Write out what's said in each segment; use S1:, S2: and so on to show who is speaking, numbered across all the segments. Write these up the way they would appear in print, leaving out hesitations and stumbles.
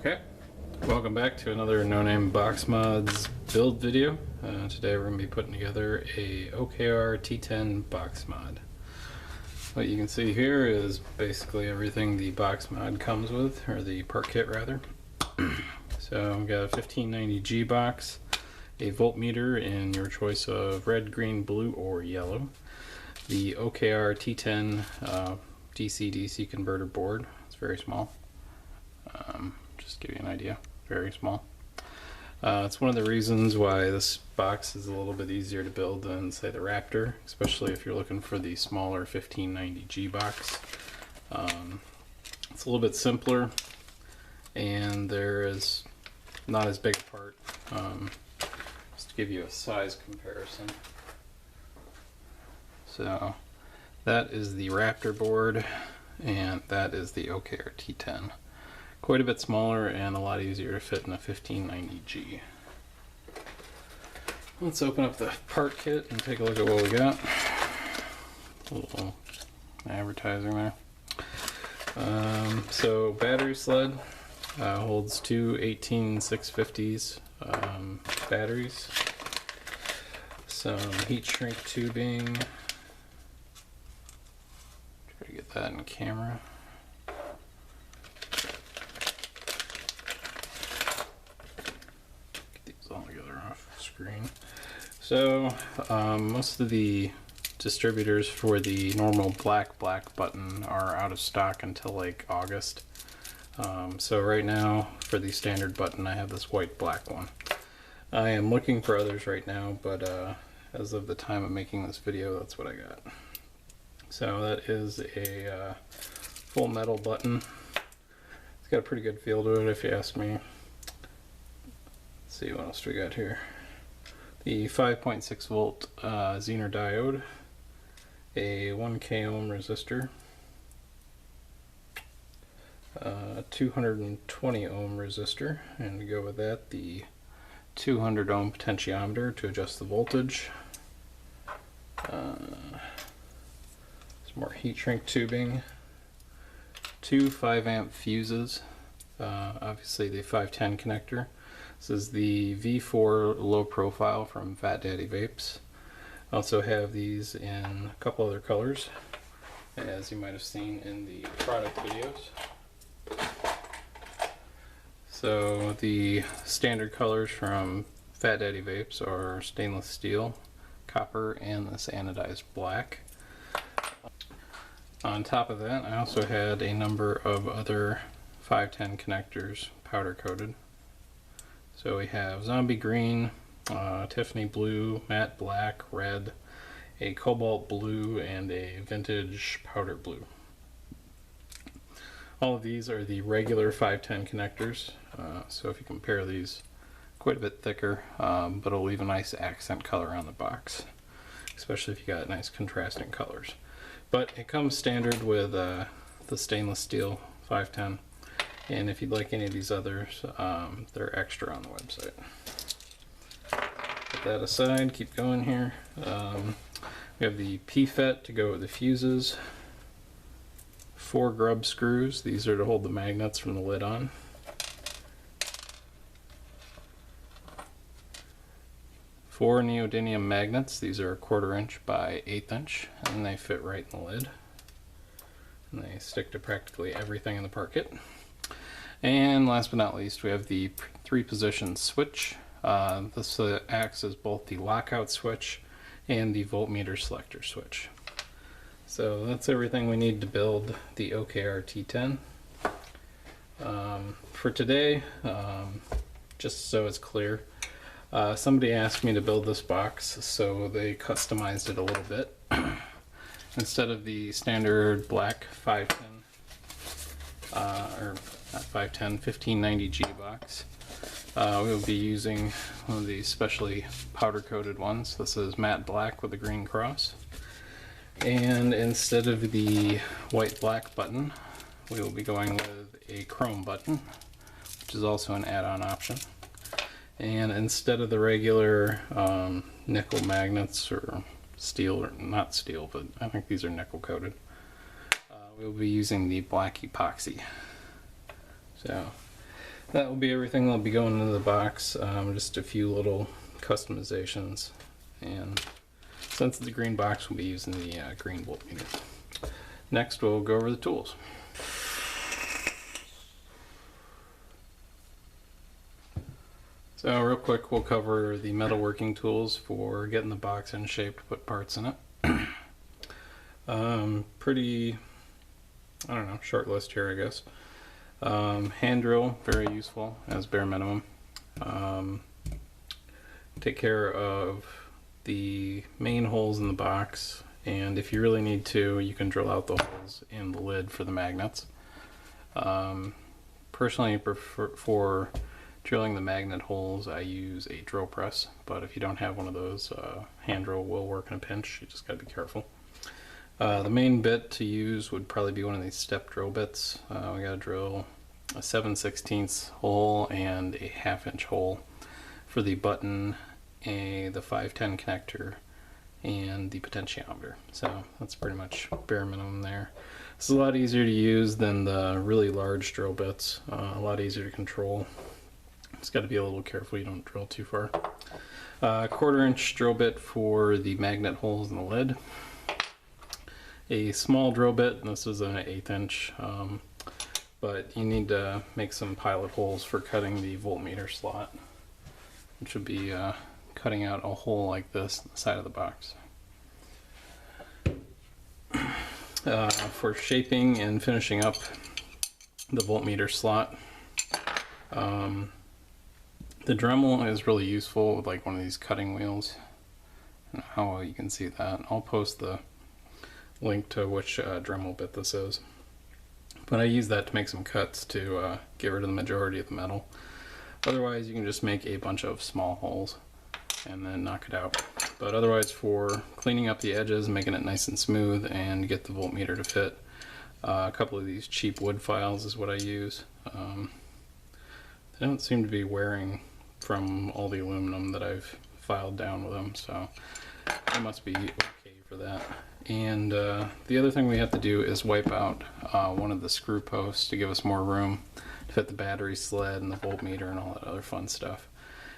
S1: Okay, welcome back to another No Name Box Mods build video. Today we're going to be putting together a OKR T10 box mod. What you can see here is basically everything the box mod comes with, or the part kit rather. So we've got a 1590G box, a voltmeter in your choice of red, green, blue, or yellow, the OKR T10 DC-DC converter board. It's very small. Just to give you an idea, very small. It's one of the reasons why this box is a little bit easier to build than, say, the Raptor, especially if you're looking for the smaller 1590G box. It's a little bit simpler, and there is not as big a part. Just to give you a size comparison. So that is the Raptor board, and that is the OKR T10. Quite a bit smaller and a lot easier to fit in a 1590G. Let's open up the part kit and take a look at what we got. A little advertising there. So battery sled holds two 18650s batteries. Some heat shrink tubing. Try to get that in camera. All together off screen. So most of the distributors for the normal black button are out of stock until like August. So right now for the standard button I have this white-black one. I am looking for others right now, but as of the time of making this video, that's what I got. So that is a full metal button. It's got a pretty good feel to it if you ask me. See what else we got here. The 5.6 volt Zener diode, a 1K ohm resistor, 220 ohm resistor, and to go with that the 200 ohm potentiometer to adjust the voltage, some more heat shrink tubing, two 5 amp fuses, obviously the 510 connector. This is the V4 low profile from Fat Daddy Vapes. I also have these in a couple other colors, as you might have seen in the product videos. So the standard colors from Fat Daddy Vapes are stainless steel, copper, and this anodized black. On top of that, I also had a number of other 510 connectors powder coated. So we have zombie green, Tiffany blue, matte black, red, a cobalt blue, and a vintage powder blue. All of these are the regular 510 connectors, so if you compare these, quite a bit thicker, but it'll leave a nice accent color on the box, especially if you got nice contrasting colors. But it comes standard with the stainless steel 510. And if you'd like any of these others, they're extra on the website. Put that aside, keep going here. We have the PFET to go with the fuses. 4 grub screws, these are to hold the magnets from the lid on. 4 neodymium magnets, these are 1/4 inch by 1/8 inch, and they fit right in the lid. And they stick to practically everything in the part kit. And last but not least, we have the 3-position switch. This acts as both the lockout switch and the voltmeter selector switch. So that's everything we need to build the OKR T10. For today, just so it's clear, somebody asked me to build this box, so they customized it a little bit. Instead of the standard black 510, or not 510, 1590G box, we'll be using one of these specially powder coated ones. This is matte black with a green cross. And instead of the white-black button, we will be going with a chrome button, which is also an add-on option. And instead of the regular nickel magnets, or steel, or not steel, but I think these are nickel coated, we'll be using the black epoxy. So that will be everything that'll be going into the box. Just a few little customizations, and since it's a green box, we'll be using the green voltmeter. Next, we'll go over the tools. So real quick, we'll cover the metalworking tools for getting the box in shape to put parts in it. Pretty, I don't know, short list here, I guess. Hand drill, very useful as bare minimum. Take care of the main holes in the box, and if you really need to, you can drill out the holes in the lid for the magnets. Personally, I prefer for drilling the magnet holes, I use a drill press, but if you don't have one of those, hand drill will work in a pinch. You just gotta be careful. The main bit to use would probably be one of these step drill bits. We gotta drill a 7/16 hole and a 1/2 inch hole for the button, the 510 connector, and the potentiometer. So that's pretty much bare minimum there. It's a lot easier to use than the really large drill bits, a lot easier to control. Just got to be a little careful you don't drill too far. 1/4 inch drill bit for the magnet holes in the lid. A small drill bit, and this is an 1/8 inch, but you need to make some pilot holes for cutting the voltmeter slot, which would be cutting out a hole like this on the side of the box. For shaping and finishing up the voltmeter slot, the Dremel is really useful with like one of these cutting wheels. I don't know how well you can see that. I'll post the link to which Dremel bit this is. But I use that to make some cuts to get rid of the majority of the metal. Otherwise, you can just make a bunch of small holes and then knock it out. But otherwise, for cleaning up the edges, making it nice and smooth, and get the voltmeter to fit, a couple of these cheap wood files is what I use. They don't seem to be wearing from all the aluminum that I've filed down with them, so it must be okay for that. And the other thing we have to do is wipe out one of the screw posts to give us more room to fit the battery sled and the voltmeter and all that other fun stuff.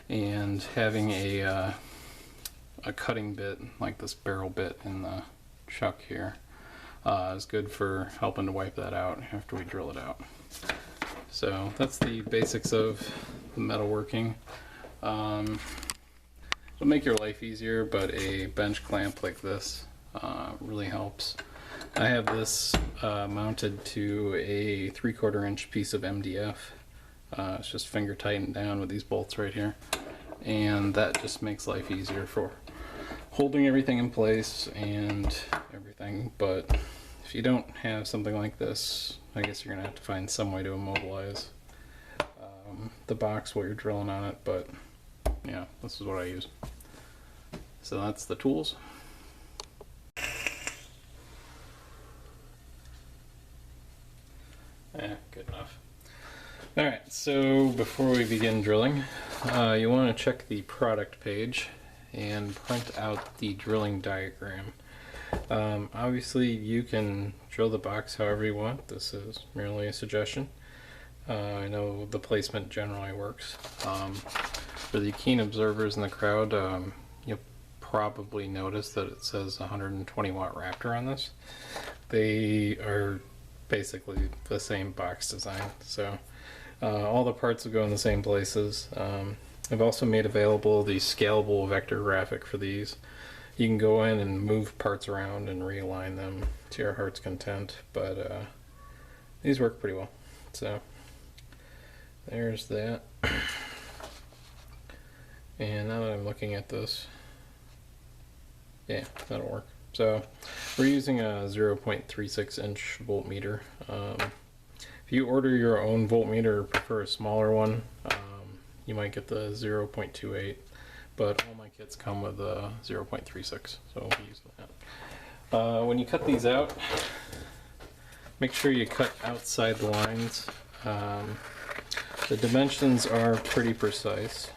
S1: And having a cutting bit like this barrel bit in the chuck here is good for helping to wipe that out after we drill it out. So that's the basics of the metalworking. It'll make your life easier, but a bench clamp like this really helps. I have this mounted to a 3/4 inch piece of MDF. It's just finger tightened down with these bolts right here, and that just makes life easier for holding everything in place and everything. But if you don't have something like this, I guess you're gonna have to find some way to immobilize the box while you're drilling on it. But yeah, this is what I use. So that's the tools. Yeah, good enough. Alright, so before we begin drilling, you want to check the product page and print out the drilling diagram. Obviously you can drill the box however you want. This is merely a suggestion. I know the placement generally works. For the keen observers in the crowd, you'll probably notice that it says 120 watt Raptor on this. They are basically the same box design, so all the parts will go in the same places. I've also made available the scalable vector graphic for these. You can go in and move parts around and realign them to your heart's content, but these work pretty well. So there's that. And now that I'm looking at this, yeah, that'll work. So we're using a 0.36 inch voltmeter. If you order your own voltmeter or prefer a smaller one, you might get the 0.28, but all my kits come with a 0.36, so we'll be using that. When you cut these out, make sure you cut outside the lines. The dimensions are pretty precise.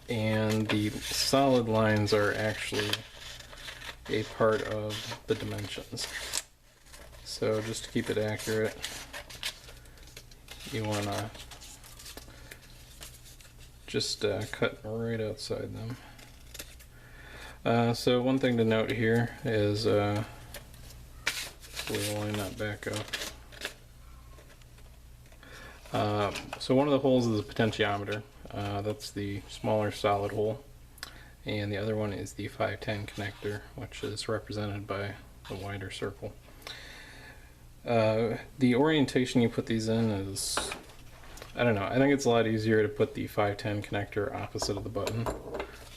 S1: And the solid lines are actually a part of the dimensions. So just to keep it accurate, you want to just cut right outside them. So one thing to note here is we'll line that back up. So one of the holes is a potentiometer. That's the smaller solid hole, and the other one is the 510 connector, which is represented by the wider circle. The orientation you put these in is, I don't know, I think it's a lot easier to put the 510 connector opposite of the button.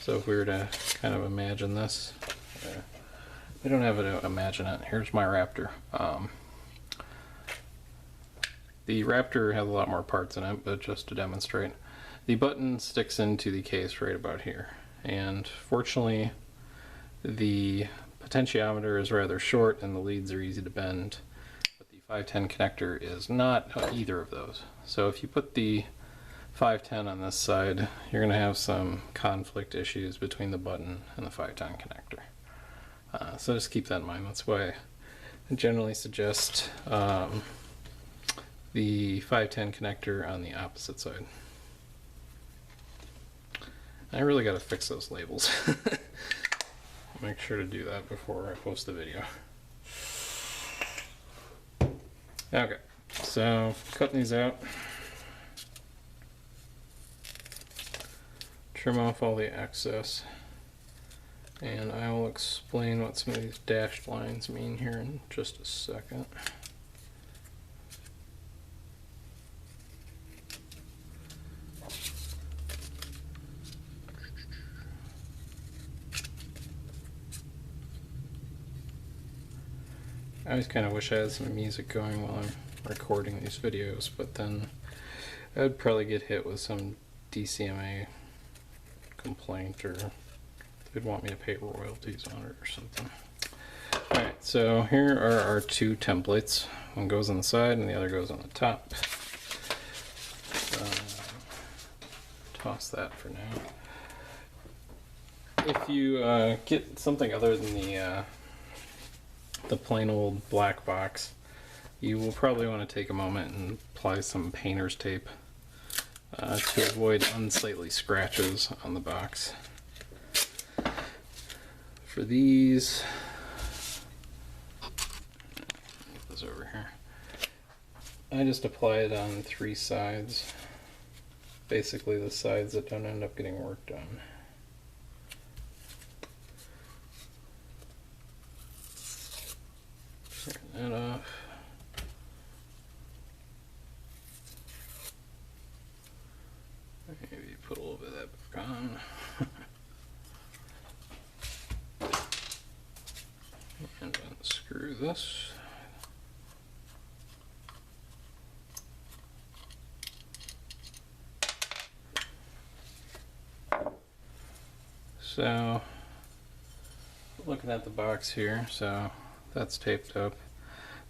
S1: So if we were to kind of imagine this, we don't have to imagine it. Here's my Raptor. The Raptor has a lot more parts in it, but just to demonstrate, the button sticks into the case right about here. And fortunately, the potentiometer is rather short and the leads are easy to bend, but the 510 connector is not either of those. So if you put the 510 on this side, you're going to have some conflict issues between the button and the 510 connector. So just keep that in mind. That's why I generally suggest the 510 connector on the opposite side. I really got to fix those labels. Make sure to do that before I post the video. Okay, so cutting these out. Trim off all the excess, and I will explain what some of these dashed lines mean here in just a second. I always kind of wish I had some music going while I'm recording these videos, but then I'd probably get hit with some DCMA complaint, or they'd want me to pay royalties on it or something. Alright, so here are our two templates. One goes on the side and the other goes on the top. Toss that for now. If you get something other than the plain old black box, you will probably want to take a moment and apply some painter's tape to avoid unsightly scratches on the box. For these, get this over here, I just apply it on 3 sides, basically the sides that don't end up getting work done. Turn that off. Maybe put a little bit of that back on. And unscrew this. So, looking at the box here, so that's taped up.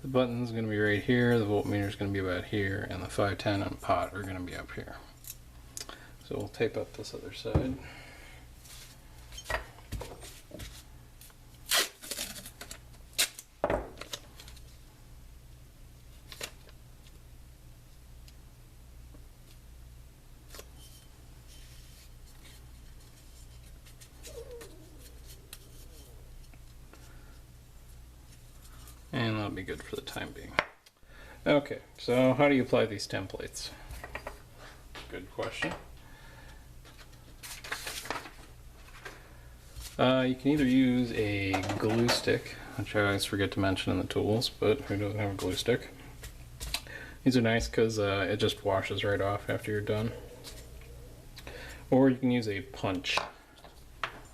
S1: The button's going to be right here, the voltmeter's going to be about here, and the 510 and pot are going to be up here. So we'll tape up this other side. And that'll be good for the time being. Okay, so how do you apply these templates? Good question. You can either use a glue stick, which I always forget to mention in the tools, but who doesn't have a glue stick? These are nice because it just washes right off after you're done. Or you can use a punch,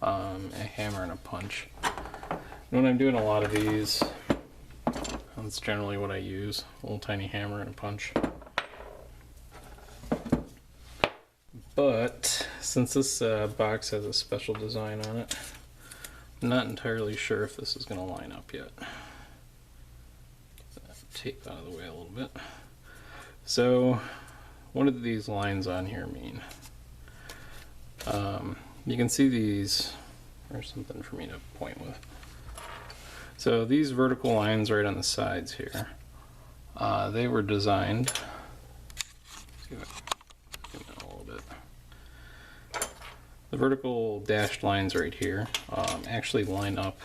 S1: a hammer and a punch. And when I'm doing a lot of these, that's generally what I use, a little tiny hammer and a punch. But since this box has a special design on it, I'm not entirely sure if this is going to line up yet. Get that tape out of the way a little bit. So what do these lines on here mean? You can see these, or something for me to point with. So these vertical lines right on the sides here, they were designed, see if I can zoom in a little bit. The vertical dashed lines right here actually line up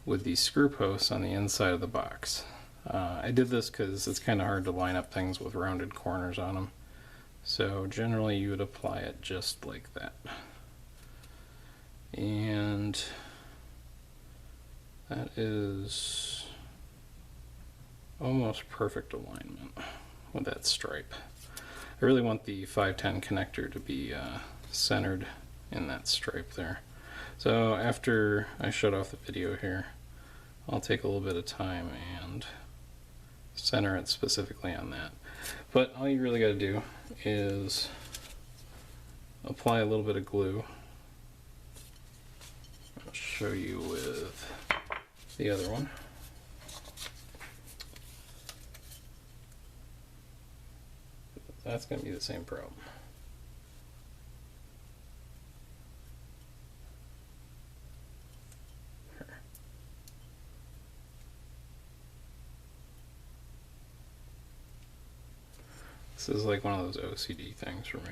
S1: with the screw posts on the inside of the box. I did this because it's kind of hard to line up things with rounded corners on them. So generally you would apply it just like that. And that is almost perfect alignment with that stripe. I really want the 510 connector to be centered in that stripe there. So after I shut off the video here, I'll take a little bit of time and center it specifically on that. But all you really got to do is apply a little bit of glue. I'll show you with the other one. That's going to be the same problem. This is like one of those OCD things for me.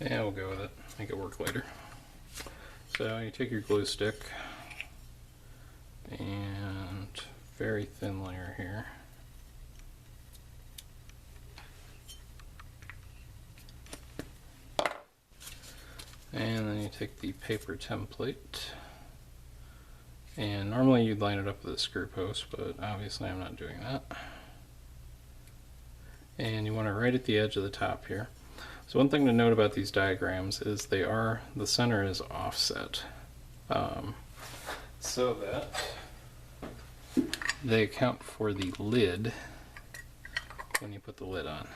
S1: Yeah, we'll go with it. Make it work later. So you take your glue stick and very thin layer here. And then you take the paper template. And normally you'd line it up with a screw post, but obviously I'm not doing that. And you want it right at the edge of the top here. So one thing to note about these diagrams is the center is offset, so that they account for the lid when you put the lid on.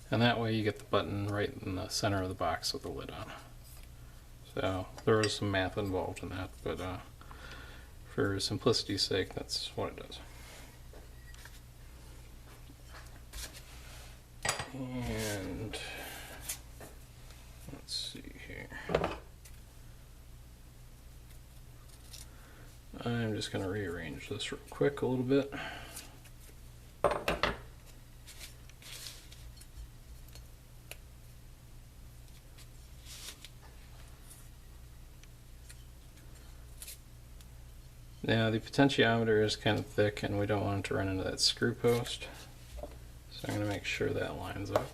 S1: And that way you get the button right in the center of the box with the lid on. So there is some math involved in that, but for simplicity's sake, that's what it does. And let's see here. I'm just going to rearrange this real quick a little bit. Now the potentiometer is kind of thick and we don't want it to run into that screw post. So I'm going to make sure that lines up.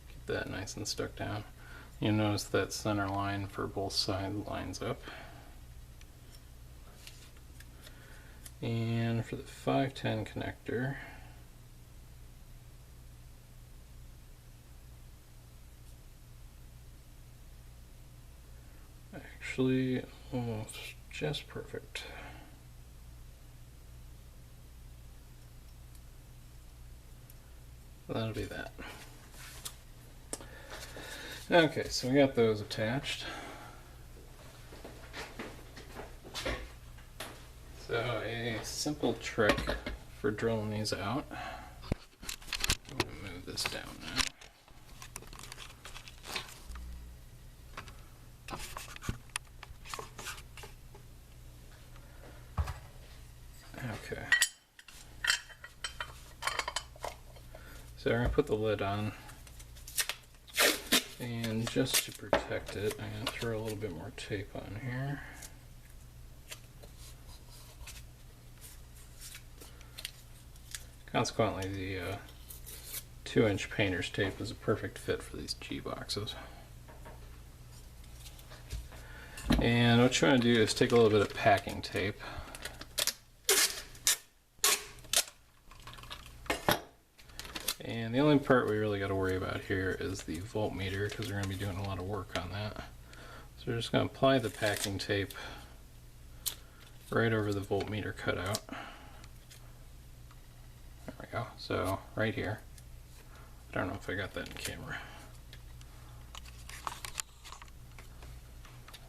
S1: Get that nice and stuck down. You notice that center line for both sides lines up. And for the 510 connector, actually almost just perfect. That'll be that. Okay, so we got those attached. So a simple trick for drilling these out. I'm going to move this down now. Okay. So I'm going to put the lid on. And just to protect it, I'm going to throw a little bit more tape on here. Consequently, the 2-inch painter's tape is a perfect fit for these G boxes. And what you want to do is take a little bit of packing tape. And the only part we really got to worry about here is the voltmeter, because we're going to be doing a lot of work on that. So we're just going to apply the packing tape right over the voltmeter cutout. There we go. So right here. I I don't know if I got that in camera.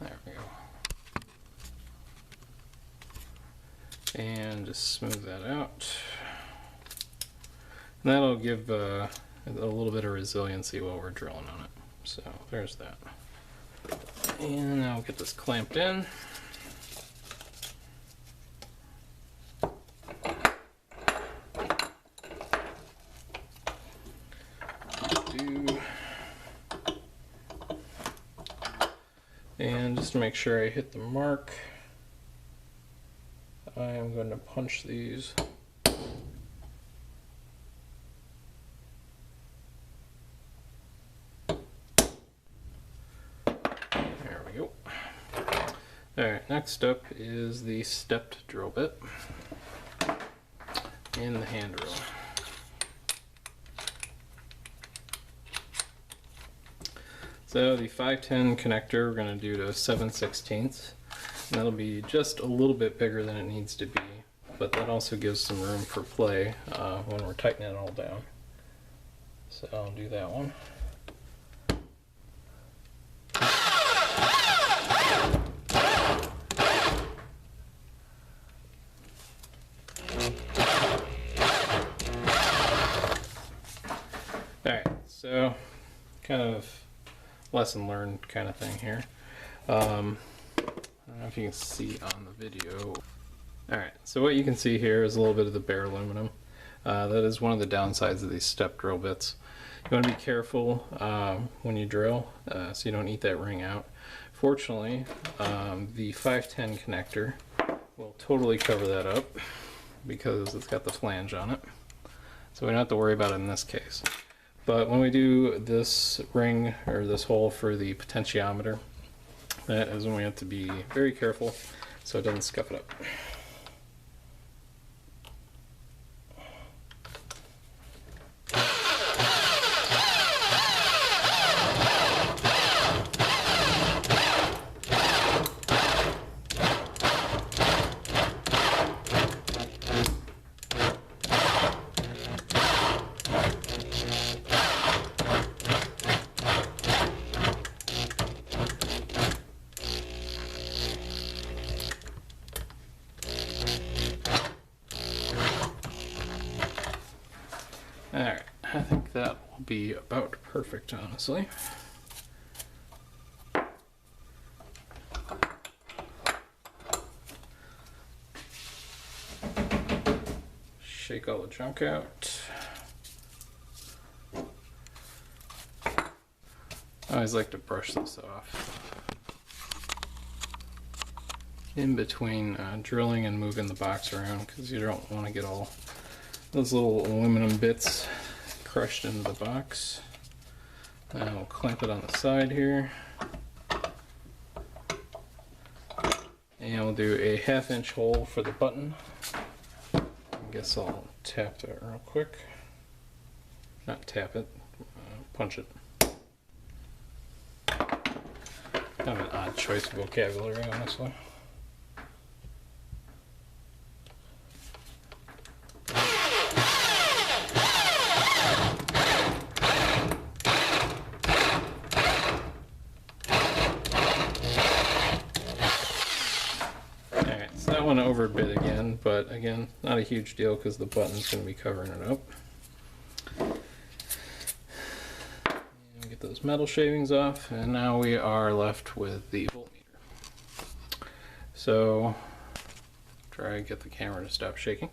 S1: There we go. And just smooth that out. And that'll give a little bit of resiliency while we're drilling on it. So there's that. And now we'll get this clamped in. And just to make sure I hit the mark, I am going to punch these. There we go. Alright, next up is the stepped drill bit and the hand drill. So the 510 connector we're going to do to 7/16, and that'll be just a little bit bigger than it needs to be, but that also gives some room for play when we're tightening it all down. So I'll do that one. Alright, so kind of lesson learned kind of thing here. I don't know if you can see on the video. Alright, so what you can see here is a little bit of the bare aluminum. That is one of the downsides of these step drill bits. You want to be careful when you drill so you don't eat that ring out. Fortunately, the 510 connector will totally cover that up because it's got the flange on it. So we don't have to worry about it in this case. But when we do this ring, or this hole for the potentiometer, that is when we have to be very careful so it doesn't scuff it up. Alright, I think that will be about perfect, honestly. Shake all the junk out. I always like to brush this off in between drilling and moving the box around, because you don't want to get all those little aluminum bits crushed into the box. Now we'll clamp it on the side here. And we'll do a 1/2 inch hole for the button. I guess I'll tap that real quick. Not tap it, punch it. Kind of an odd choice of vocabulary on this one. Went over a bit again, but again, not a huge deal because the button's going to be covering it up. And get those metal shavings off, and now we are left with the voltmeter. So try to get the camera to stop shaking.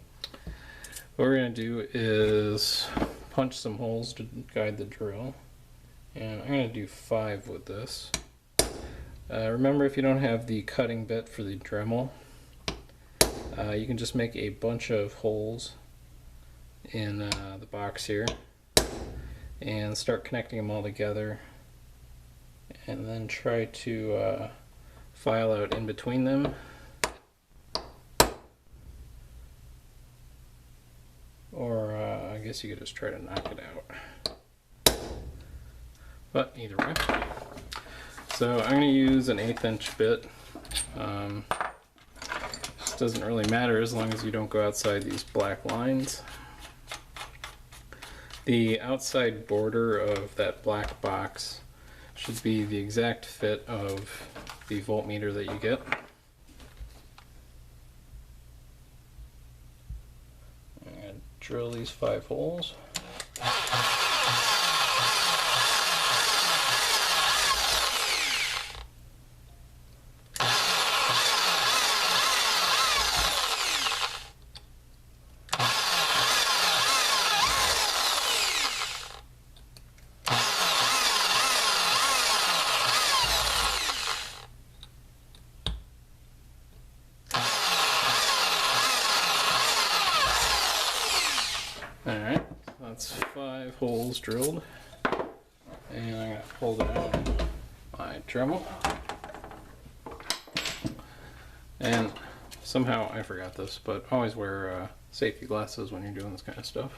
S1: What we're going to do is punch some holes to guide the drill, and I'm going to do 5 with this. Remember, if you don't have the cutting bit for the Dremel, you can just make a bunch of holes in the box here and start connecting them all together, and then try to file out in between them, or I guess you could just try to knock it out, but either way. So I'm going to use an 1/8 inch bit. Doesn't really matter as long as you don't go outside these black lines. The outside border of that black box should be the exact fit of the voltmeter that you get. I'm going to drill these 5 holes. Alright, that's 5 holes drilled, and I'm going to pull down my Dremel, and somehow I forgot this, but always wear safety glasses when you're doing this kind of stuff.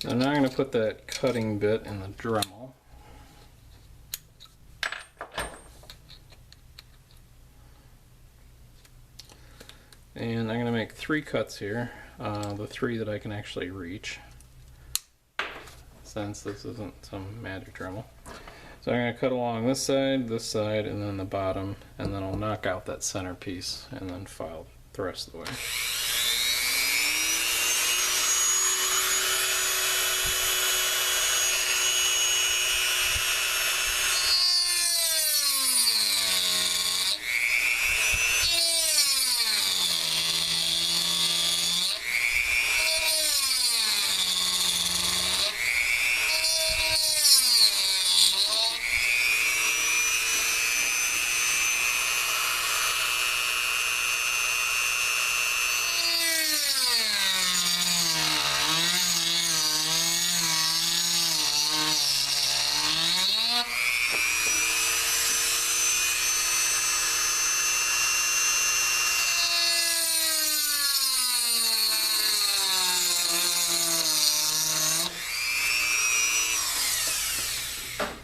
S1: So now I'm going to put that cutting bit in the Dremel. And I'm going to make 3 cuts here, the 3 that I can actually reach, since this isn't some magic Dremel. So I'm going to cut along this side, and then the bottom, and then I'll knock out that center piece, and then file the rest of the way.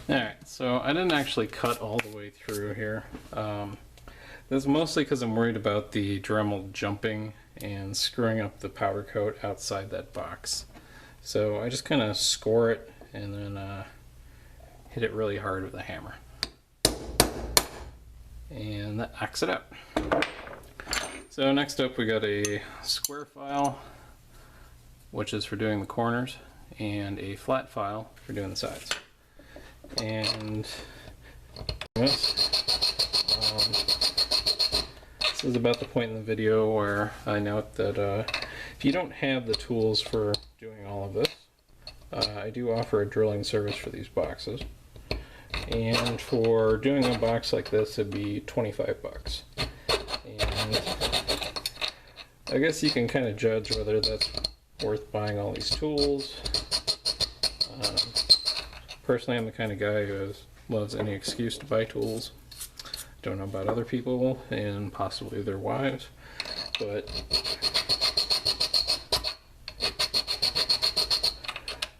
S1: Alright, so I didn't actually cut all the way through here. This is mostly because I'm worried about the Dremel jumping and screwing up the powder coat outside that box. So I just kind of score it and then hit it really hard with a hammer. And that knocks it out. So next up we got a square file, which is for doing the corners, and a flat file for doing the sides. And this is about the point in the video where I note that if you don't have the tools for doing all of this, I do offer a drilling service for these boxes. And for doing a box like this, it'd be 25 bucks. And I guess you can kind of judge whether that's worth buying all these tools. Personally, I'm the kind of guy who loves any excuse to buy tools. Don't know about other people and possibly their wives, but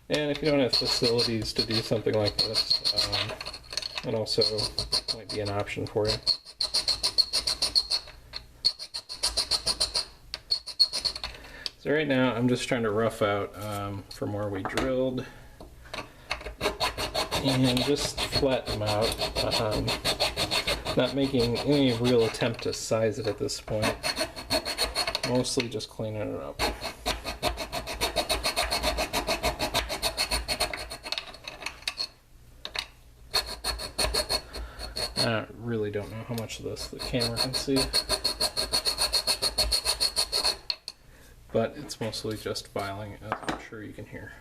S1: and if you don't have facilities to do something like this, it also might be an option for you. So right now I'm just trying to rough out from where we drilled and just flatten them out, not making any real attempt to size it at this point, mostly just cleaning it up. I really don't know how much of this the camera can see, but it's mostly just filing, as I'm sure you can hear.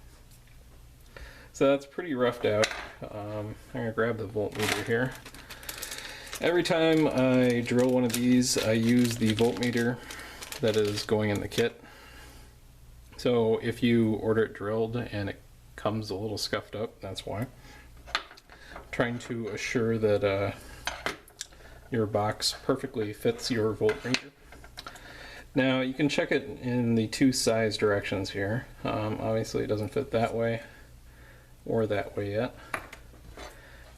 S1: So that's pretty roughed out. I'm going to grab the voltmeter here. Every time I drill one of these, I use the voltmeter that is going in the kit. So if you order it drilled and it comes a little scuffed up, that's why. I'm trying to assure that your box perfectly fits your voltmeter. Now you can check it in the 2 size directions here. Obviously it doesn't fit that way or that way yet,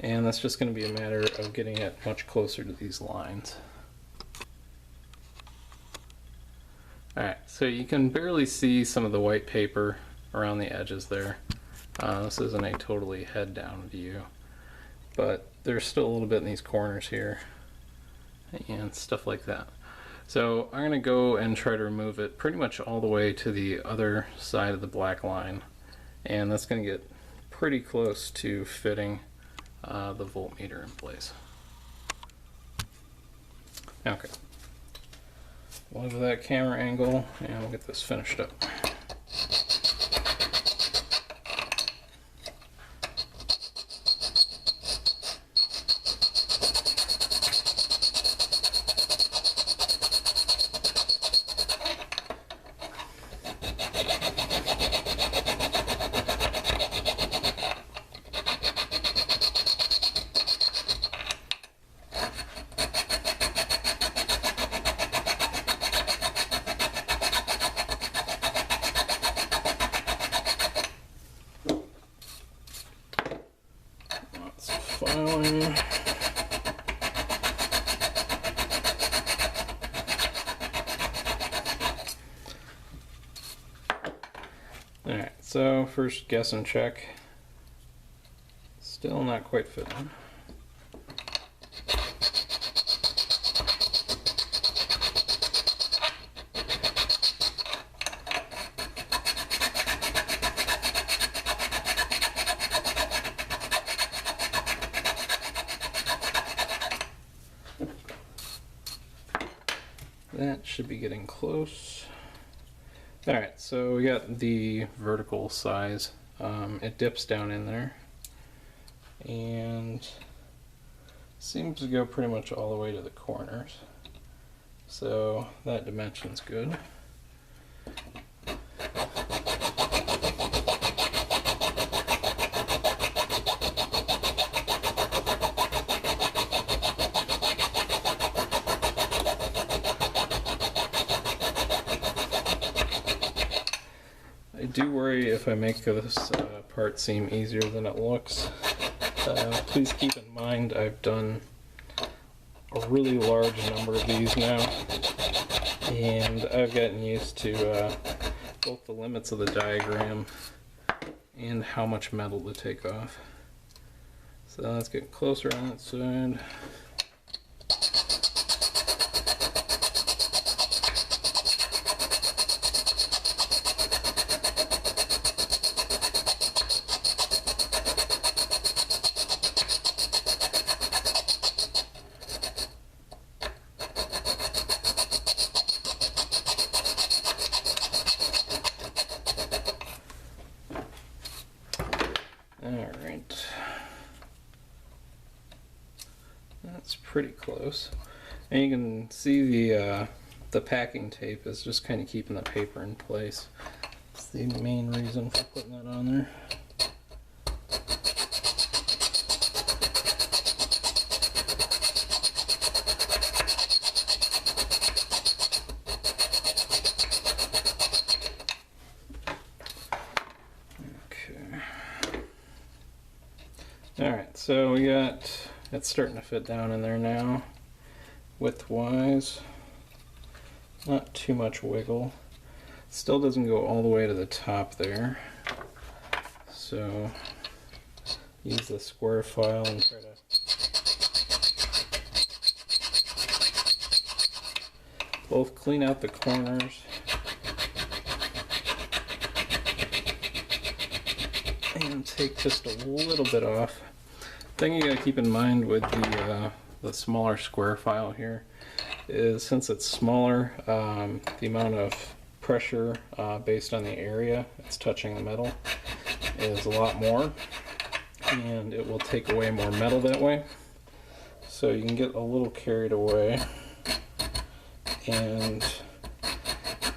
S1: and that's just going to be a matter of getting it much closer to these lines. Alright, so you can barely see some of the white paper around the edges there. This isn't a totally head down view, but there's still a little bit in these corners here and stuff like that. So I'm going to go and try to remove it pretty much all the way to the other side of the black line, and that's going to get pretty close to fitting the voltmeter in place. Okay. Level that camera angle and we'll get this finished up. Filing. Alright, so first guess and check. Still not quite fitting. That should be getting close. Alright, so we got the vertical size. It dips down in there and seems to go pretty much all the way to the corners. So that dimension's good. I do worry if I make this part seem easier than it looks. Please keep in mind I've done a really large number of these now, and I've gotten used to both the limits of the diagram and how much metal to take off. So let's get closer on that side. Alright, that's pretty close. And you can see the packing tape is just kind of keeping the paper in place. That's the main reason for putting that on there. Alright, so we got, it's starting to fit down in there now, width-wise, not too much wiggle. Still doesn't go all the way to the top there, so use the square file and try to both clean out the corners and take just a little bit off. Thing you gotta keep in mind with the smaller square file here is, since it's smaller, the amount of pressure based on the area it's touching the metal is a lot more, and it will take away more metal that way. So you can get a little carried away and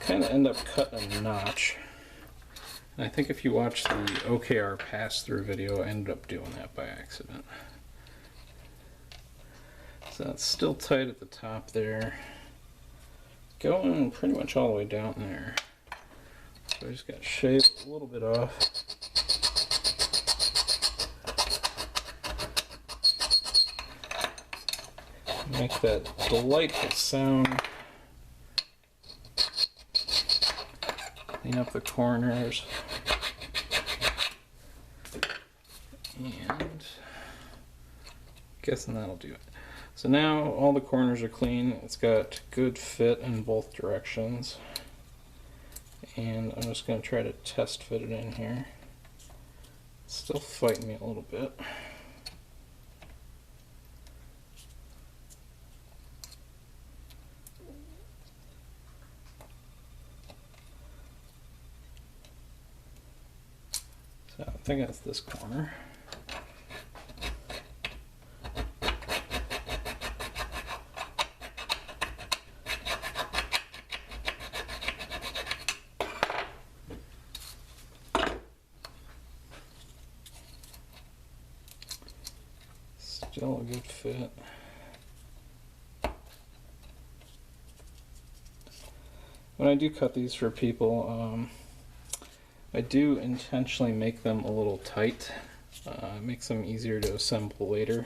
S1: kind of end up cutting a notch. And I think if you watch the OKR pass-through video, I ended up doing that by accident. So it's still tight at the top there, going pretty much all the way down there. So I just got to shave a little bit off. Make that delightful sound. clean up the corners. And guessing that'll do it. So now all the corners are clean. It's got good fit in both directions. And I'm just going to try to test fit it in here. It's still fighting me a little bit. So I think that's this corner. Still a good fit. When I do cut these for people, I do intentionally make them a little tight. It makes them easier to assemble later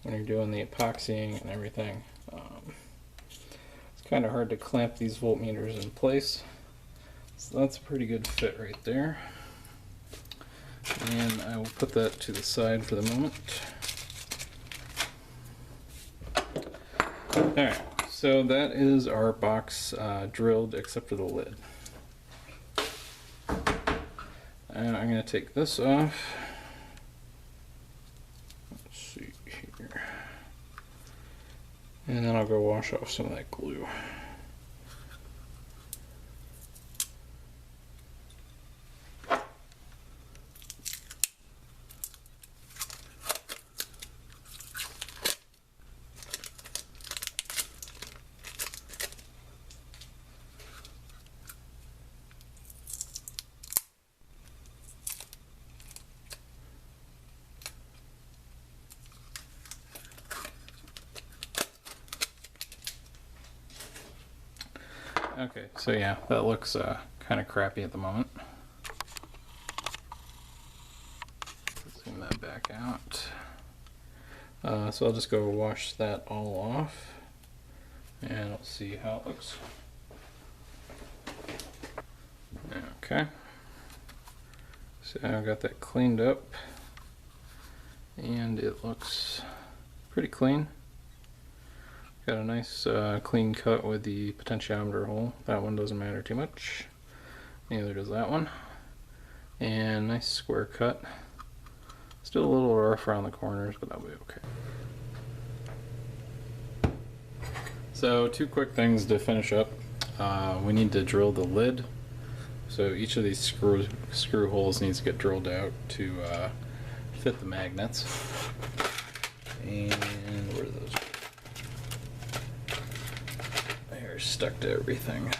S1: when you're doing the epoxying and everything. It's kind of hard to clamp these voltmeters in place. So that's a pretty good fit right there. And I will put that to the side for the moment. Alright, so that is our box drilled except for the lid. And I'm going to take this off. Let's see here. And then I'll go wash off some of that glue. Okay, so yeah, that looks kind of crappy at the moment. Zoom that back out. So I'll just go wash that all off, and we'll see how it looks. Okay, so I've got that cleaned up, and it looks pretty clean. Got a nice clean cut with the potentiometer hole. That one doesn't matter too much. Neither does that one. And nice square cut. Still a little rough around the corners, but that'll be okay. So 2 quick things to finish up. We need to drill the lid. So each of these screw holes needs to get drilled out to fit the magnets. And where are those? Stuck to everything.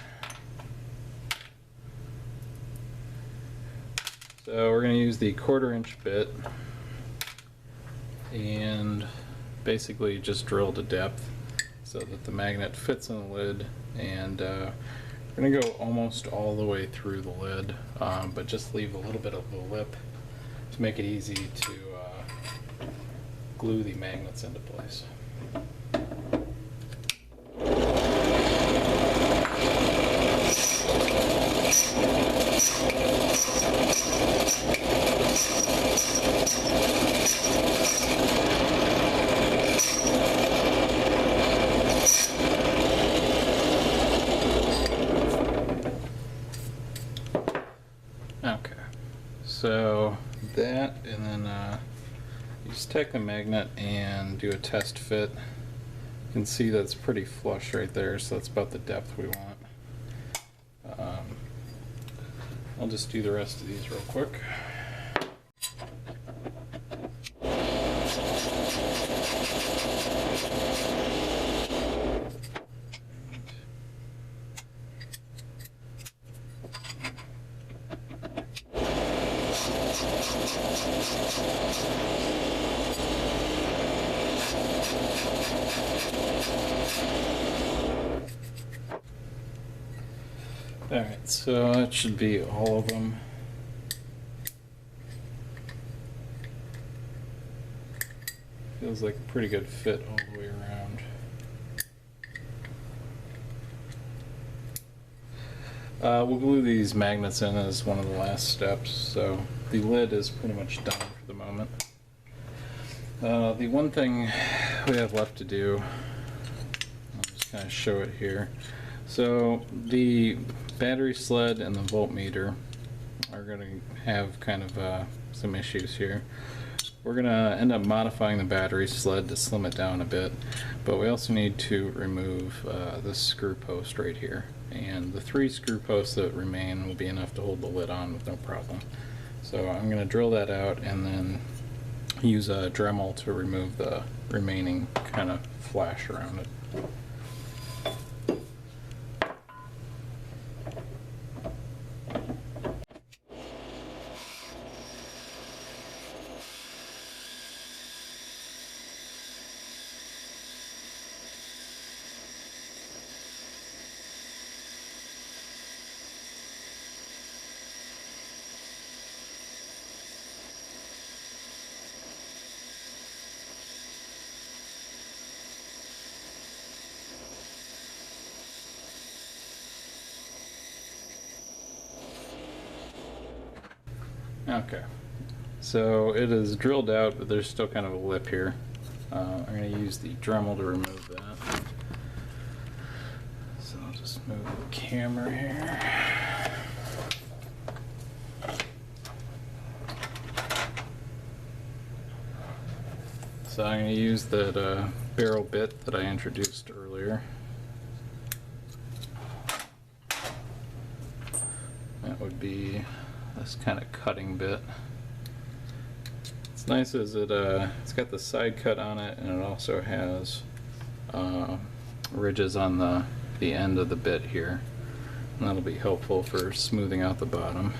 S1: So we're going to use the 1/4 inch bit and basically just drill to depth so that the magnet fits in the lid, and we're going to go almost all the way through the lid, but just leave a little bit of a lip to make it easy to glue the magnets into place. Okay, so that, and then you just take the magnet and do a test fit. You can see that's pretty flush right there, so that's about the depth we want. I'll just do the rest of these real quick. Alright, so that should be all of them. Feels like a pretty good fit all the way around. We'll glue these magnets in as one of the last steps, so the lid is pretty much done for the moment. The one thing we have left to do, I'll just kind of show it here. So the battery sled and the voltmeter are going to have kind of some issues here. We're going to end up modifying the battery sled to slim it down a bit, but we also need to remove this screw post right here. And the 3 screw posts that remain will be enough to hold the lid on with no problem. So I'm going to drill that out and then use a Dremel to remove the remaining kind of flash around it. Okay, so it is drilled out, but there's still kind of a lip here. I'm going to use the Dremel to remove that. So I'll just move the camera here. So I'm going to use that barrel bit that I introduced earlier. That would be this kind of cutting bit. It's nice as it's got the side cut on it, and it also has ridges on the end of the bit here, and that'll be helpful for smoothing out the bottom.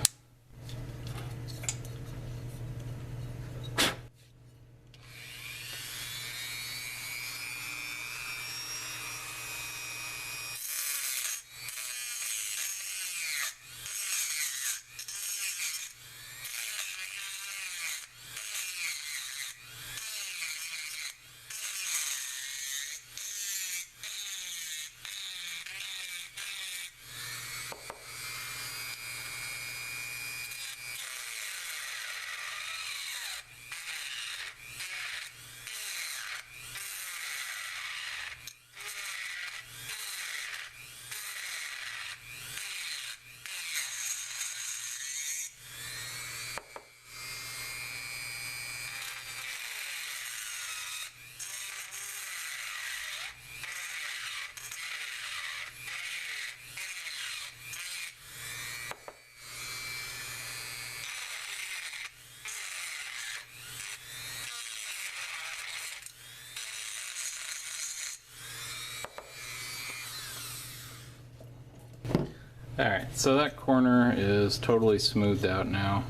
S1: Alright, so that corner is totally smoothed out now,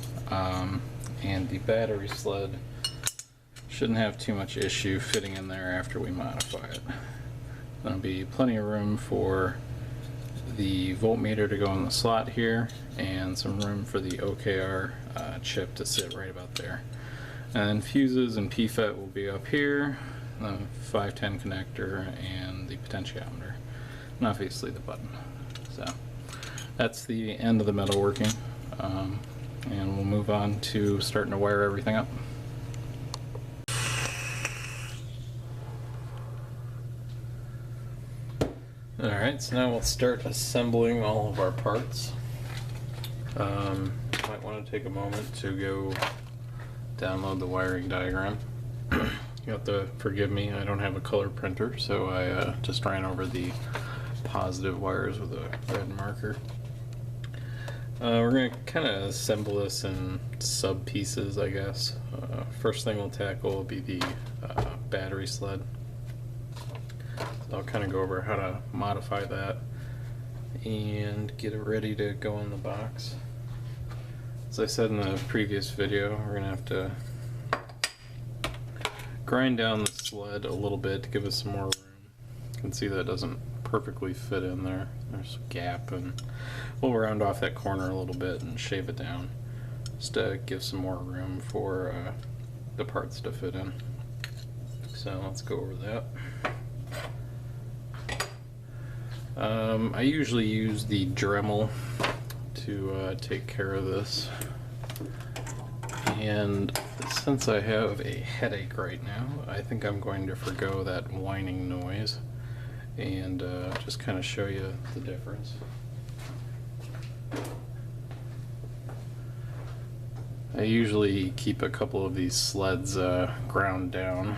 S1: and the battery sled shouldn't have too much issue fitting in there after we modify it. There'll be plenty of room for the voltmeter to go in the slot here, and some room for the OKR chip to sit right about there. And then fuses and PFET will be up here, the 510 connector, and the potentiometer, and obviously the button. So that's the end of the metalworking, and we'll move on to starting to wire everything up. Alright, so now we'll start assembling all of our parts. Might want to take a moment to go download the wiring diagram. You have to forgive me, I don't have a color printer, so I just ran over the positive wires with a red marker. We're going to kind of assemble this in sub pieces, I guess. First thing we'll tackle will be the battery sled. So I'll kind of go over how to modify that and get it ready to go in the box. As I said in the previous video, we're going to have to grind down the sled a little bit to give us some more room. You can see that doesn't perfectly fit in there. There's a gap, and we'll round off that corner a little bit and shave it down just to give some more room for the parts to fit in. So let's go over that. I usually use the Dremel to take care of this, and since I have a headache right now, I think I'm going to forgo that whining noise and just kind of show you the difference. I usually keep a couple of these sleds ground down,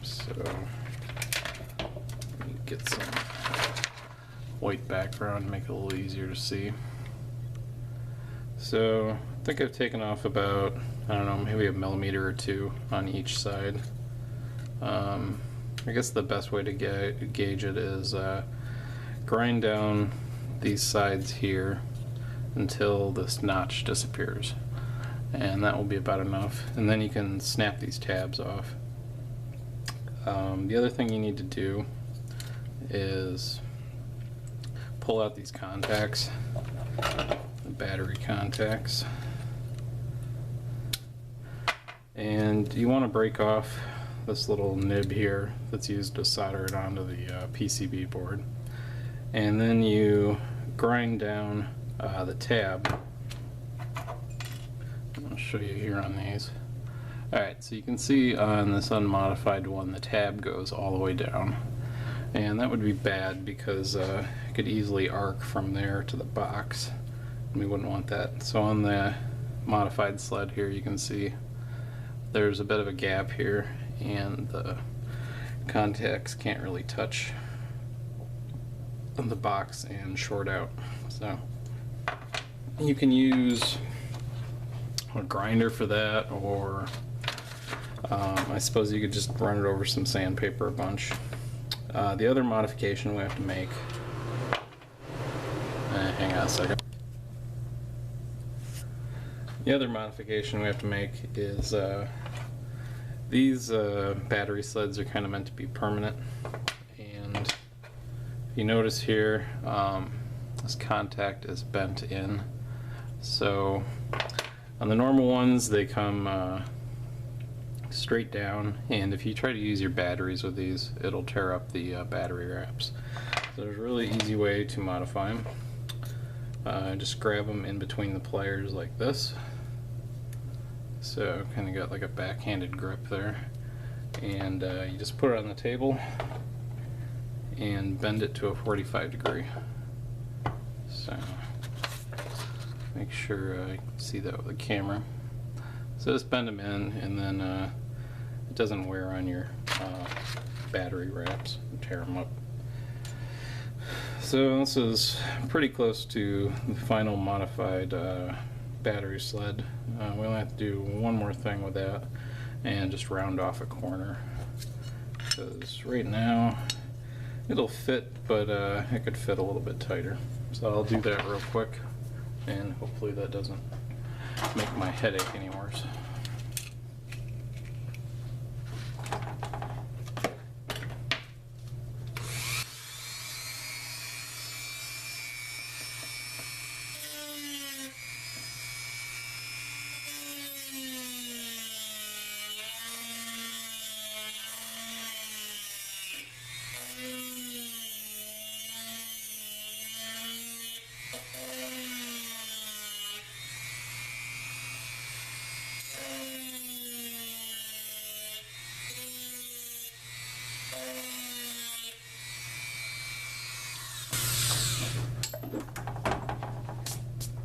S1: so let me get some white background to make it a little easier to see. So I think I've taken off about, I don't know, maybe a millimeter or two on each side. I guess the best way to gauge it is grind down these sides here until this notch disappears, and that will be about enough, and then you can snap these tabs off. The other thing you need to do is pull out these contacts, the battery contacts, and you want to break off this little nib here that's used to solder it onto the PCB board, and then you grind down the tab. I'll show you here on these. Alright, so you can see on this unmodified one the tab goes all the way down, and that would be bad because it could easily arc from there to the box, and we wouldn't want that. So on the modified sled here you can see there's a bit of a gap here, and the contacts can't really touch the box and short out. So you can use a grinder for that, or I suppose you could just run it over some sandpaper a bunch. The other modification we have to make, hang on a second. The other modification we have to make is these battery sleds are kind of meant to be permanent, and if you notice here, this contact is bent in. So on the normal ones they come straight down, and if you try to use your batteries with these, it'll tear up the battery wraps. So there's a really easy way to modify them. Just grab them in between the pliers like this. So kind of got like a backhanded grip there, and you just put it on the table and bend it to a 45 degree. So make sure you can see that with the camera. So just bend them in, and then it doesn't wear on your battery wraps and tear them up. So this is pretty close to the final modified battery sled. We only have to do one more thing with that and just round off a corner, because right now it'll fit, but it could fit a little bit tighter. So I'll do that real quick, and hopefully that doesn't make my headache any worse.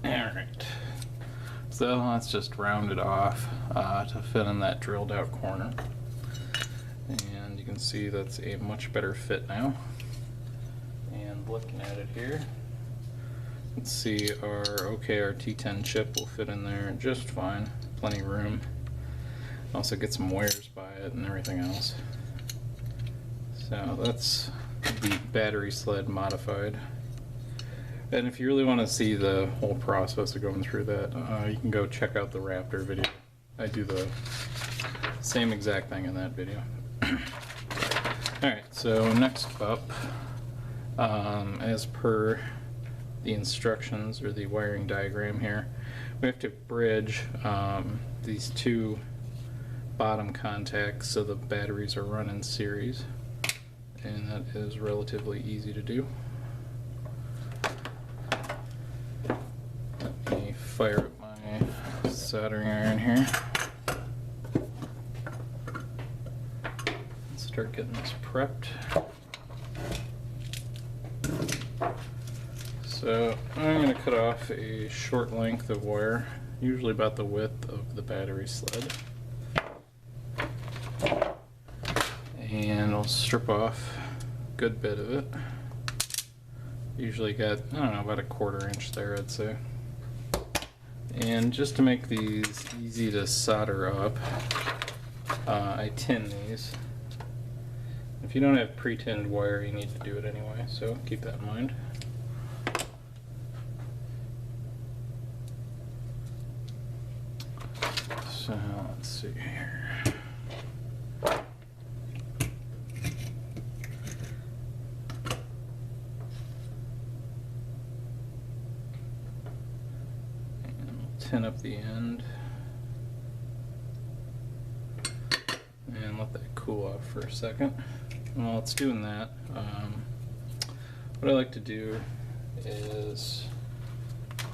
S1: Alright, so let's just round it off to fit in that drilled out corner, and you can see that's a much better fit now. And looking at it here, let's see, our OKR T10 chip will fit in there just fine, plenty of room. Also get some wires by it and everything else. So that's the battery sled modified. And if you really want to see the whole process of going through that, you can go check out the Raptor video. I do the same exact thing in that video. Alright, so next up, as per the instructions or the wiring diagram here, we have to bridge these two bottom contacts so the batteries are run in series. and that is relatively easy to do. Let me fire up my soldering iron here. Let's start getting this prepped. So I'm going to cut off a short length of wire, usually about the width of the battery sled. And I'll strip off a good bit of it. Usually got, I don't know, about a 1/4 inch there, I'd say. And just to make these easy to solder up, I tin these. If you don't have pre-tinned wire, you need to do it anyway, so keep that in mind. So let's see here. Tin up the end and let that cool off for a second. And while it's doing that, what I like to do is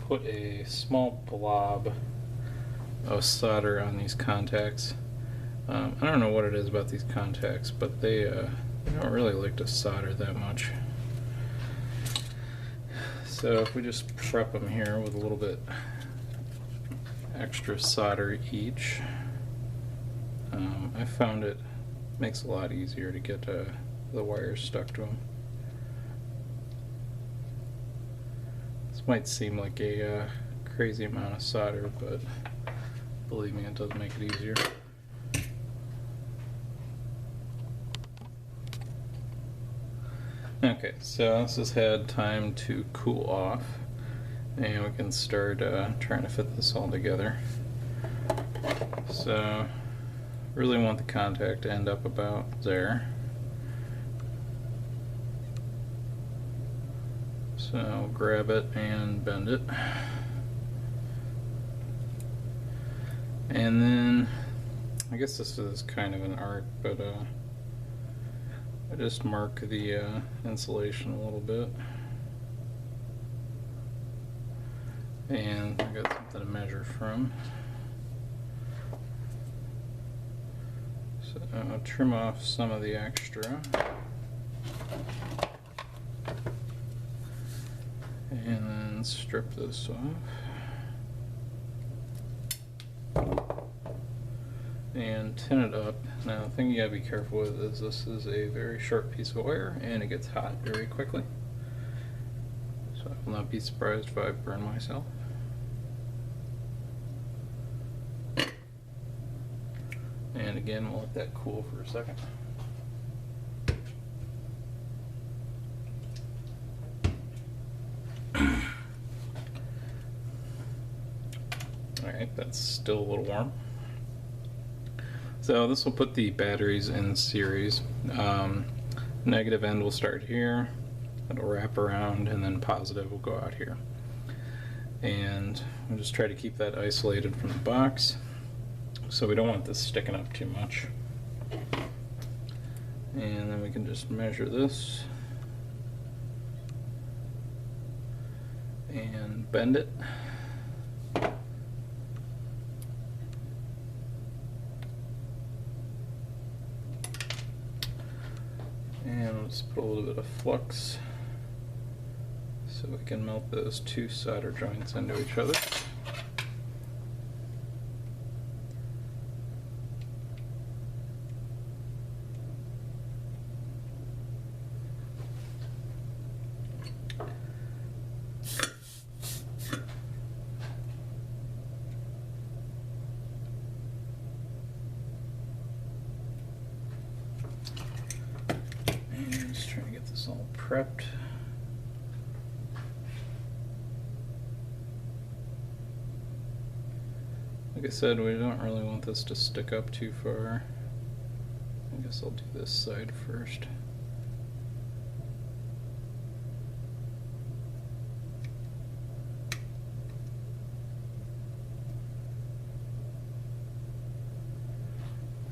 S1: put a small blob of solder on these contacts. I don't know what it is about these contacts, but they don't really like to solder that much. So if we just prep them here with a little bit extra solder each, I found it makes a lot easier to get the wires stuck to them. This might seem like a crazy amount of solder, but believe me, it does make it easier. Okay, so this has had time to cool off, and we can start trying to fit this all together. So really want the contact to end up about there. So grab it and bend it. And then, I guess this is kind of an art, but I just mark the insulation a little bit. And I got something to measure from. So I'll trim off some of the extra. And then strip this off. And tin it up. Now the thing you gotta be careful with is this is a very short piece of wire and it gets hot very quickly. So I will not be surprised if I burn myself. And again, we'll let that cool for a second. Alright, that's still a little warm. So this will put the batteries in series. Negative end will start here, it'll wrap around, and then positive will go out here. And we'll just try to keep that isolated from the box. So we don't want this sticking up too much. And then we can just measure this and bend it. And let's put a little bit of flux so we can melt those two solder joints into each other. Trying to get this all prepped. Like I said, we don't really want this to stick up too far. I guess I'll do this side first.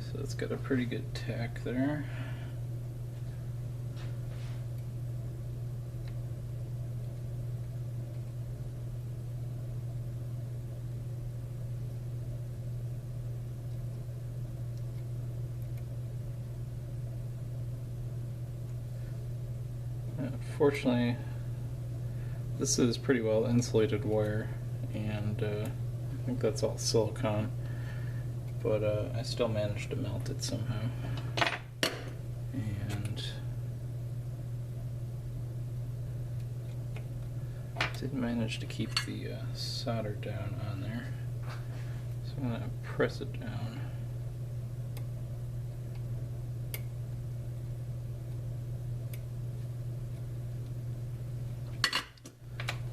S1: So it's got a pretty good tack there. Fortunately, this is pretty well insulated wire, and I think that's all silicone, but I still managed to melt it somehow. And did manage to keep the solder down on there. So I'm going to press it down.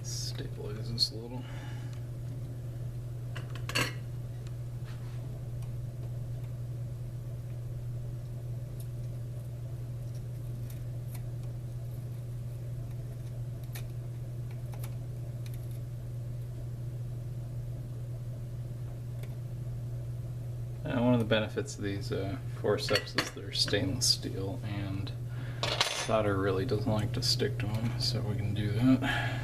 S1: Stabilize this a little. One of the benefits of these forceps is they're stainless steel, and solder really doesn't like to stick to them, so we can do that.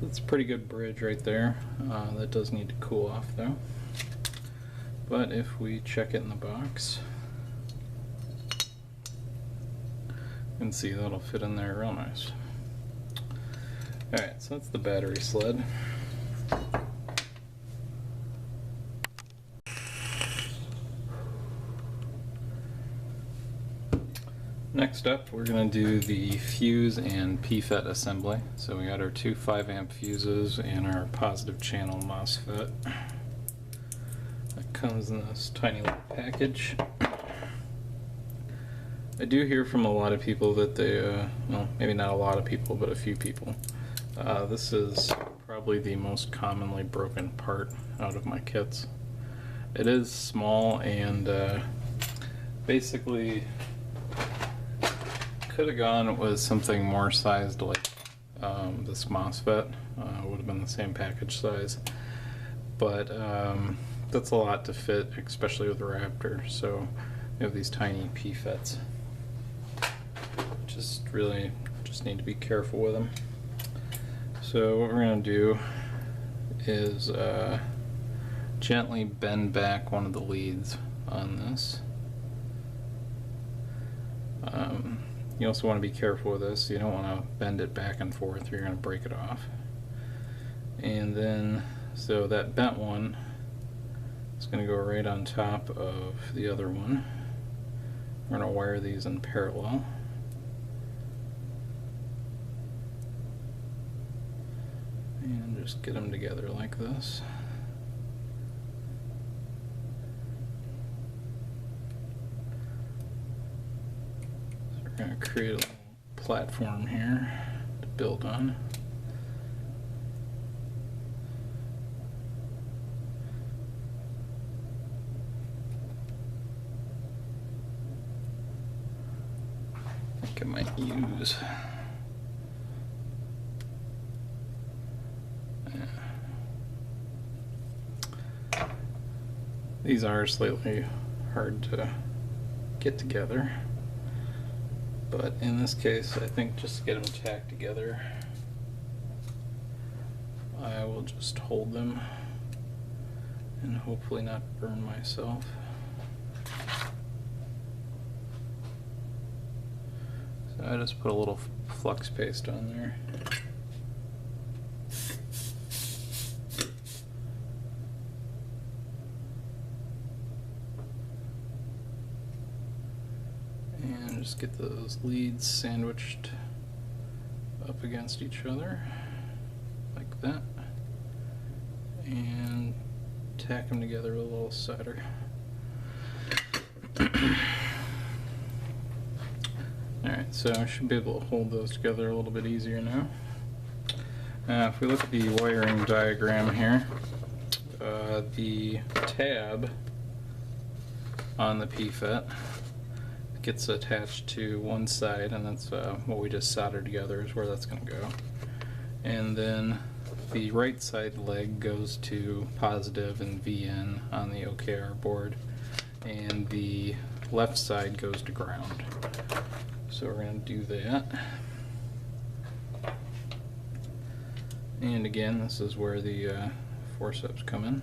S1: That's a pretty good bridge right there. That does need to cool off though. But if we check it in the box, you can see that'll fit in there real nice. Alright, so that's the battery sled. Next up, we're going to do the fuse and PFET assembly. So we got our two 5-amp fuses and our positive channel MOSFET. That comes in this tiny little package. I do hear from a lot of people that they, well, maybe not a lot of people, but a few people. This is probably the most commonly broken part out of my kits. It is small, and basically could have gone with something more sized like this MOSFET. Would have been the same package size, but that's a lot to fit, especially with the Raptor. So we have these tiny PFETs. Just need to be careful with them. So what we're going to do is gently bend back one of the leads on this. You also want to be careful with this. You don't want to bend it back and forth, you're going to break it off. And then, so that bent one is going to go right on top of the other one. We're going to wire these in parallel. And just get them together like this. We're going to create a little platform here to build on. I think I might use these are slightly hard to get together. But in this case, I think just to get them tacked together, I will just hold them and hopefully not burn myself. So I just put a little flux paste on there. Just get those leads sandwiched up against each other like that, and tack them together with a little solder. Alright, so I should be able to hold those together a little bit easier now. If we look at the wiring diagram here, the tab on the PFET gets attached to one side, and that's what we just soldered together is where that's going to go. And then the right side leg goes to positive and VN on the OKR board, and the left side goes to ground. So we're going to do that. And again, this is where the forceps come in.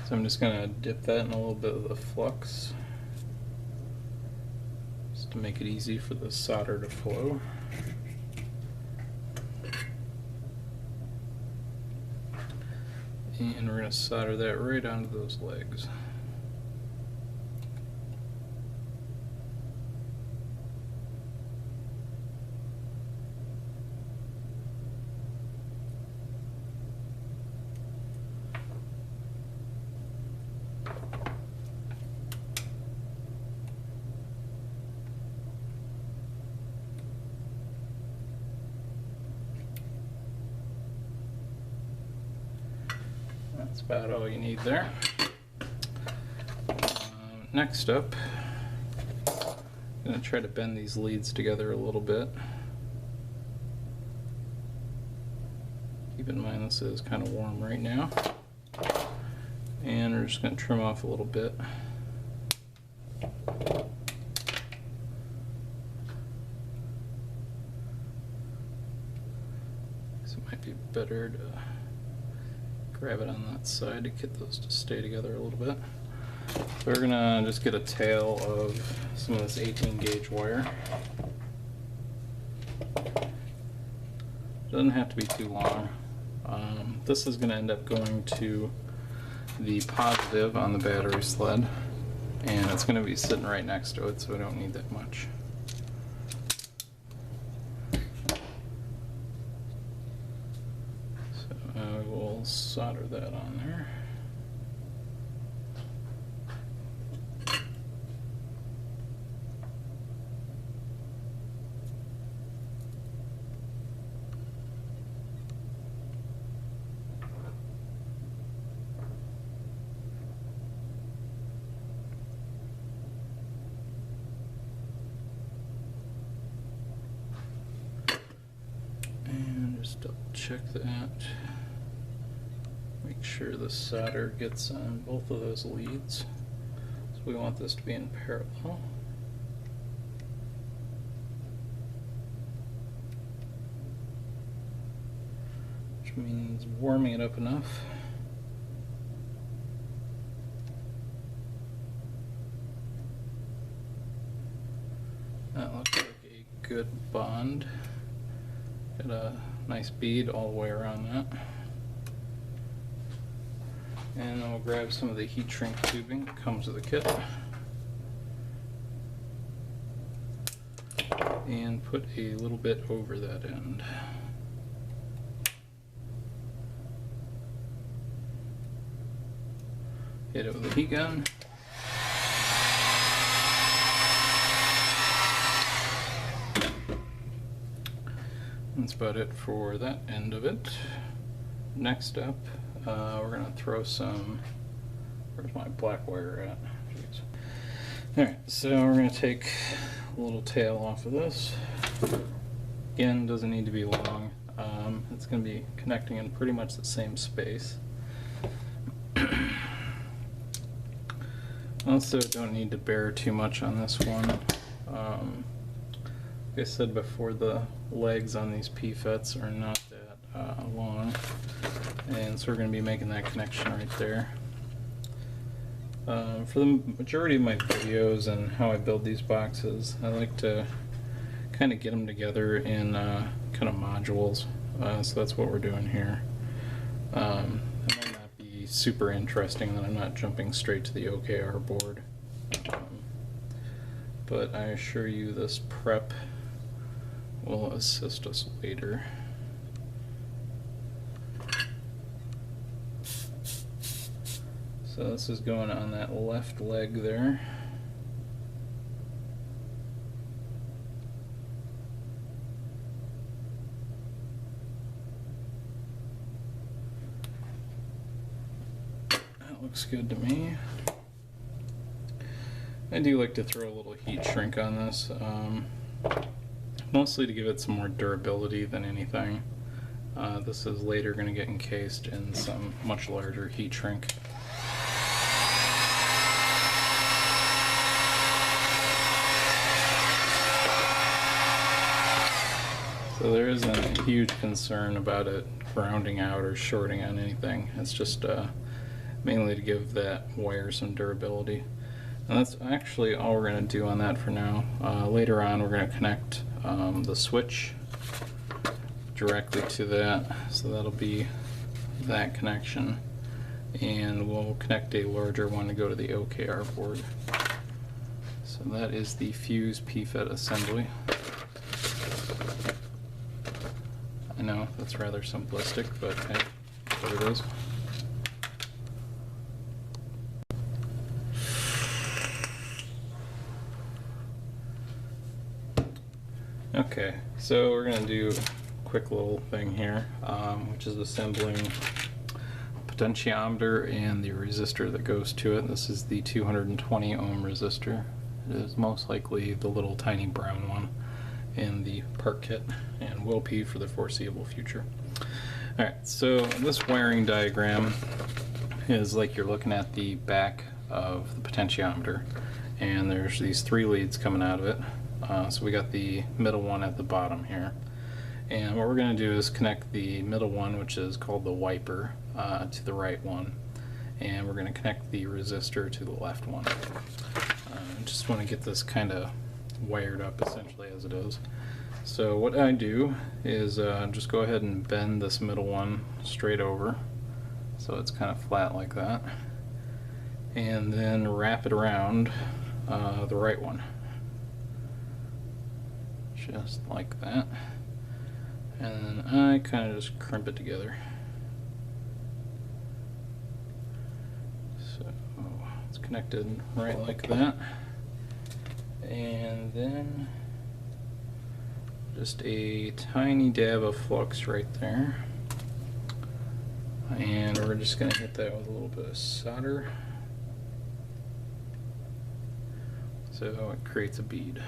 S1: So I'm just going to dip that in a little bit of the flux to make it easy for the solder to flow. And we're going to solder that right onto those legs. That's about all you need there. Next up, I'm going to try to bend these leads together a little bit. Keep in mind this is kind of warm right now. And we're just going to trim off a little bit. So it might be better to grab it on that side to get those to stay together a little bit. So we're gonna just get a tail of some of this 18 gauge wire. Doesn't have to be too long. This is gonna end up going to the positive on the battery sled, and it's gonna be sitting right next to it, so we don't need that much. We'll solder that on there. And just double check that. Make sure the solder gets on both of those leads. So we want this to be in parallel. Which means warming it up enough. That looks like a good bond. Got a nice bead all the way around that. And then we'll grab some of the heat shrink tubing that comes with the kit and put a little bit over that end. Hit it with a heat gun. That's about it for that end of it. Next up, we're going to throw some, where's my black wire at? Jeez. Alright, so we're going to take a little tail off of this. Again, doesn't need to be long. It's going to be connecting in pretty much the same space. Also, don't need to bear too much on this one. Like I said before, the legs on these P-FETs are not that long. And so we're going to be making that connection right there. For the majority of my videos and how I build these boxes, I like to kind of get them together in kind of modules. So that's what we're doing here. It might not be super interesting that I'm not jumping straight to the OKR board. But I assure you this prep will assist us later. So this is going on that left leg there. That looks good to me. I do like to throw a little heat shrink on this, mostly to give it some more durability than anything. This is later going to get encased in some much larger heat shrink. So there isn't a huge concern about it grounding out or shorting on anything. It's just mainly to give that wire some durability. And that's actually all we're going to do on that for now. Later on we're going to connect the switch directly to that, so that'll be that connection, and we'll connect a larger one to go to the OKR board. So that is the fuse PFET assembly. I know that's rather simplistic, but hey, that's what it is. Okay, so we're going to do a quick little thing here, which is assembling potentiometer and the resistor that goes to it. This is the 220 ohm resistor. It is most likely the little tiny brown one in the part kit, and will be for the foreseeable future. Alright, so this wiring diagram is like you're looking at the back of the potentiometer, and there's these 3 leads coming out of it. So we got the middle one at the bottom here, and what we're going to do is connect the middle one, which is called the wiper, to the right one, and we're going to connect the resistor to the left one. I just want to get this kind of wired up essentially as it is. So what I do is just go ahead and bend this middle one straight over so it's kind of flat like that, and then wrap it around the right one. Just like that, and then I kind of just crimp it together. So it's connected right like that, and then just a tiny dab of flux right there, and we're just going to hit that with a little bit of solder so it creates a bead.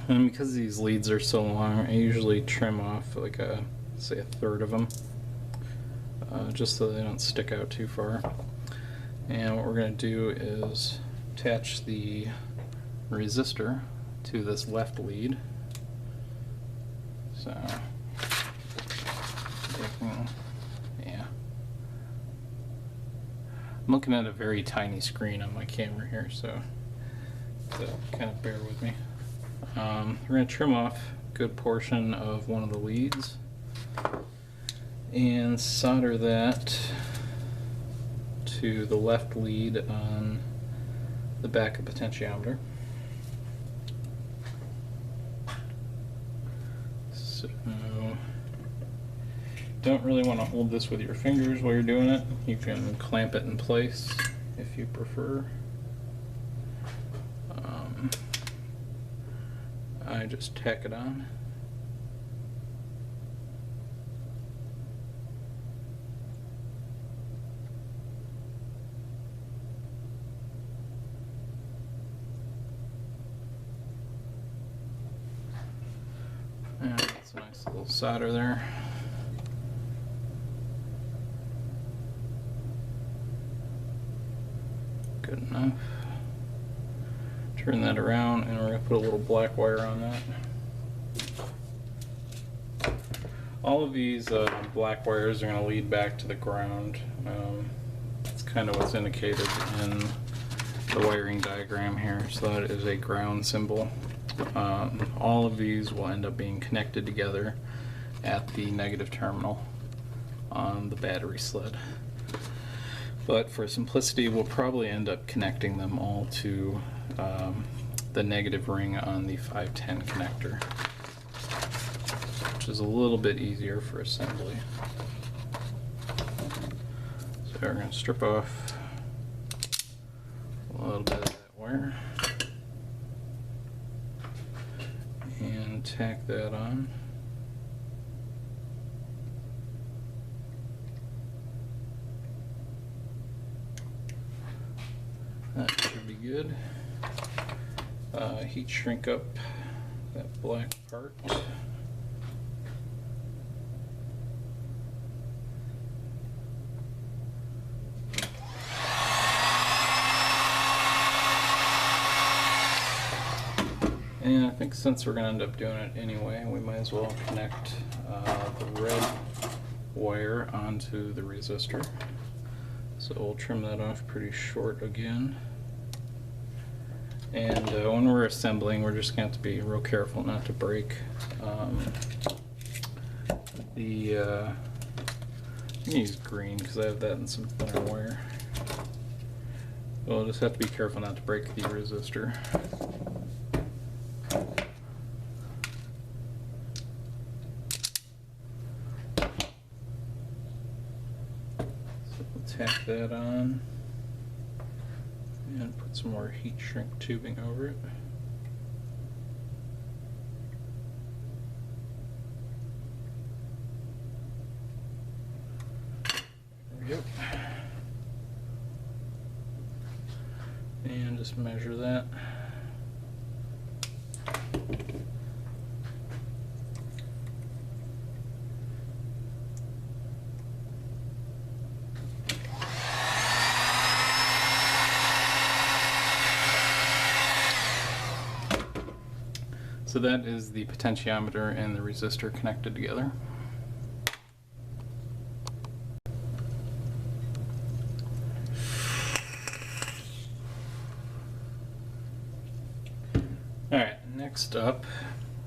S1: And because these leads are so long, I usually trim off like say a third of them, just so they don't stick out too far. And what we're going to do is attach the resistor to this left lead. So, yeah. I'm looking at a very tiny screen on my camera here, so kind of bear with me. We're going to trim off a good portion of one of the leads and solder that to the left lead on the back of the potentiometer. So, don't really want to hold this with your fingers while you're doing it. You can clamp it in place if you prefer. I just tack it on. And that's a nice little solder there. Good enough. Turn that around, and we're going to put a little black wire on that. All of these black wires are going to lead back to the ground. That's kind of what's indicated in the wiring diagram here, so that is a ground symbol. All of these will end up being connected together at the negative terminal on the battery sled. But for simplicity, we'll probably end up connecting them all to the negative ring on the 510 connector, which is a little bit easier for assembly. So we're going to strip off a little bit of that wire and tack that on. That should be good. Heat shrink up that black part. And I think since we're going to end up doing it anyway, we might as well connect the red wire onto the resistor. So we'll trim that off pretty short again. And when we're assembling, we're just going to have to be real careful not to break I'm gonna use green because I have that in some thinner wire. We'll just have to be careful not to break the resistor. So we'll tack that on and put some more heat shrink tubing over it. Yep. And just measure that. So that is the potentiometer and the resistor connected together. Alright, next up,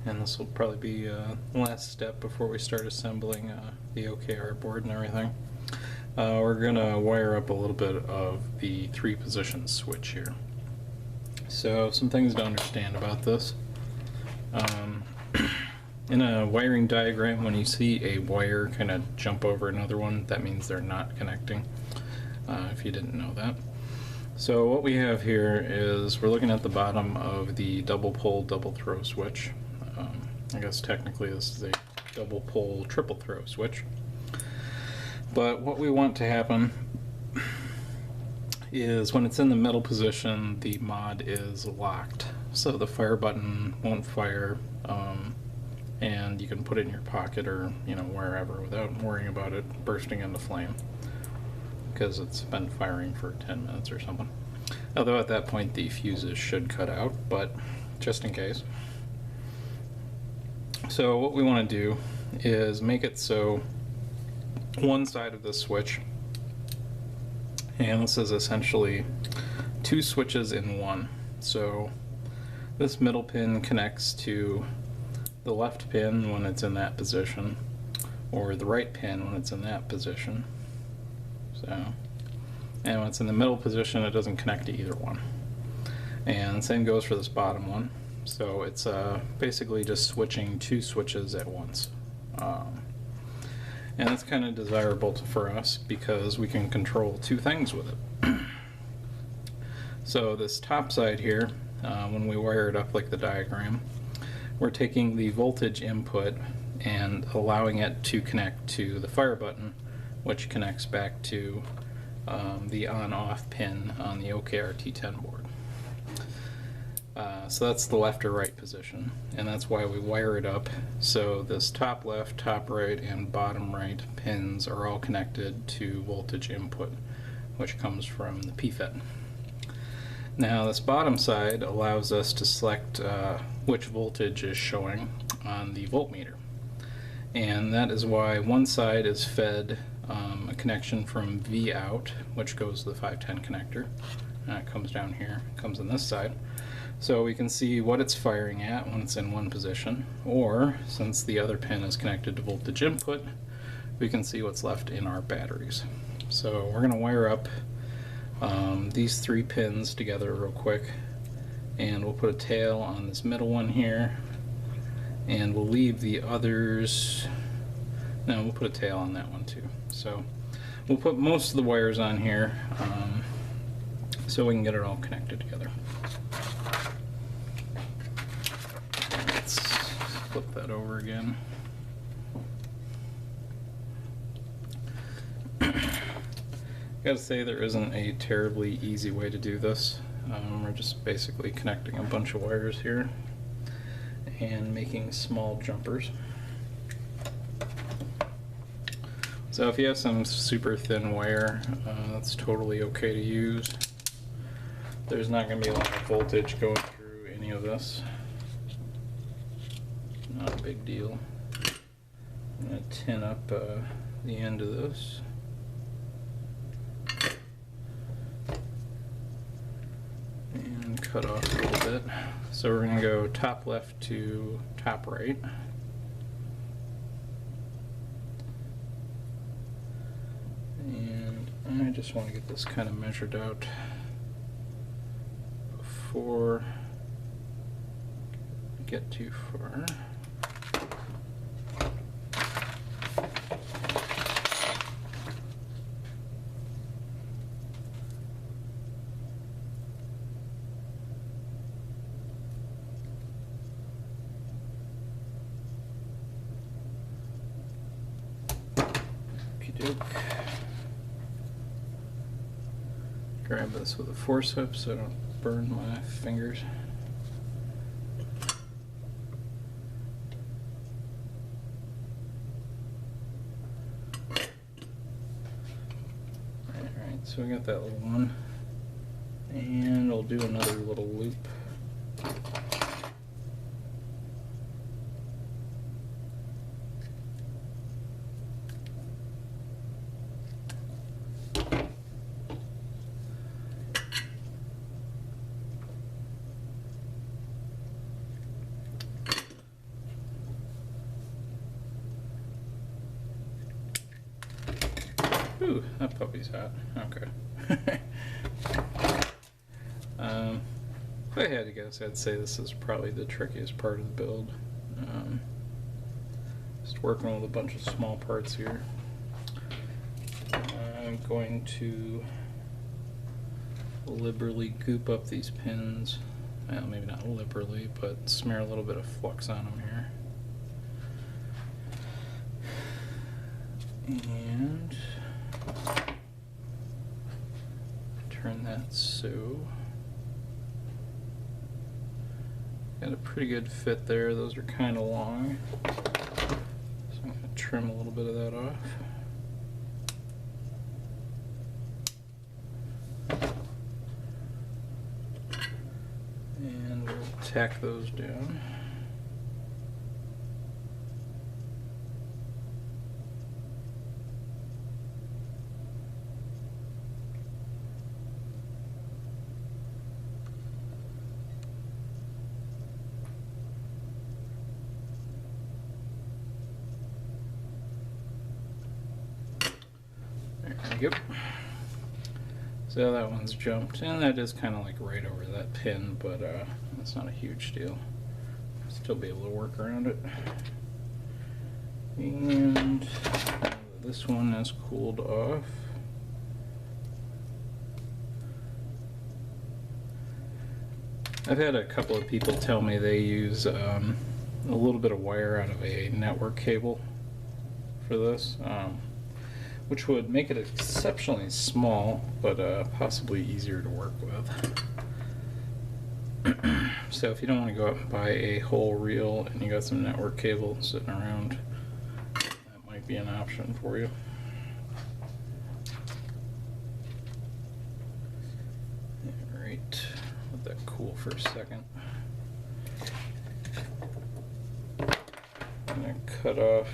S1: and this will probably be the last step before we start assembling the OKR board and everything. We're going to wire up a little bit of the 3-position switch here. So some things to understand about this. In a wiring diagram, when you see a wire kind of jump over another one, that means they're not connecting, if you didn't know that. So what we have here is we're looking at the bottom of the double pole double throw switch. I guess technically this is a double pole triple throw switch. But what we want to happen is when it's in the middle position, the mod is locked. So the fire button won't fire, and you can put it in your pocket or wherever without worrying about it bursting into flame, because it's been firing for 10 minutes or something. Although at that point the fuses should cut out, but just in case. So what we want to do is make it so one side of the switch, and this is essentially 2 switches in one. So this middle pin connects to the left pin when it's in that position, or the right pin when it's in that position. So, and when it's in the middle position, it doesn't connect to either one. And same goes for this bottom one. So it's basically just switching 2 switches at once. And it's kind of desirable for us because we can control 2 things with it. So this top side here, when we wire it up like the diagram, we're taking the voltage input and allowing it to connect to the fire button, which connects back to the on-off pin on the OKR T10 board. So that's the left or right position, and that's why we wire it up so this top left, top right, and bottom right pins are all connected to voltage input, which comes from the PFET. Now this bottom side allows us to select which voltage is showing on the voltmeter, and that is why one side is fed a connection from V out, which goes to the 510 connector, and it comes down here, it comes on this side. So we can see what it's firing at when it's in one position, or since the other pin is connected to voltage input, we can see what's left in our batteries. So we're going to wire up these 3 pins together real quick, and we'll put a tail on this middle one here, and we'll leave the others. No, we'll put a tail on that one too. So we'll put most of the wires on here so we can get it all connected together. Let's flip that over again. Gotta say, there isn't a terribly easy way to do this. We're just basically connecting a bunch of wires here and making small jumpers. So if you have some super thin wire, that's totally okay to use. There's not going to be a lot of voltage going through any of this. Not a big deal. I'm going to tin up the end of this. cut off a little bit. So we're going to go top left to top right. And I just want to get this kind of measured out before I get too far. Grab this with a forceps so I don't burn my fingers. Alright, so we got that little one. And we'll do another little loop. Ooh, that puppy's hot. Okay. If I had to guess, I'd say this is probably the trickiest part of the build. Just working with a bunch of small parts here. I'm going to liberally goop up these pins. Well, maybe not liberally, but smear a little bit of flux on them here. And turn that so. Got a pretty good fit there. Those are kind of long. So I'm going to trim a little bit of that off. And we'll tack those down. Yep. So that one's jumped, and that is kind of like right over that pin, but that's not a huge deal. Still be able to work around it. And this one has cooled off. I've had a couple of people tell me they use a little bit of wire out of a network cable for this. Which would make it exceptionally small, but possibly easier to work with. So if you don't want to go out and buy a whole reel and you got some network cable sitting around, that might be an option for you. Alright, let that cool for a second. I'm going to cut off.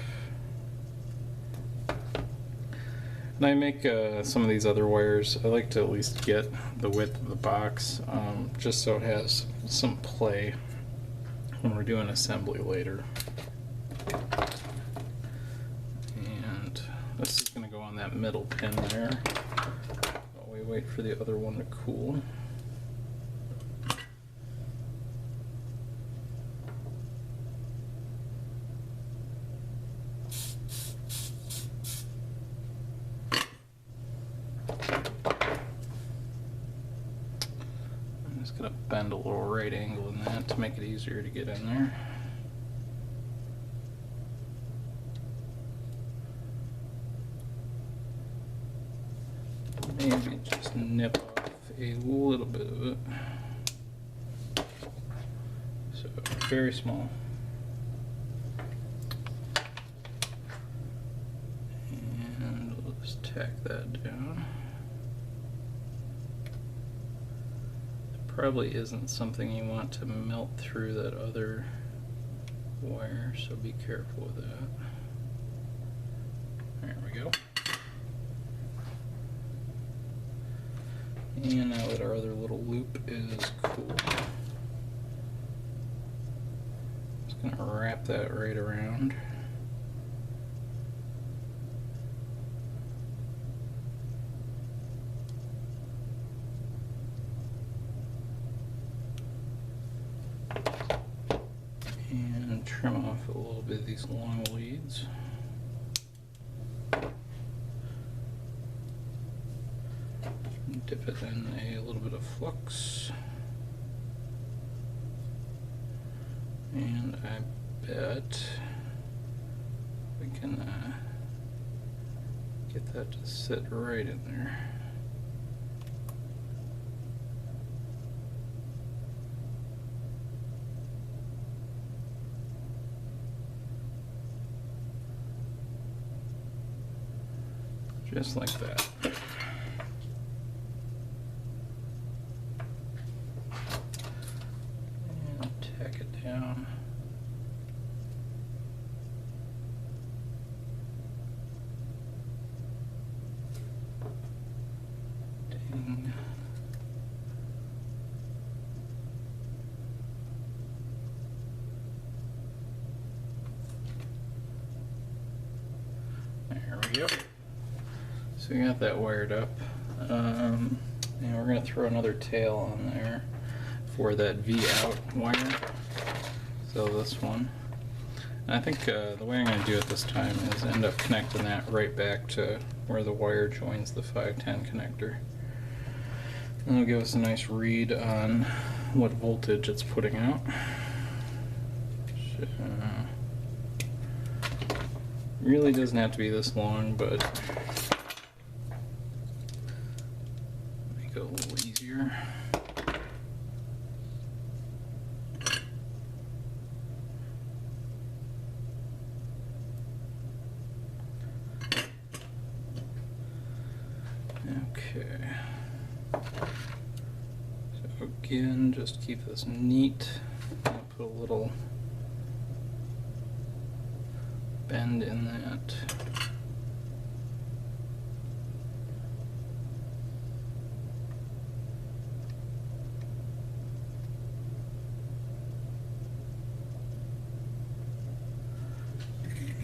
S1: And I make some of these other wires, I like to at least get the width of the box, just so it has some play when we're doing assembly later. And this is going to go on that middle pin there while we wait for the other one to cool. Gonna bend a little right angle in that to make it easier to get in there. Maybe just nip off a little bit of it. So very small. And we'll just tack that down. Probably isn't something you want to melt through that other wire, so be careful with that. There we go. And now we'll that our other little loop is cool. Just gonna wrap that right around. And trim off a little bit of these long leads. Dip it in a little bit of flux. And I bet we can get that to sit right in there. Just like that. And tack it down. Ding. There we go. So we got that wired up, and we're going to throw another tail on there for that V out wire. So this one. And I think the way I'm going to do it this time is end up connecting that right back to where the wire joins the 510 connector. And it'll give us a nice read on what voltage it's putting out. Really doesn't have to be this long, but make it a little easier. Okay. So again, just keep this neat. I'll put a little bend in that.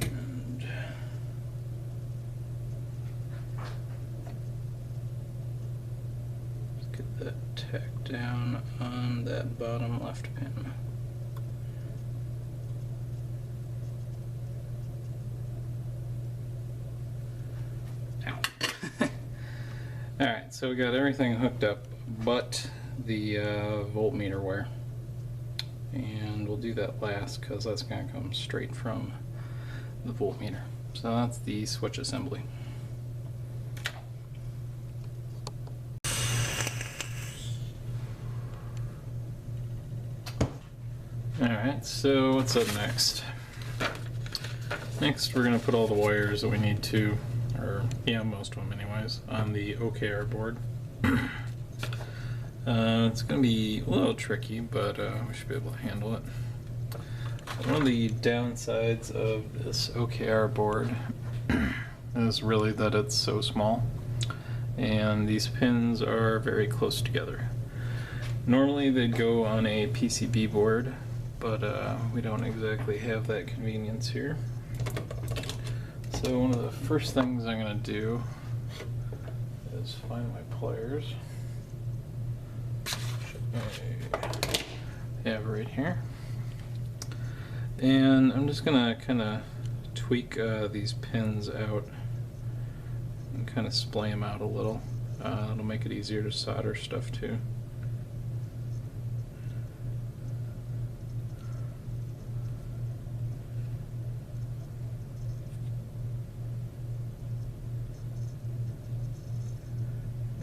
S1: And let's get that tacked down on that bottom left pin. Alright, so we got everything hooked up but the voltmeter wire. And we'll do that last because that's going to come straight from the voltmeter. So that's the switch assembly. Alright, so what's up next? Next we're going to put all the wires that we need to, or yeah, most of them anyways, on the OKR board. It's going to be a little tricky, but we should be able to handle it. One of the downsides of this OKR board is really that it's so small, and these pins are very close together. Normally they'd go on a PCB board, but we don't exactly have that convenience here. So one of the first things I'm going to do is find my pliers. I have right here. And I'm just going to kind of tweak these pins out and kind of splay them out a little. It'll make it easier to solder stuff too.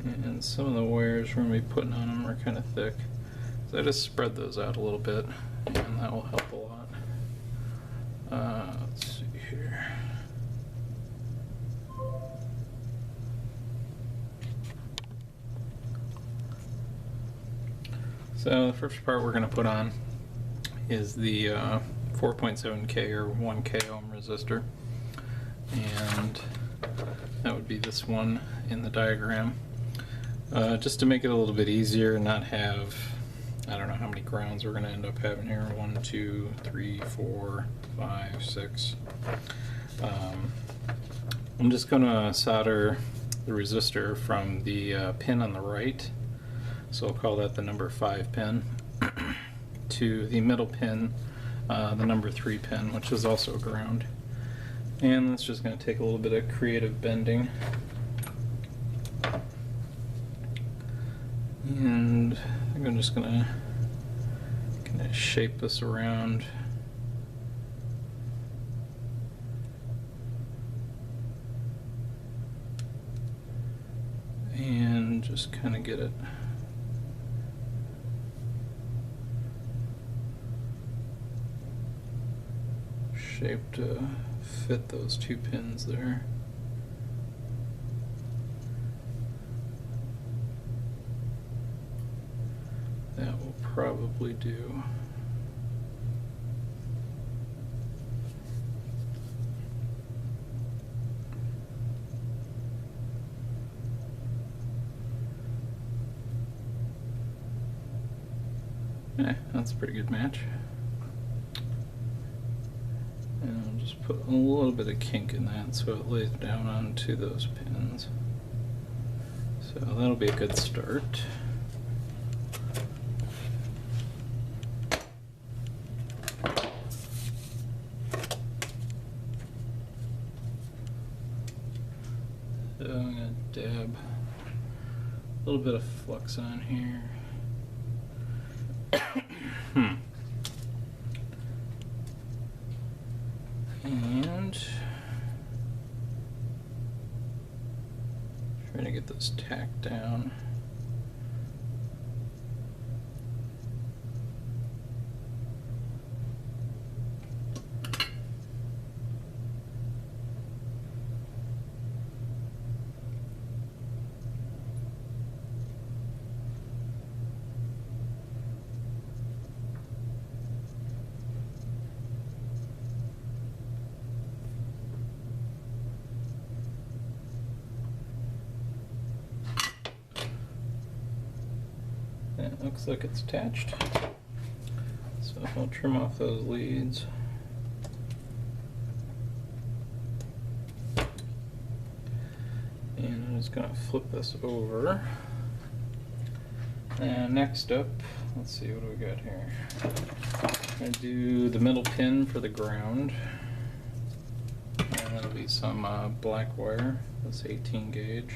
S1: And some of the wires we're going to be putting on them are kind of thick. So I just spread those out a little bit, and that will help a lot. Let's see here. So the first part we're going to put on is the 4.7K or 1K ohm resistor. And that would be this one in the diagram. Just to make it a little bit easier and not have, I don't know how many grounds we're going to end up having here. 1, 2, 3, 4, 5, 6. I'm just going to solder the resistor from the pin on the right, so I'll call that the number 5 pin, to the middle pin, the number 3 pin, which is also a ground. And that's just going to take a little bit of creative bending. And I think I'm just going to kind of shape this around. And just kind of get it shaped to fit those 2 pins there. That will probably do. Yeah, that's a pretty good match. And I'll just put a little bit of kink in that so it lays down onto those pins. So that'll be a good start. So I'm going to dab a little bit of flux on here. And trying to get this tacked down. It looks like it's attached. So I'll trim off those leads. And I'm just going to flip this over. And next up, let's see, what do we got here? I'm going to do the middle pin for the ground. And that'll be some black wire. That's 18 gauge.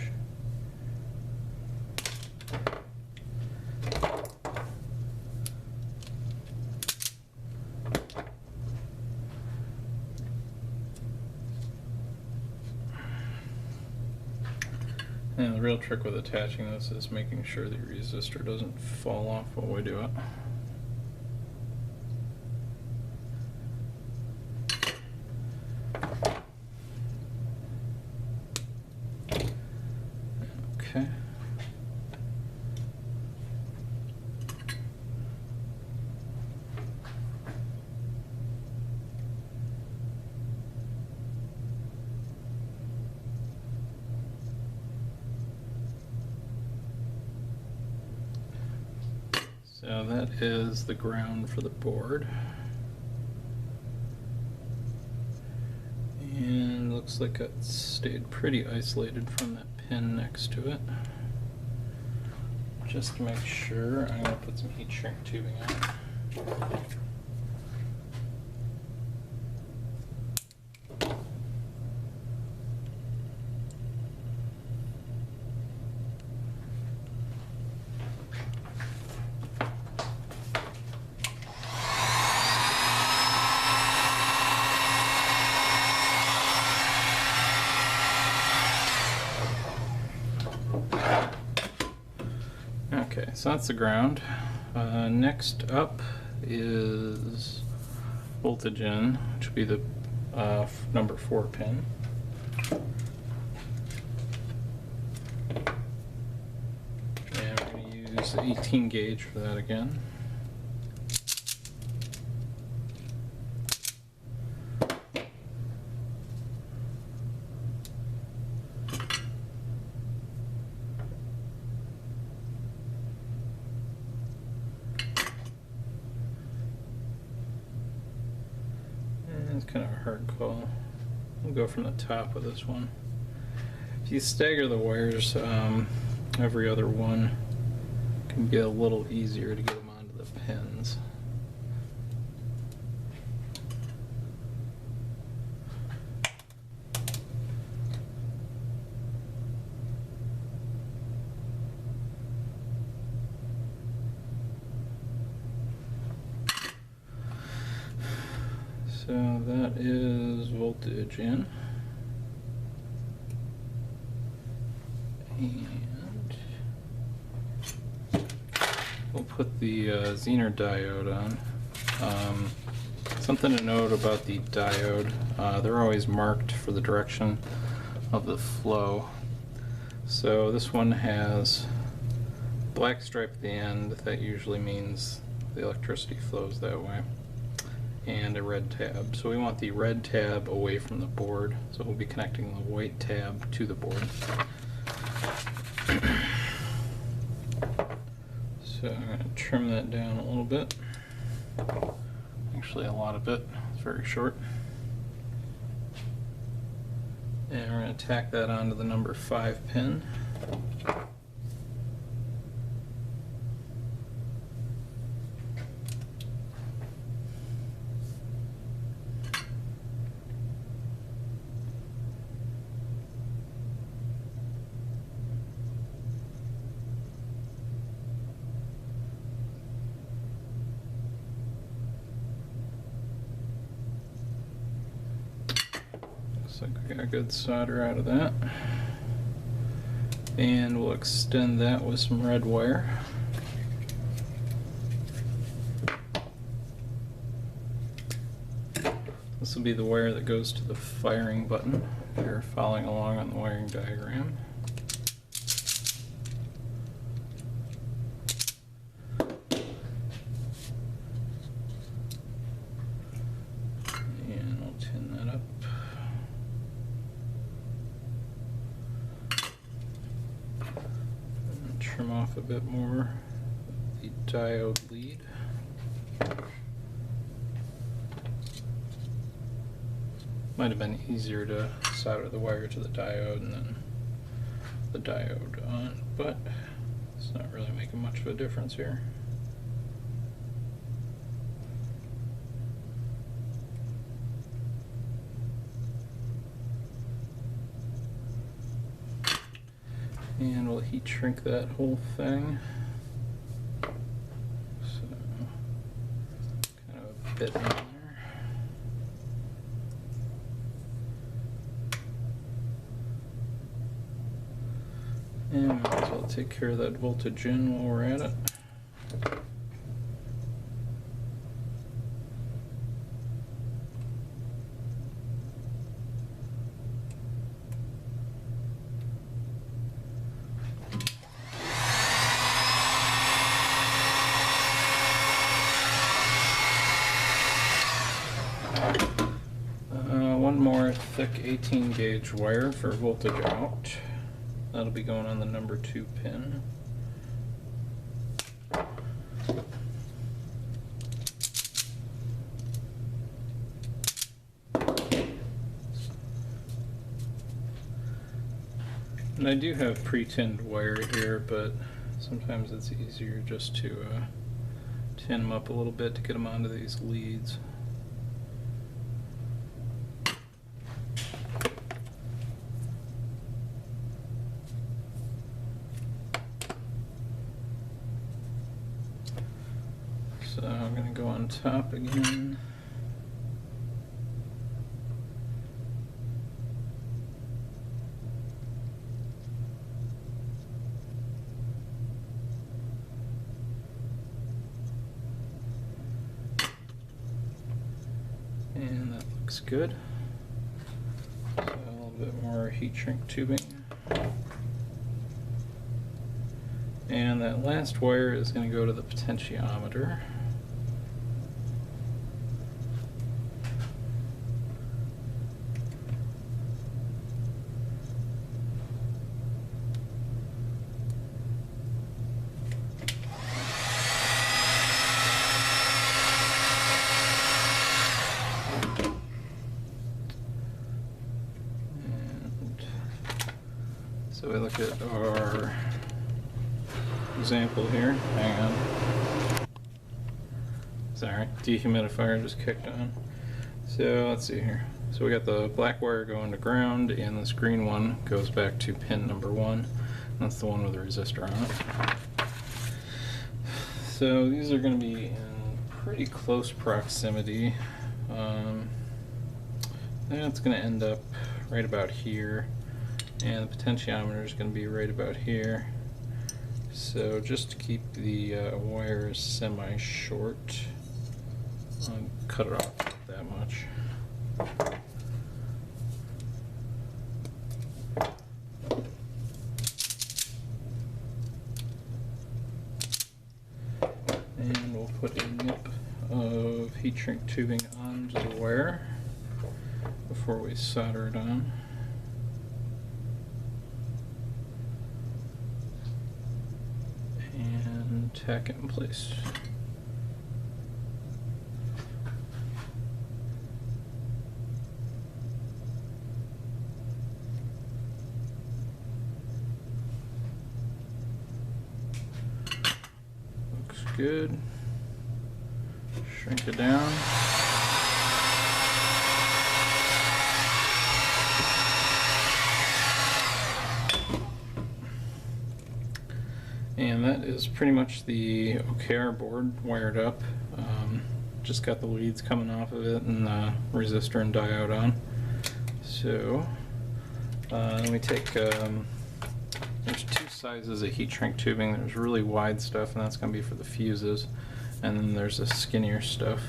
S1: And the real trick with attaching this is making sure the resistor doesn't fall off while we do it. Okay. So that is the ground for the board. And looks like it stayed pretty isolated from that pin next to it. Just to make sure, I'm going to put some heat shrink tubing on. Okay, so that's the ground. Next up is voltage in, which will be the number 4 pin. And we're going to use the 18 gauge for that again. kind of a hard call. We'll go from the top with this one. If you stagger the wires, every other one can get a little easier to get them onto the pins. So that is voltage in. And we'll put the Zener diode on. Something to note about the diode, they're always marked for the direction of the flow. So this one has black stripe at the end. That usually means the electricity flows that way. And a red tab. So we want the red tab away from the board. So we'll be connecting the white tab to the board. So I'm going to trim that down a little bit. Actually a lot of it. It's very short. And we're going to tack that onto the number 5 pin. Looks like we got a good solder out of that. And we'll extend that with some red wire. This will be the wire that goes to the firing button. You're following along on the wiring diagram. And we'll tin that up. And trim off a bit more of the diode lead. Might have been easier to solder the wire to the diode and then the diode on, but it's not really making much of a difference here. And we'll heat shrink that whole thing. So, kind of a bit in there. And we might as well take care of that voltage in while we're at it. One more thick 18 gauge wire for voltage out. That'll be going on the number 2 pin. And I do have pre-tinned wire here, but sometimes it's easier just to tin them up a little bit to get them onto these leads. So I'm going to go on top again. And that looks good. So a little bit more heat shrink tubing. And that last wire is going to go to the potentiometer. I look at our example here, hang on. Sorry, dehumidifier just kicked on. So let's see here. So we got the black wire going to ground, and this green one goes back to pin number 1. That's the one with the resistor on it. So these are going to be in pretty close proximity. That's going to end up right about here, and the potentiometer is going to be right about here. So just to keep the wires semi-short, I'll cut it off that much. And we'll put a nip of heat shrink tubing onto the wire before we solder it on. And tack it in place. Looks good. Shrink it down. And that is pretty much the OKR board wired up. Just got the leads coming off of it and the resistor and diode on. So let me take, there's 2 sizes of heat shrink tubing. There's really wide stuff, and that's going to be for the fuses. And then there's the skinnier stuff,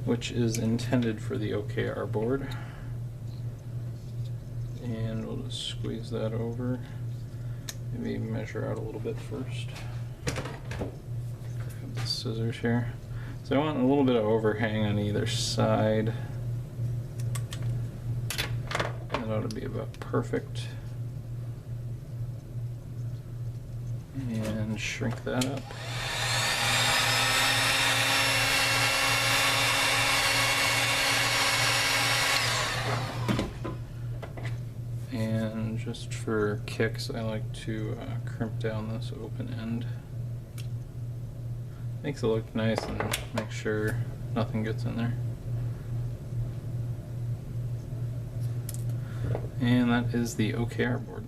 S1: which is intended for the OKR board. And we'll just squeeze that over. Maybe measure out a little bit first. Got the scissors here. So I want a little bit of overhang on either side. That ought to be about perfect. And shrink that up. And just for kicks, I like to crimp down this open end. Makes it look nice and make sure nothing gets in there. And that is the OKR board.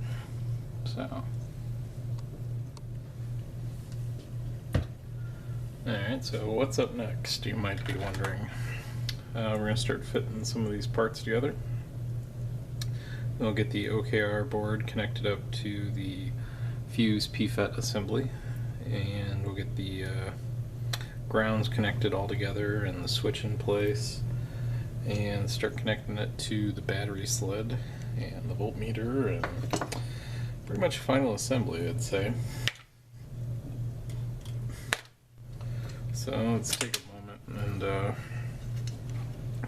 S1: So, alright, so what's up next, you might be wondering. We're going to start fitting some of these parts together. We'll get the OKR board connected up to the fuse PFET assembly, and we'll get the grounds connected all together and the switch in place, and start connecting it to the battery sled and the voltmeter, and pretty much final assembly, I'd say. So let's take a moment and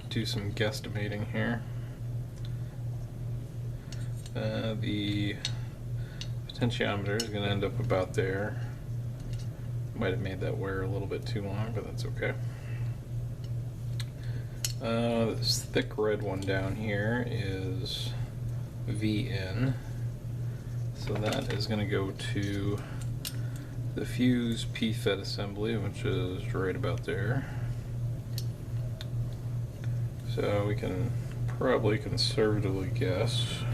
S1: do some guesstimating here. The potentiometer is going to end up about there. Might have made that wire a little bit too long, but that's okay. This thick red one down here is VN. So that is going to go to the fuse PFET assembly, which is right about there. So we can probably conservatively guess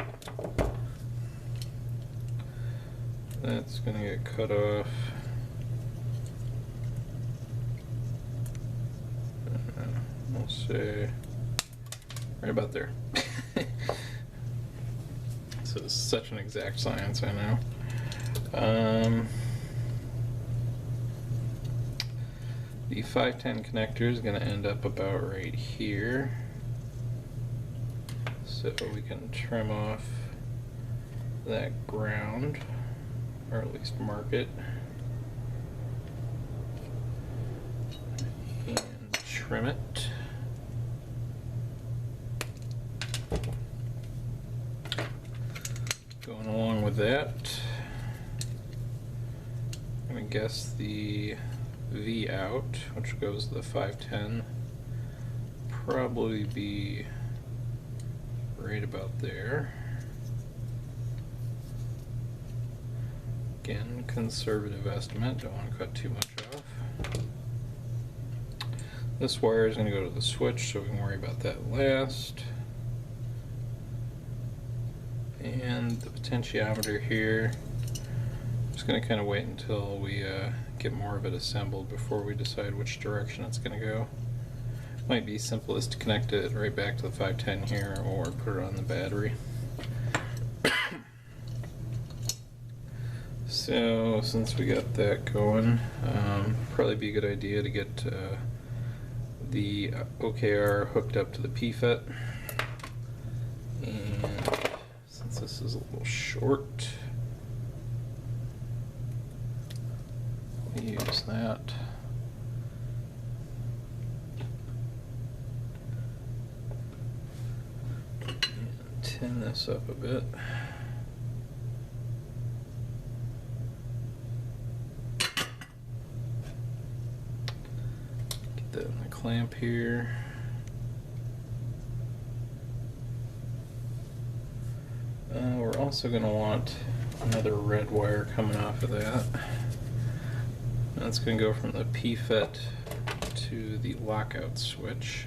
S1: that's going to get cut off. We'll say right about there. So it's such an exact science, I know. The 510 connector is going to end up about right here. So we can trim off that ground, or at least mark it, and trim it. Going along with that, I'm going to guess the V out, which goes to the 510, probably be right about there. Again, conservative estimate, don't want to cut too much off. This wire is going to go to the switch, so we can worry about that last. And the potentiometer here, just going to kind of wait until we get more of it assembled before we decide which direction it's going to go. Might be simplest to connect it right back to the 510 here or put it on the battery. So since we got that going, probably be a good idea to get the OKR hooked up to the PFET. And since this is a little short, we'll use that. And tin this up a bit. Get that in the clamp here. We're also going to want another red wire coming off of that. That's going to go from the PFET to the lockout switch.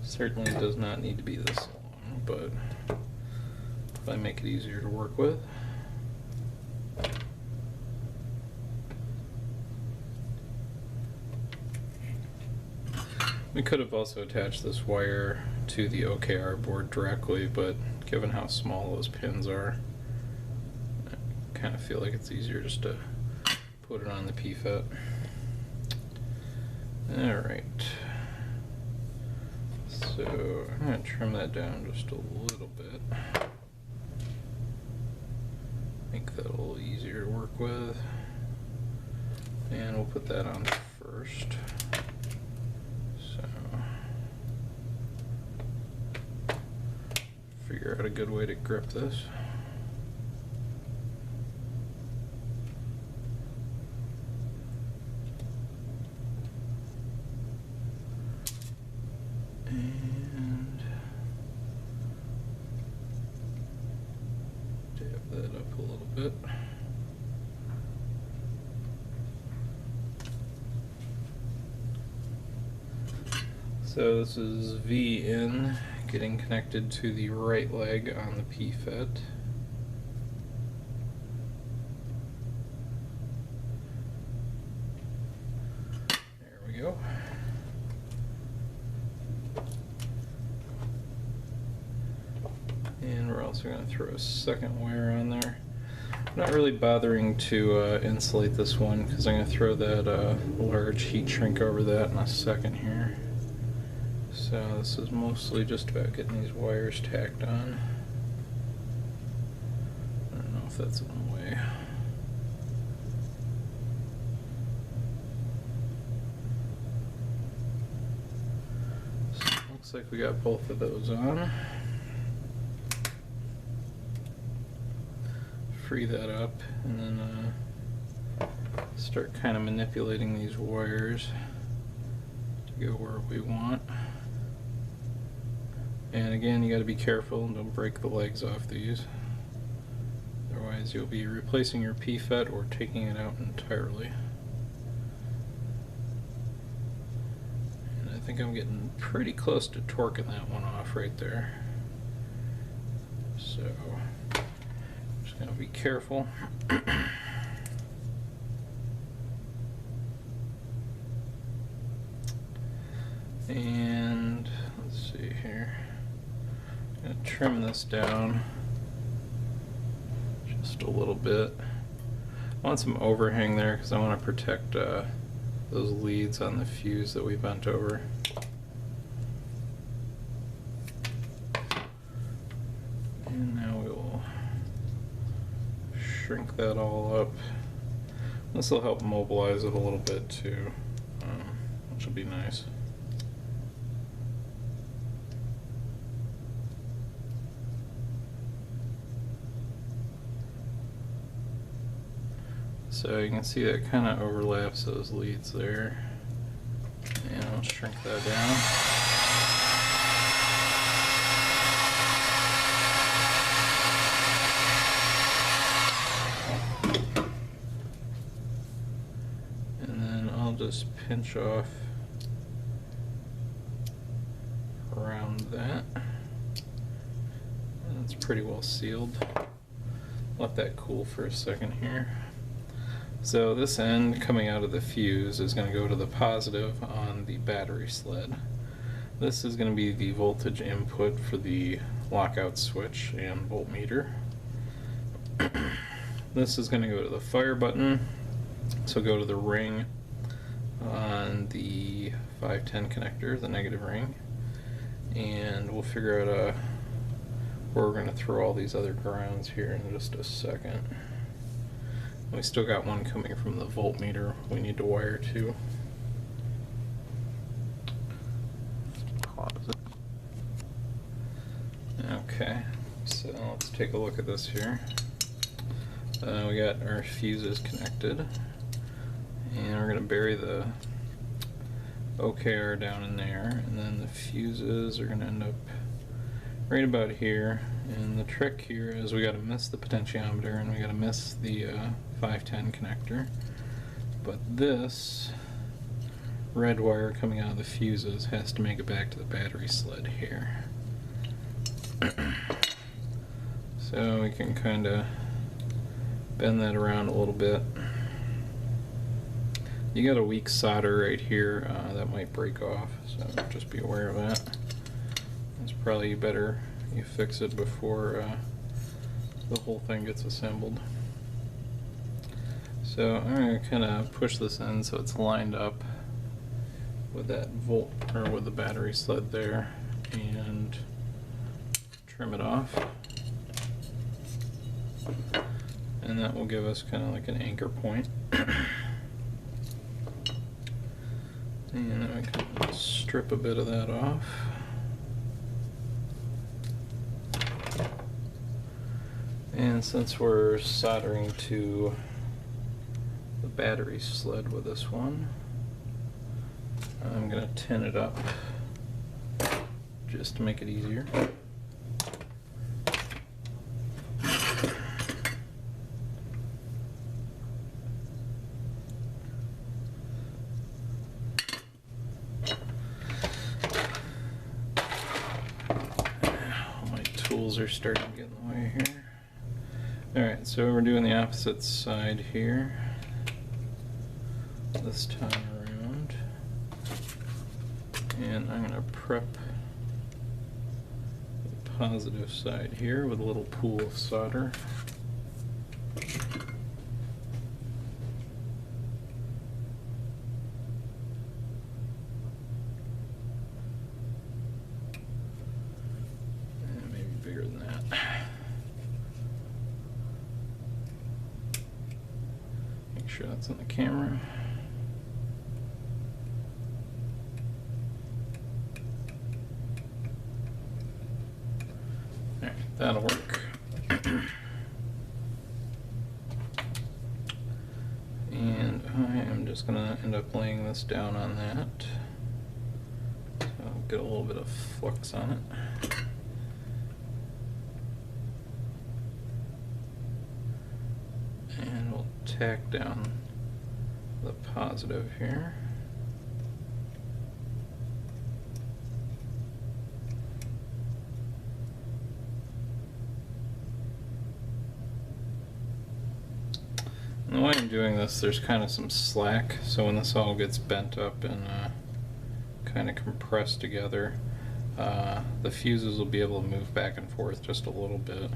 S1: Certainly does not need to be this long, but if I make it easier to work with. We could have also attached this wire to the OKR board directly, but given how small those pins are, I kind of feel like it's easier just to put it on the PFET. Alright, so I'm going to trim that down just a little bit. Make that a little easier to work with. And we'll put that on first. Figure out a good way to grip this. And dab that up a little bit. So this is V in, getting connected to the right leg on the PFET. There we go. And we're also going to throw a second wire on there. I'm not really bothering to insulate this one because I'm going to throw that large heat shrink over that in a second here. So this is mostly just about getting these wires tacked on. I don't know if that's in the way. So it looks like we got both of those on. Free that up and then start kind of manipulating these wires to go where we want. And again, you got to be careful and don't break the legs off these. Otherwise you'll be replacing your PFET or taking it out entirely. And I think I'm getting pretty close to torquing that one off right there. So just going to be careful. And let's see here. I'm going to trim this down just a little bit. I want some overhang there because I want to protect those leads on the fuse that we bent over. And now we will shrink that all up. This will help mobilize it a little bit too, which will be nice. So you can see that kind of overlaps those leads there. And I'll shrink that down.
S2: just pinch off around that. And it's pretty well sealed. Let that cool for a second here. So this end coming out of the fuse is going to go to the positive on the battery sled. This is going to be the voltage input for the lockout switch and voltmeter. This is going to go to the fire button, so go to the ring on the 510 connector, the negative ring, and we'll figure out where we're going to throw all these other grounds here in just a second. We still got one coming from the voltmeter we need to wire to. Pause it. Okay, so let's take a look at this here. We got our fuses connected, and we're going to bury the OKR down in there, and then the fuses are going to end up right about here. And the trick here is we got to miss the potentiometer and we got to miss the 510 connector, but this red wire coming out of the fuses has to make it back to the battery sled here. So we can kind of bend that around a little bit. You got a weak solder right here that might break off, so just be aware of that. It's probably better you fix it before the whole thing gets assembled. So I'm going to kind of push this in so it's lined up with that with the battery sled there, and trim it off. And that will give us kind of like an anchor point. And then we can strip a bit of that off. And since we're soldering to the battery sled with this one, I'm going to tin it up just to make it easier. My tools are starting to get in the way here. Alright, so we're doing the opposite side here this time around, and I'm going to prep the positive side here with a little pool of solder. And maybe bigger than that. Make sure that's in the camera. Alright, that'll work. And I am just going to end up laying this down on that. So I'll get a little bit of flux on it. And we'll tack down the positive here. And the way I'm doing this, there's kind of some slack, so when this all gets bent up and kind of compressed together, the fuses will be able to move back and forth just a little bit,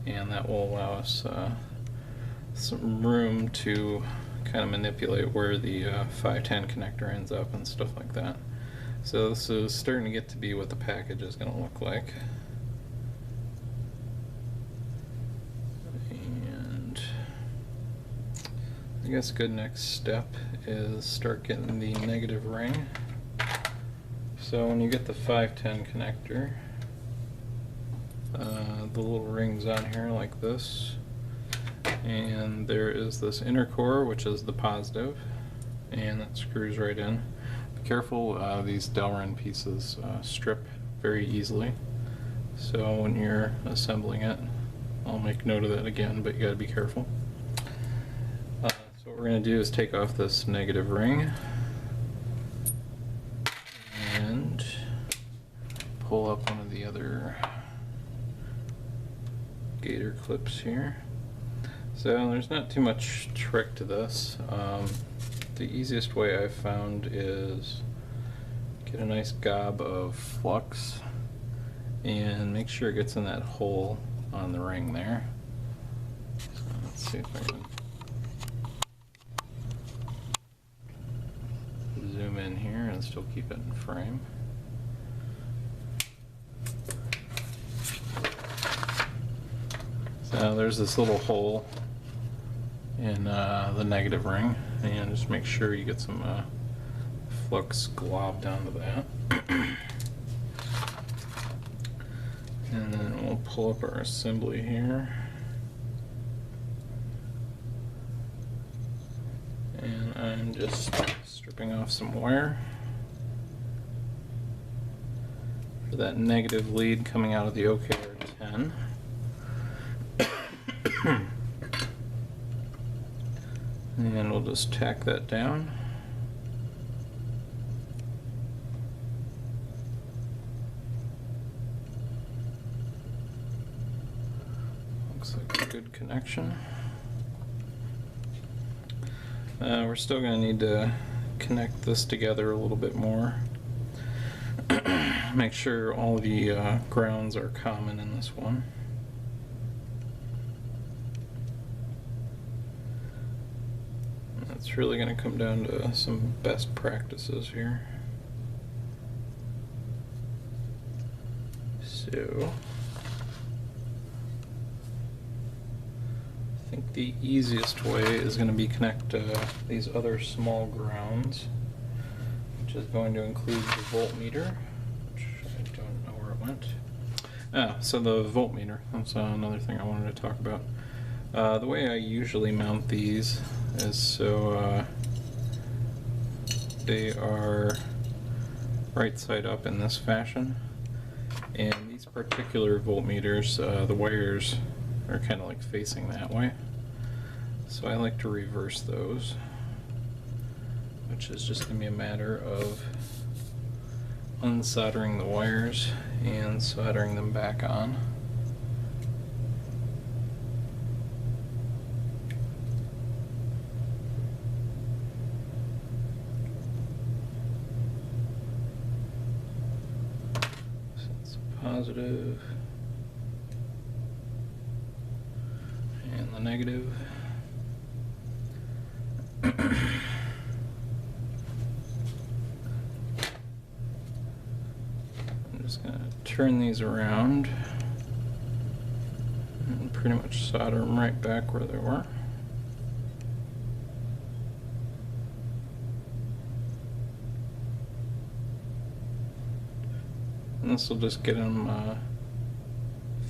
S2: and that will allow us some room to kind of manipulate where the 510 connector ends up and stuff like that. So this is starting to get to be what the package is going to look like. And I guess a good next step is start getting the negative ring. So when you get the 510 connector, the little rings on here like this, and there is this inner core, which is the positive, and that screws right in. Be careful, these Delrin pieces strip very easily, so when you're assembling it, I'll make note of that again, but you gotta be careful. So what we're going to do is take off this negative ring and pull up one of the other gator clips here. So there's not too much trick to this. The easiest way I've found is get a nice gob of flux and make sure it gets in that hole on the ring there. So let's see if I can zoom in here and still keep it in frame. So there's this little hole in the negative ring, and just make sure you get some flux globbed onto that. And then we'll pull up our assembly here. And I'm just stripping off some wire for that negative lead coming out of the OKR10. And we'll just tack that down. Looks like a good connection. We're still going to need to connect this together a little bit more. Make sure all the grounds are common in this one. It's really going to come down to some best practices here. So I think the easiest way is going to be connect these other small grounds, which is going to include the voltmeter, which I don't know where it went. So the voltmeter, that's another thing I wanted to talk about. The way I usually mount these is so they are right side up in this fashion, and these particular voltmeters, the wires are kind of like facing that way, so I like to reverse those, which is just going to be a matter of unsoldering the wires and soldering them back on. Positive and the negative. I'm just going to turn these around and pretty much solder them right back where they were. And this will just get them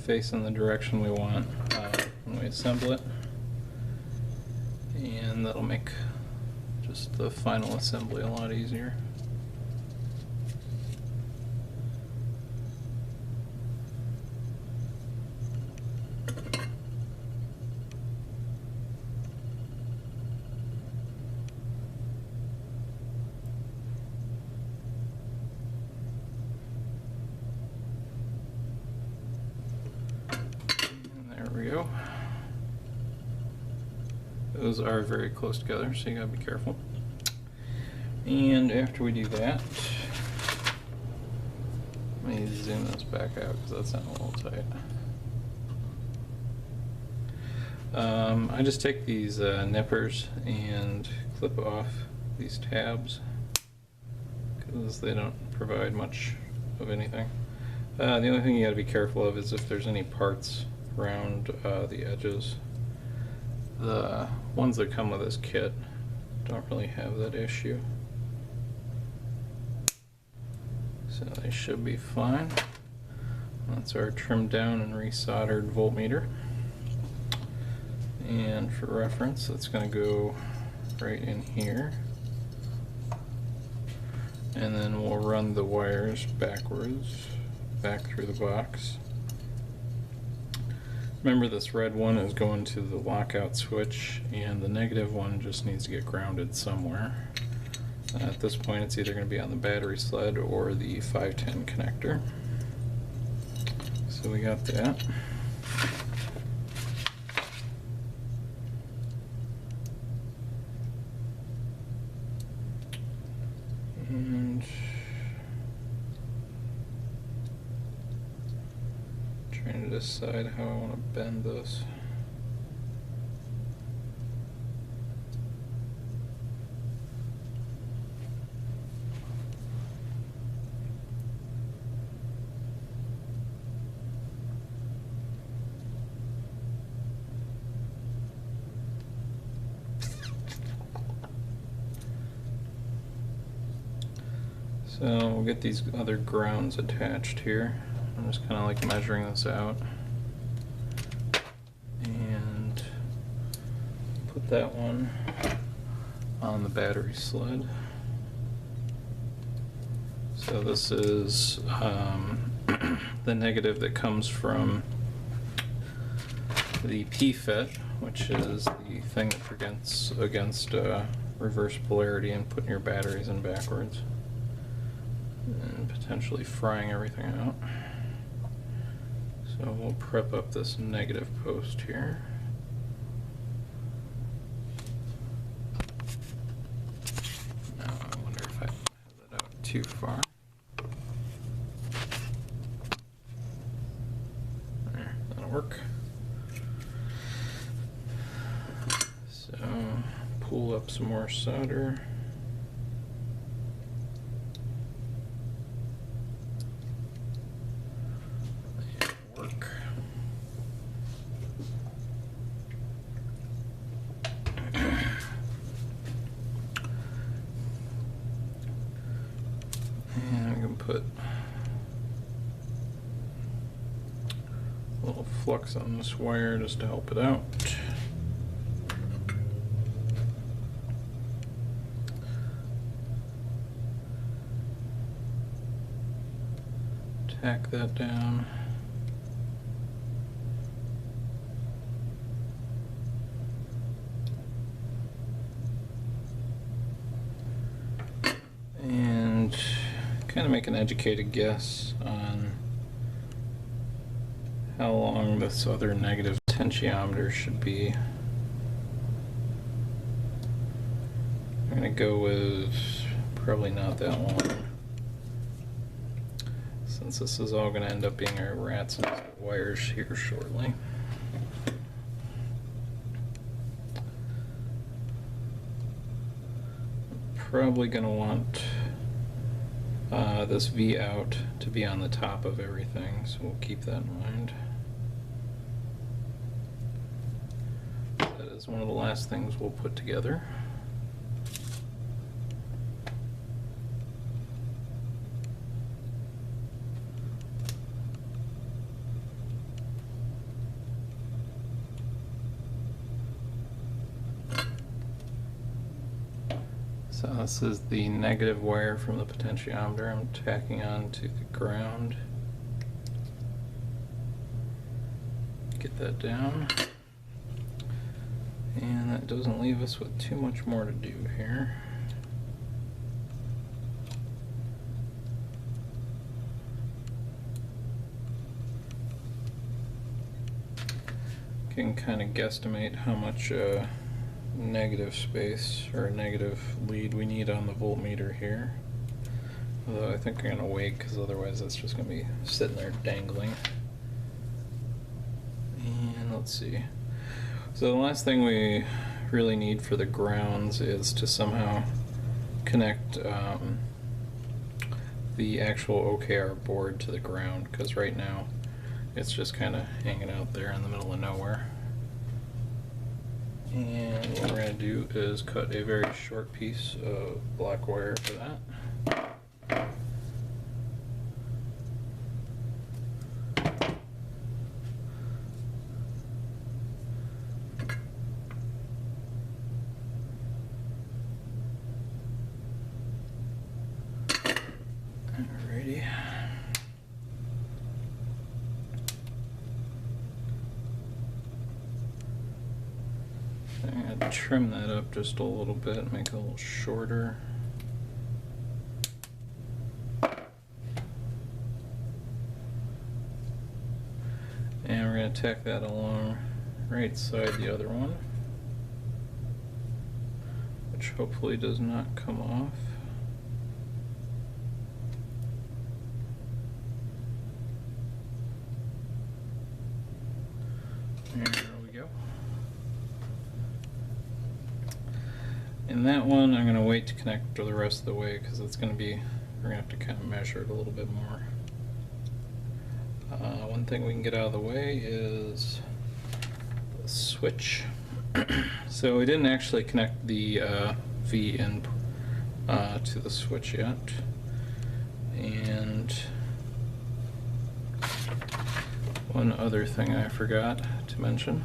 S2: facing the direction we want when we assemble it, and that'll make just the final assembly a lot easier. There we go. Those are very close together, so you gotta be careful. And after we do that, let me zoom this back out because that's not a little tight. I just take these nippers and clip off these tabs because they don't provide much of anything. The only thing you gotta be careful of is if there's any parts around the edges. The ones that come with this kit don't really have that issue, so they should be fine. That's our trimmed down and resoldered voltmeter, and for reference that's going to go right in here, and then we'll run the wires backwards back through the box. Remember, this red one is going to the lockout switch, and the negative one just needs to get grounded somewhere. At this point, it's either going to be on the battery sled or the 510 connector. So we got that. And trying to decide how I want to bend this. So we'll get these other grounds attached here. I'm just kind of like measuring this out. And put that one on the battery sled. So this is the negative that comes from the PFET, which is the thing that prevents against reverse polarity and putting your batteries in backwards and potentially frying everything out. So we'll prep up this negative post here. Now I wonder if I have that out too far. There, that'll work. So pull up some more solder. Put a little flux on this wire just to help it out. Tack that down. And kind of make an educated guess on how long this other negative potentiometer should be. I'm going to go with probably not that long, since this is all going to end up being our rats and wires here shortly. Probably going to want this V out to be on the top of everything, so we'll keep that in mind. That is one of the last things we'll put together. So this is the negative wire from the potentiometer I'm tacking on to the ground. Get that down. And that doesn't leave us with too much more to do here. Can kind of guesstimate how much negative space or negative lead we need on the voltmeter here. Although I think I'm going to wait, because otherwise it's just going to be sitting there dangling. And let's see. So the last thing we really need for the grounds is to somehow connect the actual OKR board to the ground, because right now it's just kind of hanging out there in the middle of nowhere. And what we're going to do is cut a very short piece of black wire for that. Alrighty. I'm going to trim that up just a little bit, make it a little shorter. And we're going to tack that along right side the other one, which hopefully does not come off. There we go. And that one I'm going to wait to connect to the rest of the way because it's going to be, we're going to have to kind of measure it a little bit more. One thing we can get out of the way is the switch. So we didn't actually connect the V in to the switch yet. And one other thing I forgot to mention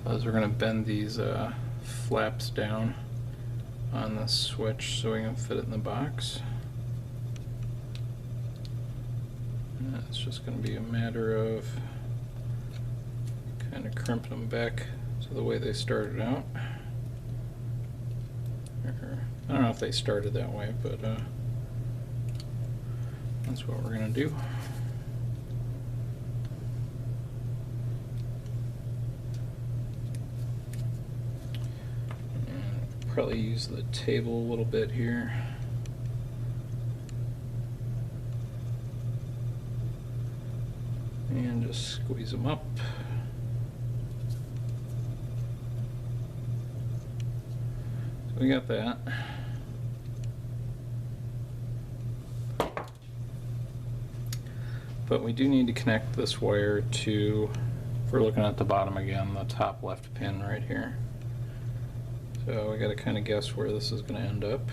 S2: is we're going to bend these flaps down on the switch so we can fit it in the box. And it's just going to be a matter of kind of crimping them back to the way they started out. I don't know if they started that way, but that's what we're going to do. And probably use the table a little bit here. And just squeeze them up. So we got that. But we do need to connect this wire to, if we're looking at the bottom again, the top left pin right here. So we got to kind of guess where this is going to end up.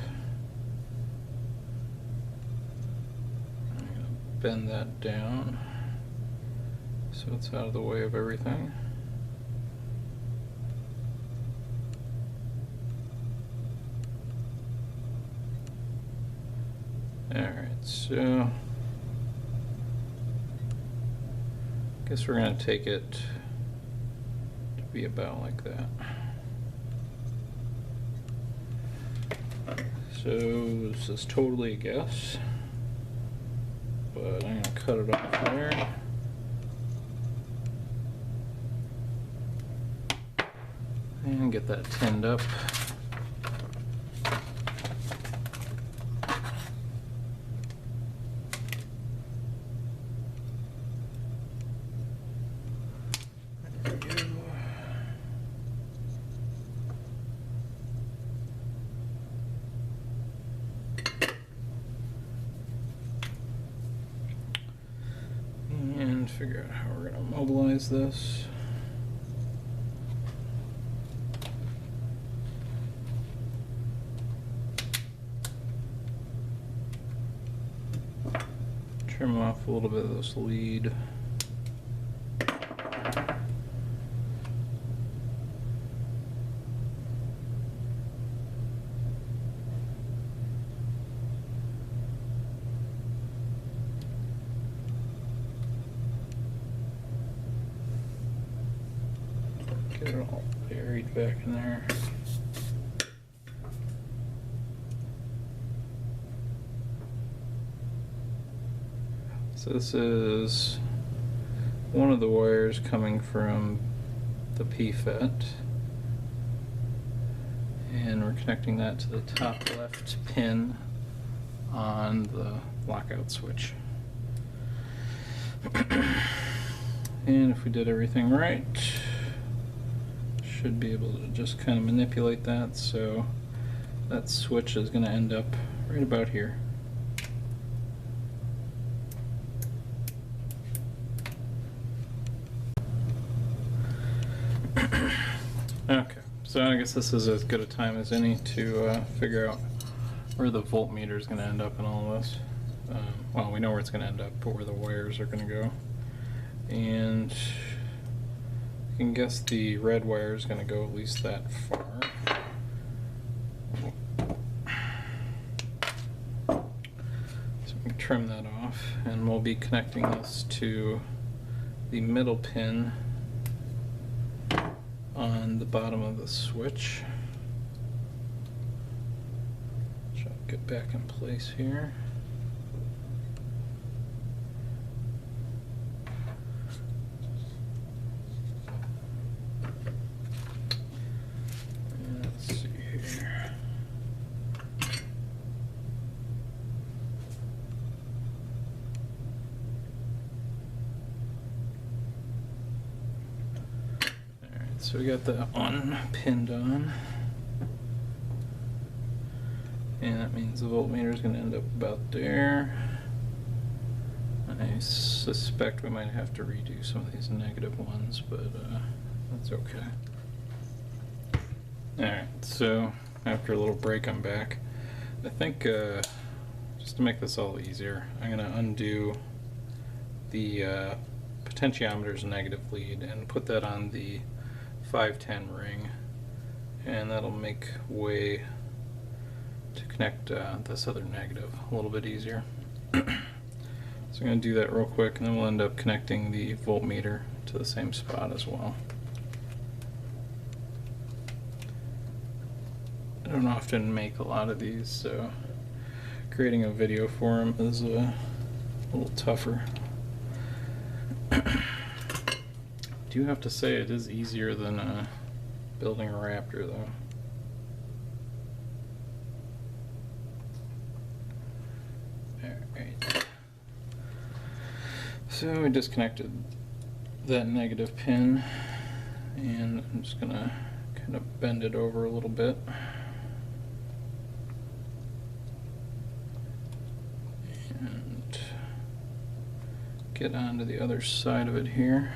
S2: I'm going to bend that down so it's out of the way of everything. Alright, so I guess we're going to take it to be about like that. So this is totally a guess, but I'm going to cut it off there. And get that tinned up. There we go. And figure out how we're going to mobilize this. Trim off a little bit of this lead. Get it all buried back in there. So this is one of the wires coming from the PFET, and we're connecting that to the top left pin on the lockout switch. And if we did everything right, should be able to just kind of manipulate that so that switch is going to end up right about here. Okay, so I guess this is as good a time as any to figure out where the voltmeter is going to end up in all of this. Well, we know where it's going to end up, but where the wires are going to go. And you can guess the red wire is going to go at least that far. So we can trim that off, and we'll be connecting this to the middle pin on on the bottom of the switch, which I'll get back in place here. And let's see here. So we got that one pinned on, and that means the voltmeter is going to end up about there. I suspect we might have to redo some of these negative ones, but that's okay. Alright, so after a little break I'm back. I think just to make this all easier, I'm going to undo the potentiometer's negative lead and put that on the 510 ring, and that'll make way to connect this other negative a little bit easier. So I'm going to do that real quick, and then we'll end up connecting the voltmeter to the same spot as well. I don't often make a lot of these, so creating a video for them is a little tougher. Do have to say it is easier than building a Raptor, though. Alright. So we disconnected that negative pin, and I'm just gonna kind of bend it over a little bit. And get onto the other side of it here.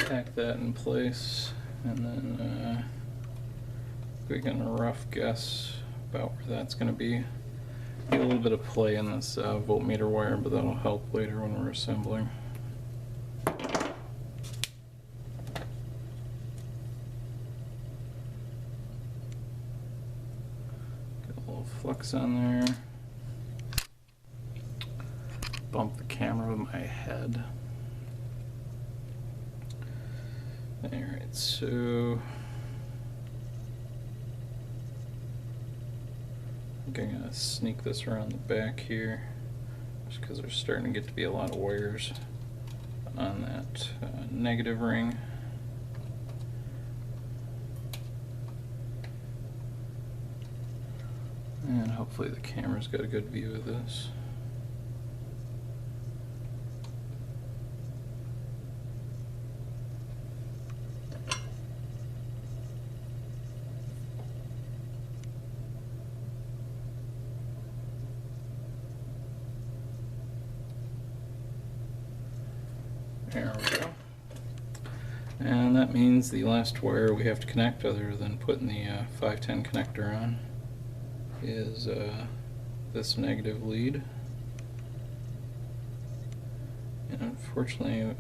S2: Tack that in place, and then we can rough guess about where that's going to be. Need a little bit of play in this voltmeter wire, but that'll help later when we're assembling. Get a little flux on there. Bump the camera with my head. Alright, so I think I'm going to sneak this around the back here, just because there's starting to get to be a lot of wires on that negative ring. And hopefully the camera's got a good view of this. There we go. And that means the last wire we have to connect, other than putting the 510 connector on, is this negative lead. And unfortunately,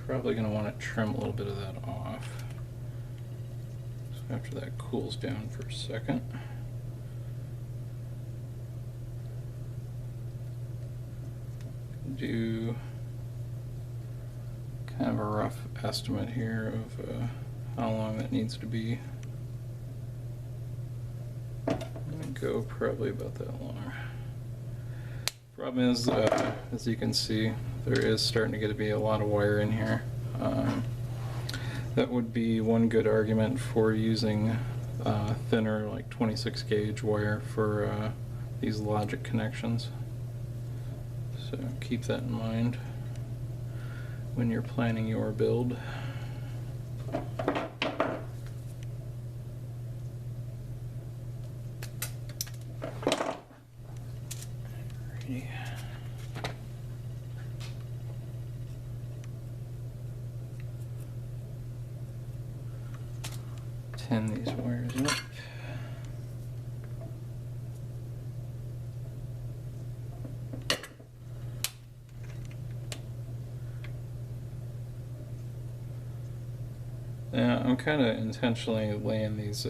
S2: probably going to want to trim a little bit of that off. So after that cools down for a second. Do kind of a rough estimate here of how long that needs to be. I'm gonna go probably about that long. Problem is, as you can see, there is starting to get to be a lot of wire in here. That would be one good argument for using thinner, like 26 gauge wire for these logic connections. So keep that in mind when you're planning your build. Alrighty. Tin these wires up. Yeah, I'm kind of intentionally laying these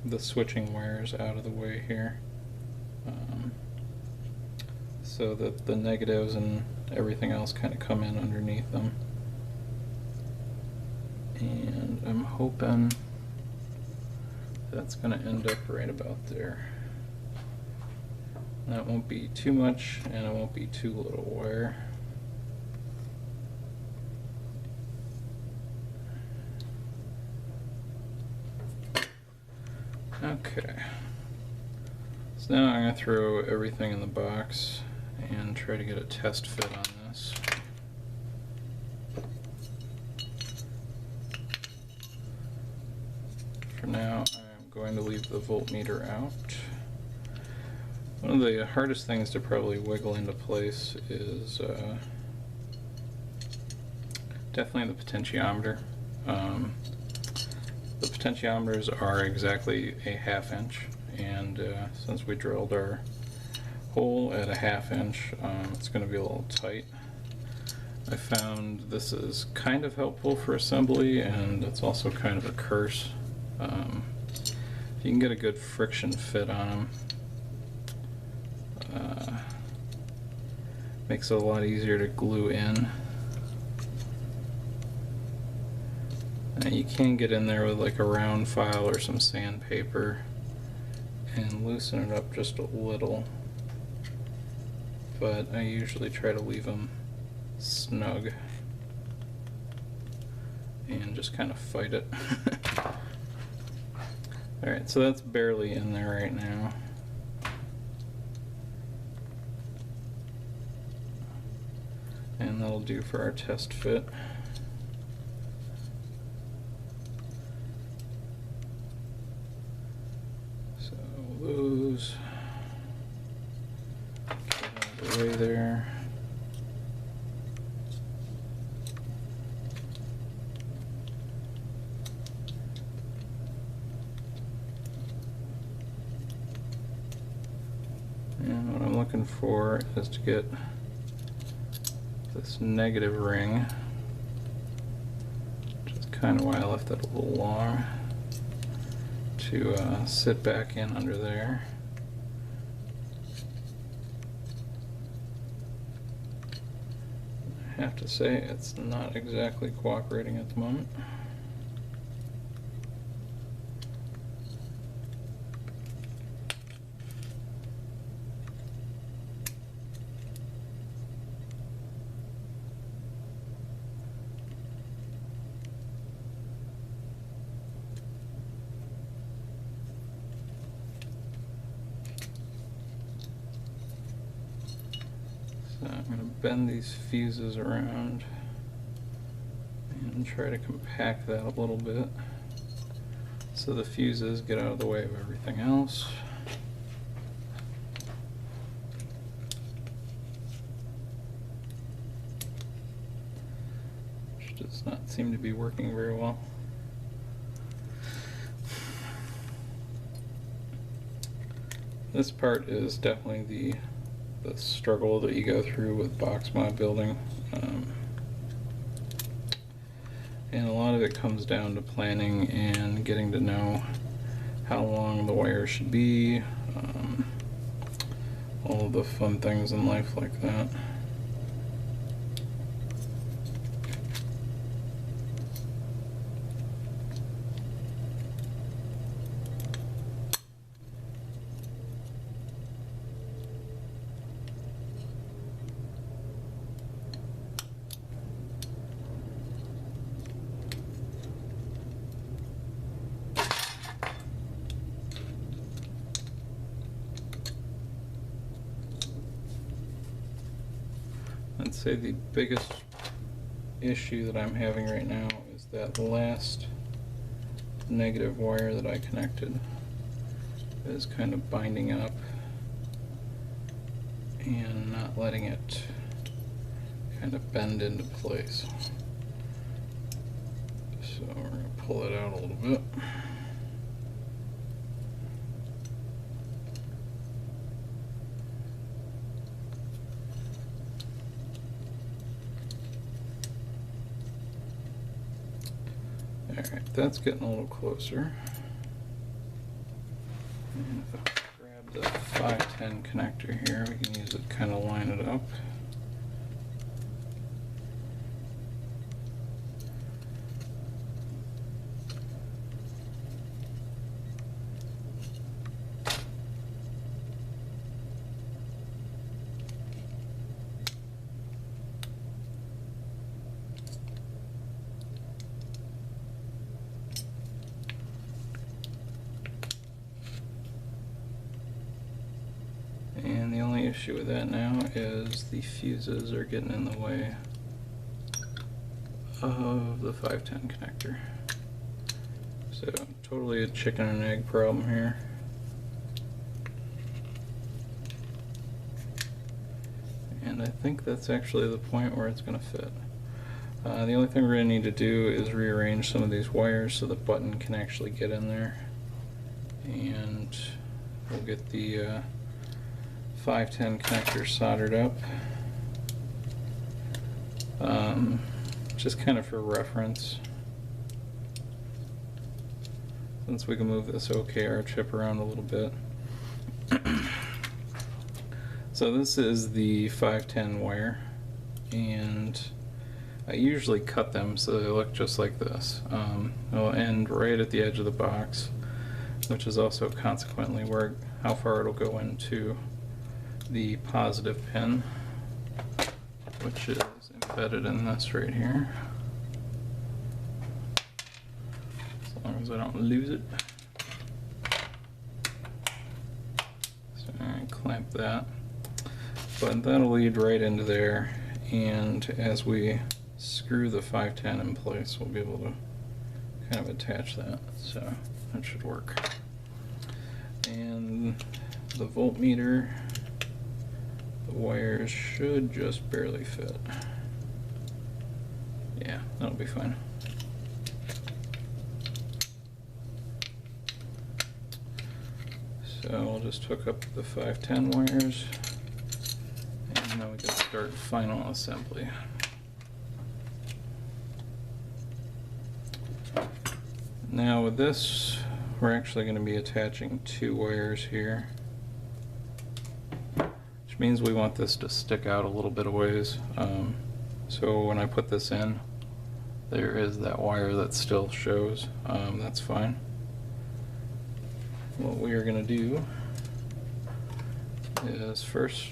S2: the switching wires out of the way here, so that the negatives and everything else kind of come in underneath them. And I'm hoping that's going to end up right about there. That won't be too much, and it won't be too little wire. Okay. So now I'm going to throw everything in the box and try to get a test fit on this. For now, I'm going to leave the voltmeter out. One of the hardest things to probably wiggle into place is definitely the potentiometer. The potentiometers are exactly a 1/2 inch, and since we drilled our hole at a 1/2 inch, it's going to be a little tight. I found this is kind of helpful for assembly, and it's also kind of a curse. If you can get a good friction fit on them, makes it a lot easier to glue in. And you can get in there with like a round file or some sandpaper and loosen it up just a little, but I usually try to leave them snug and just kind of fight it. Alright, so that's barely in there right now. And that'll do for our test fit. So those get out of the way there. And what I'm looking for is to get this negative ring, which is kind of why I left that a little long, to sit back in under there. I have to say it's not exactly cooperating at the moment. So I'm going to bend these fuses around and try to compact that a little bit so the fuses get out of the way of everything else. Which does not seem to be working very well. This part is definitely the struggle that you go through with box mod building, and a lot of it comes down to planning and getting to know how long the wire should be, all of the fun things in life like that. I'd say the biggest issue that I'm having right now is that last negative wire that I connected is kind of binding up and not letting it kind of bend into place. So we're going to pull it out a little bit. Alright, that's getting a little closer. And if I grab the 510 connector here, we can use it to kind of line it up. And the only issue with that now is the fuses are getting in the way of the 510 connector. So totally a chicken and egg problem here. And I think that's actually the point where it's going to fit. The only thing we're going to need to do is rearrange some of these wires so the button can actually get in there. And we'll get the 510 connector soldered up. Just kind of for reference, since we can move this OKR chip around a little bit. So this is the 510 wire, and I usually cut them so they look just like this. It'll end right at the edge of the box, which is also consequently where how far it'll go into the positive pin, which is embedded in this right here. As long as I don't lose it. So I clamp that. But that'll lead right into there, and as we screw the 510 in place, we'll be able to kind of attach that. So that should work. And the voltmeter, the wires should just barely fit. Yeah, that'll be fine. So I'll just hook up the 510 wires, and then we can start final assembly. Now with this, we're actually going to be attaching 2 wires here, which means we want this to stick out a little bit of ways. So when I put this in, there is that wire that still shows. That's fine. What we are going to do is first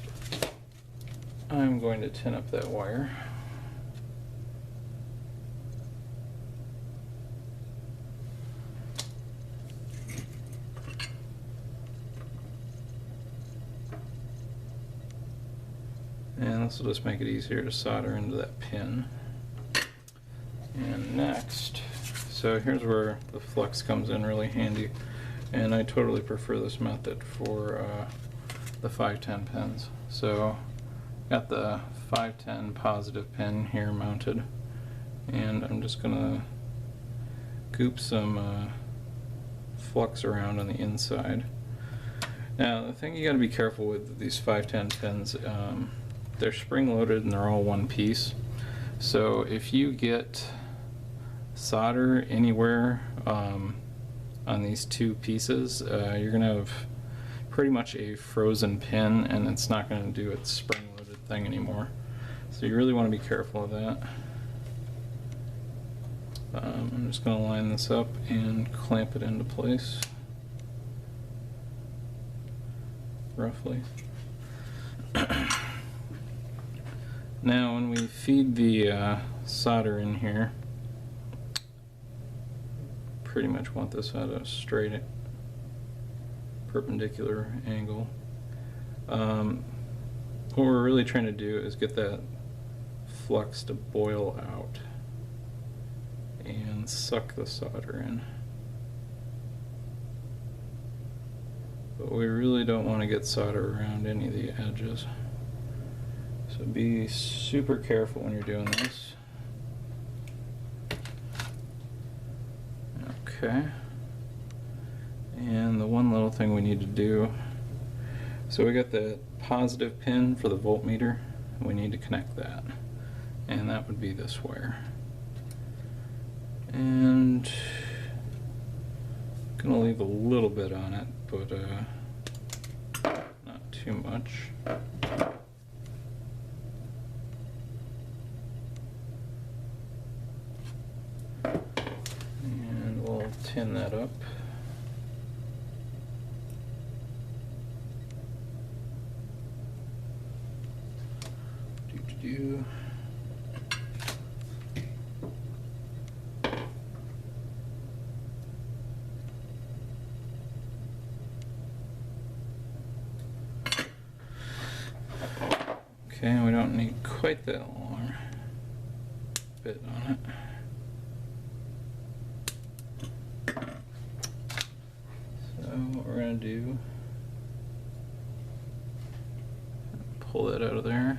S2: I'm going to tin up that wire. And this will just make it easier to solder into that pin. And next, so here's where the flux comes in really handy, and I totally prefer this method for the 510 pins. So got the 510 positive pin here mounted, and I'm just gonna goop some flux around on the inside. Now the thing you got to be careful with these 510 pins, they're spring loaded and they're all one piece. So if you get solder anywhere on these 2 pieces, you're going to have pretty much a frozen pin, and it's not going to do its spring loaded thing anymore. So you really want to be careful of that. I'm just going to line this up and clamp it into place roughly. Now when we feed the solder in here, pretty much want this at a straight perpendicular angle. What we're really trying to do is get that flux to boil out and suck the solder in. But we really don't want to get solder around any of the edges. So be super careful when you're doing this. Okay. And the one little thing we need to do, so we got the positive pin for the voltmeter, we need to connect that. And that would be this wire. And gonna leave a little bit on it, but not too much. And we'll tin that up. Do. Okay, we don't need quite that long bit on it. So what we're gonna do, pull that out of there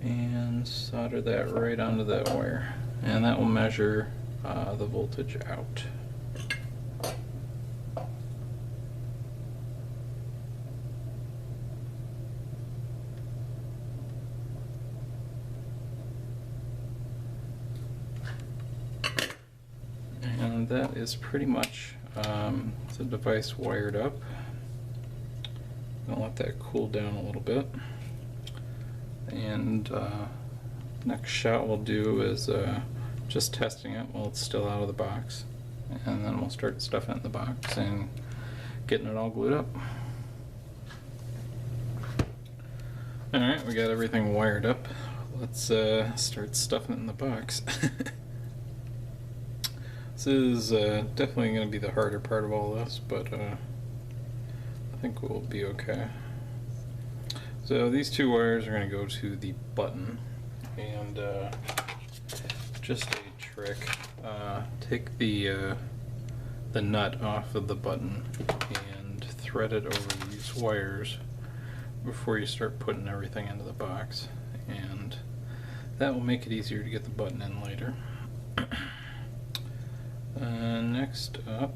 S2: and solder that right onto that wire, and that will measure the voltage out. And that is pretty much the device wired up. I'll let that cool down a little bit. And next shot we'll do is just testing it while it's still out of the box. And then we'll start stuffing it in the box and getting it all glued up. Alright, we got everything wired up. Let's start stuffing it in the box. This is definitely going to be the harder part of all this, but I think we'll be okay. So these two wires are going to go to the button, and just a trick, take the nut off of the button and thread it over these wires before you start putting everything into the box, and that will make it easier to get the button in later. Next up,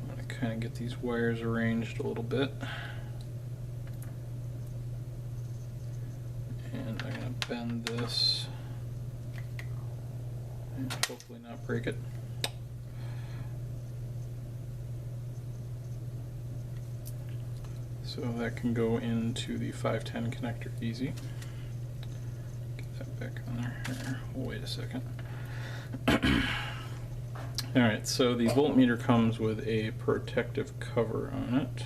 S2: I want to kind of get these wires arranged a little bit. And I'm going to bend this and hopefully not break it. So that can go into the 510 connector easy. Get that back on there. Here, wait a second. Alright, so the voltmeter comes with a protective cover on it.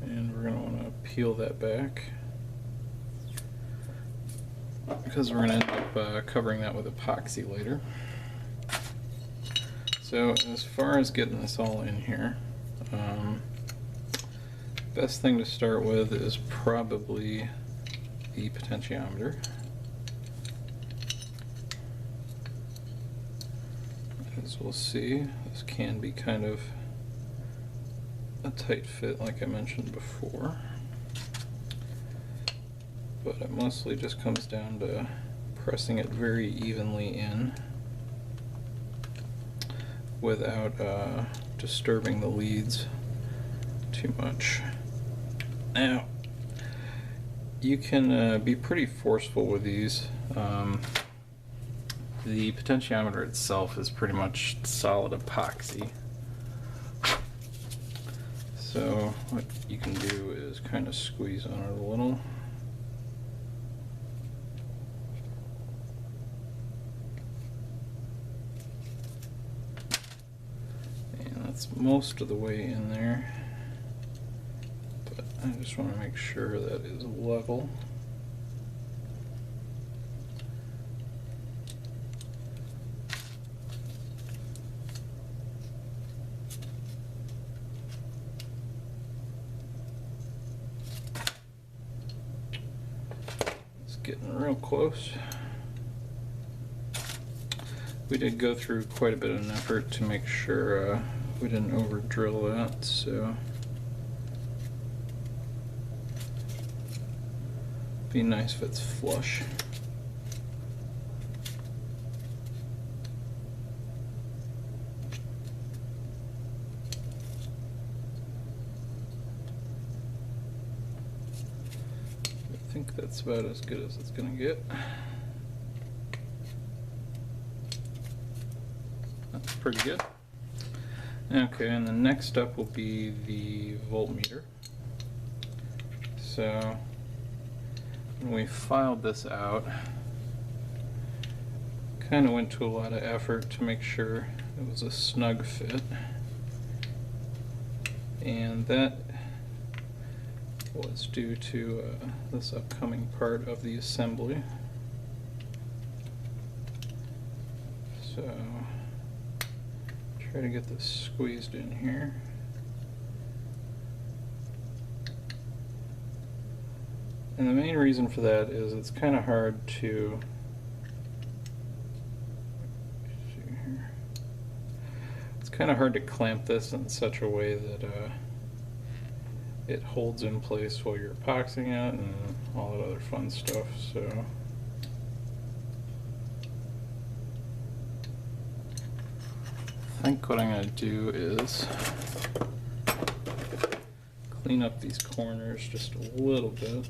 S2: And we're going to want to peel that back, because we're going to end up covering that with epoxy later. So as far as getting this all in here, best thing to start with is probably the potentiometer. As we'll see, this can be kind of a tight fit like I mentioned before, but it mostly just comes down to pressing it very evenly in without disturbing the leads too much. Now, you can be pretty forceful with these. The potentiometer itself is pretty much solid epoxy. So what you can do is kind of squeeze on it a little. And that's most of the way in there. But I just want to make sure that is level. Getting real close. We did go through quite a bit of an effort to make sure we didn't over drill that, so be nice if it's flush. I think that's about as good as it's gonna get. pretty good. Okay, and the next up will be the voltmeter. So when we filed this out, kind of went to a lot of effort to make sure it was a snug fit, and that was due to this upcoming part of the assembly. So try to get this squeezed in here. And the main reason for that is it's kind of hard to clamp this in such a way that it holds in place while you're epoxying it and all that other fun stuff. So I think what I'm going to do is clean up these corners just a little bit.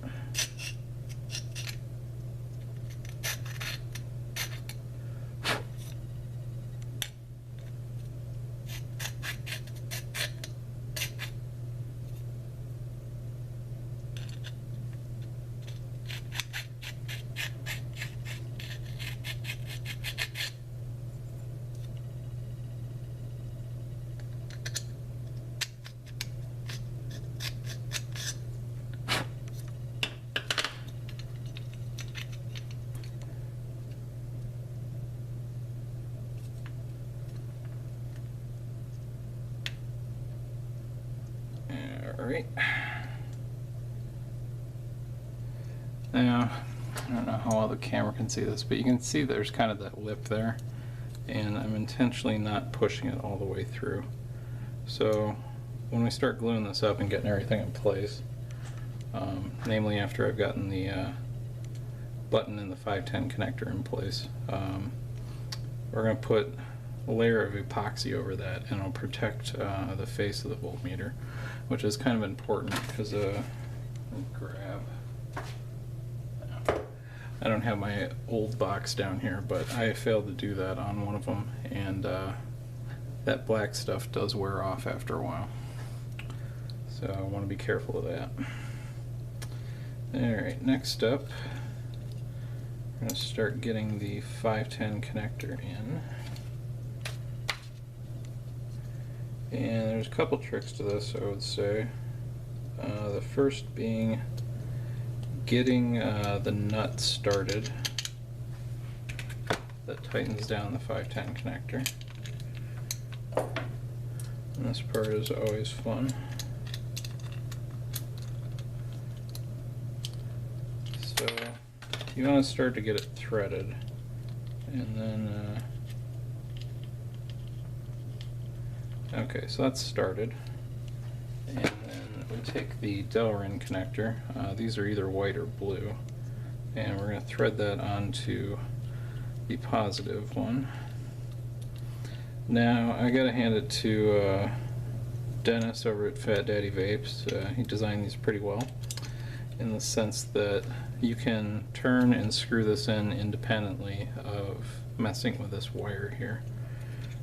S2: Alright. Now, I don't know how well the camera can see this, but you can see there's kind of that lip there, and I'm intentionally not pushing it all the way through. So when we start gluing this up and getting everything in place, namely after I've gotten the button and the 510 connector in place, we're going to put a layer of epoxy over that, and it'll protect the face of the voltmeter, which is kind of important because I don't have my old box down here, but I failed to do that on one of them, and that black stuff does wear off after a while, so I want to be careful of that. Alright, next up, we're going to start getting the 510 connector in. And there's a couple tricks to this, I would say. The first being getting the nut started that tightens down the 510 connector. And this part is always fun. So you want to start to get it threaded, and then okay, so that's started. And then we take the Delrin connector. These are either white or blue. And we're going to thread that onto the positive one. Now, I got to hand it to Dennis over at Fat Daddy Vapes. He designed these pretty well, in the sense that you can turn and screw this in independently of messing with this wire here.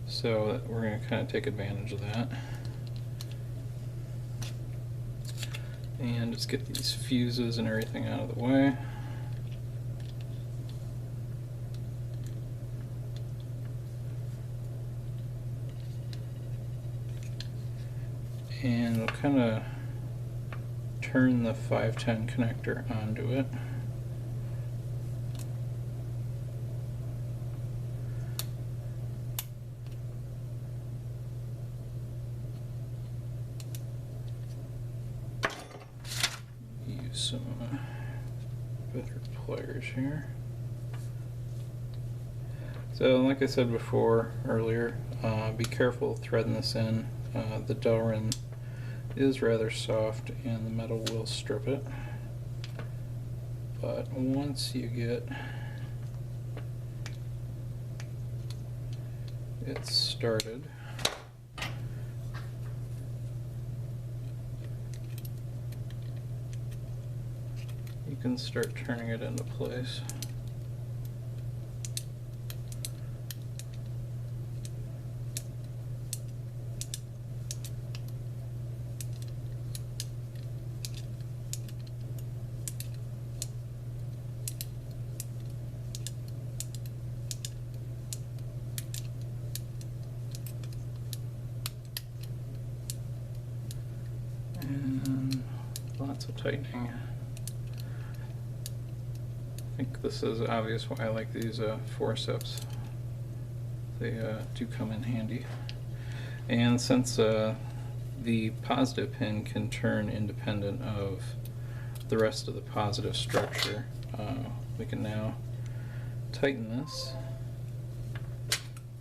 S2: So we're going to kind of take advantage of that. And just get these fuses and everything out of the way. And we'll kind of turn the 510 connector onto it. Some better pliers here. So like I said earlier, be careful threading this in. The Delrin is rather soft and the metal will strip it. But once you get it started, you can start turning it into place. lots of tightening. I think this is obvious why I like these forceps. They do come in handy. And since the positive pin can turn independent of the rest of the positive structure, we can now tighten this.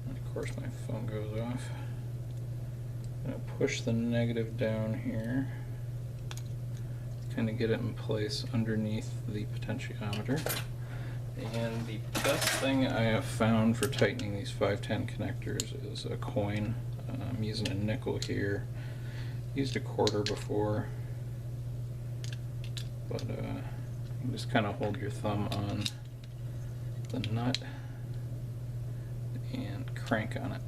S2: And of course my phone goes off. I'm going to push the negative down here, kind of get it in place underneath the potentiometer. And the best thing I have found for tightening these 510 connectors is a coin. I'm using a nickel here. Used a quarter before, but you just kind of hold your thumb on the nut and crank on it.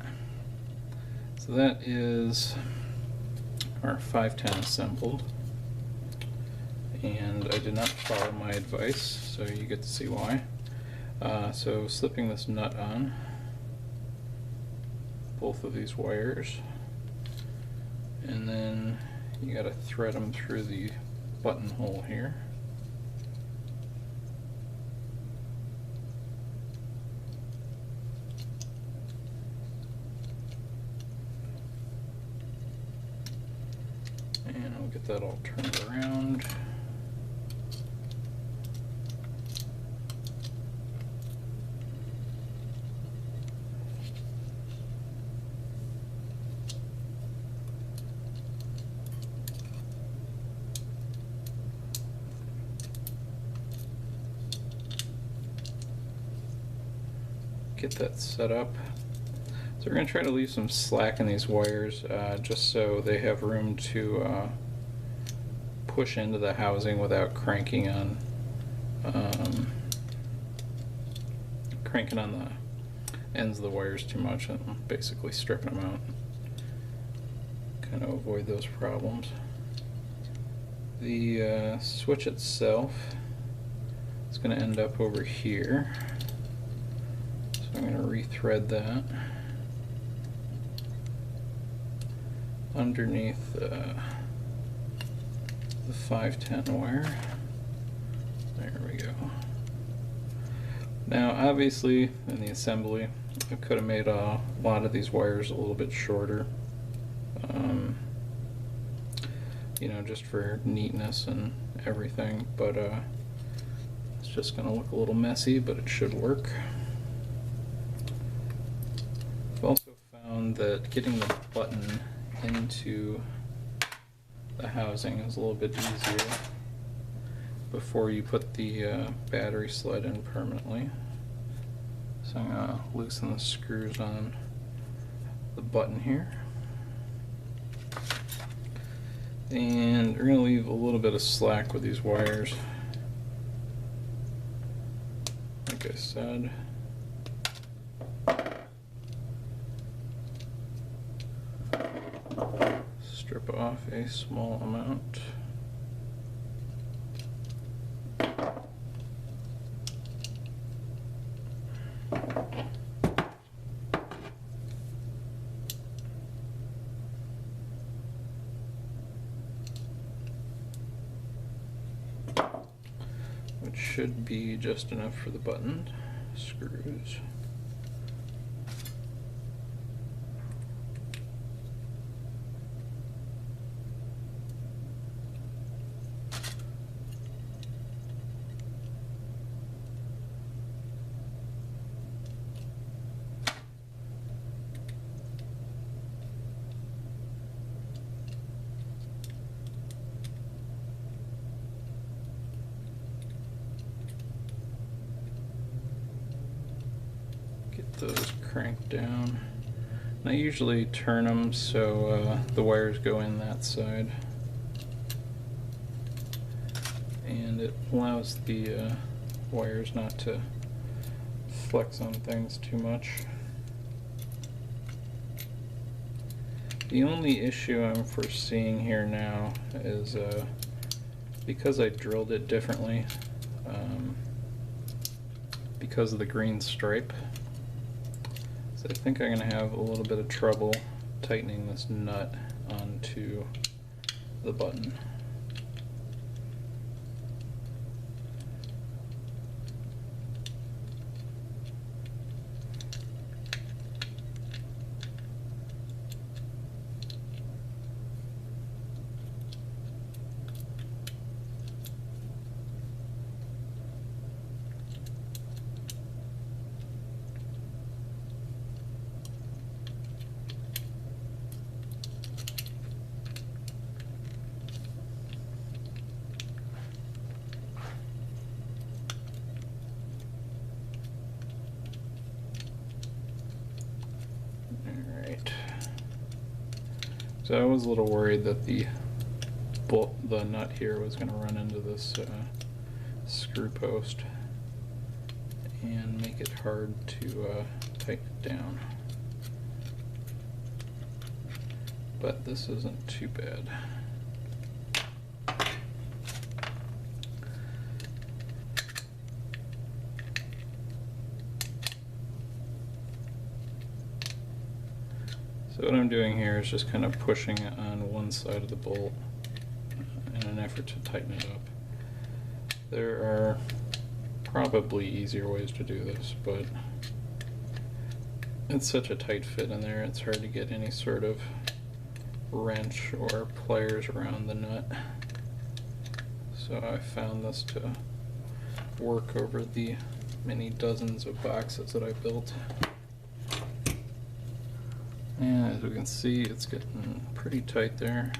S2: So that is our 510 assembled. And I did not follow my advice, so you get to see why. So slipping this nut on both of these wires, and then you got to thread them through the buttonhole here. And I'll get that all turned around. Get that set up. So we're going to try to leave some slack in these wires just so they have room to push into the housing without cranking on the ends of the wires too much and basically stripping them out. Kind of avoid those problems. The switch itself is going to end up over here. I'm going to rethread that underneath the 510 wire. There we go. Now obviously in the assembly I could have made a lot of these wires a little bit shorter, you know, just for neatness and everything, but it's just going to look a little messy, but it should work. I've also found that getting the button into the housing is a little bit easier before you put the battery sled in permanently. So I'm going to loosen the screws on the button here. And we're going to leave a little bit of slack with these wires. Like I said. Strip off a small amount. Which should be just enough for the button screws. Those cranked down. And I usually turn them so the wires go in that side, and it allows the wires not to flex on things too much. The only issue I'm foreseeing here now is because I drilled it differently, because of the green stripe. So I think I'm going to have a little bit of trouble tightening this nut onto the button. So I was a little worried that the nut here was going to run into this screw post and make it hard to tighten it down. But this isn't too bad. So what I'm doing here is just kind of pushing it on one side of the bolt in an effort to tighten it up. There are probably easier ways to do this, but it's such a tight fit in there, it's hard to get any sort of wrench or pliers around the nut. So I found this to work over the many dozens of boxes that I built. And as we can see, it's getting pretty tight there.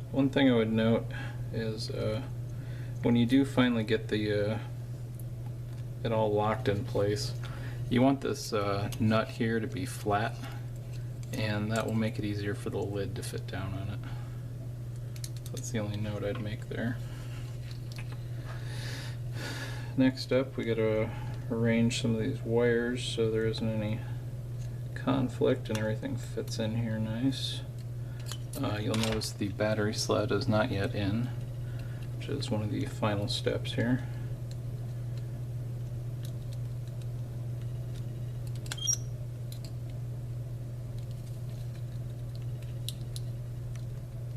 S2: One thing I would note is when you do finally get the it all locked in place, you want this nut here to be flat, and that will make it easier for the lid to fit down on it. So that's the only note I'd make there. Next up, we got to arrange some of these wires so there isn't any conflict and everything fits in here nice. You'll notice the battery sled is not yet in, which is one of the final steps here.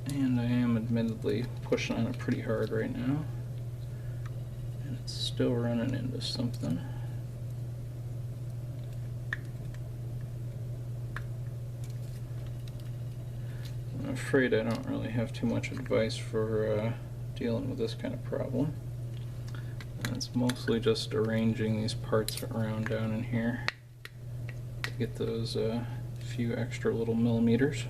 S2: And I am admittedly pushing on it pretty hard right now, and it's still running into something. I'm afraid I don't really have too much advice for dealing with this kind of problem. And it's mostly just arranging these parts around down in here to get those few extra little millimeters.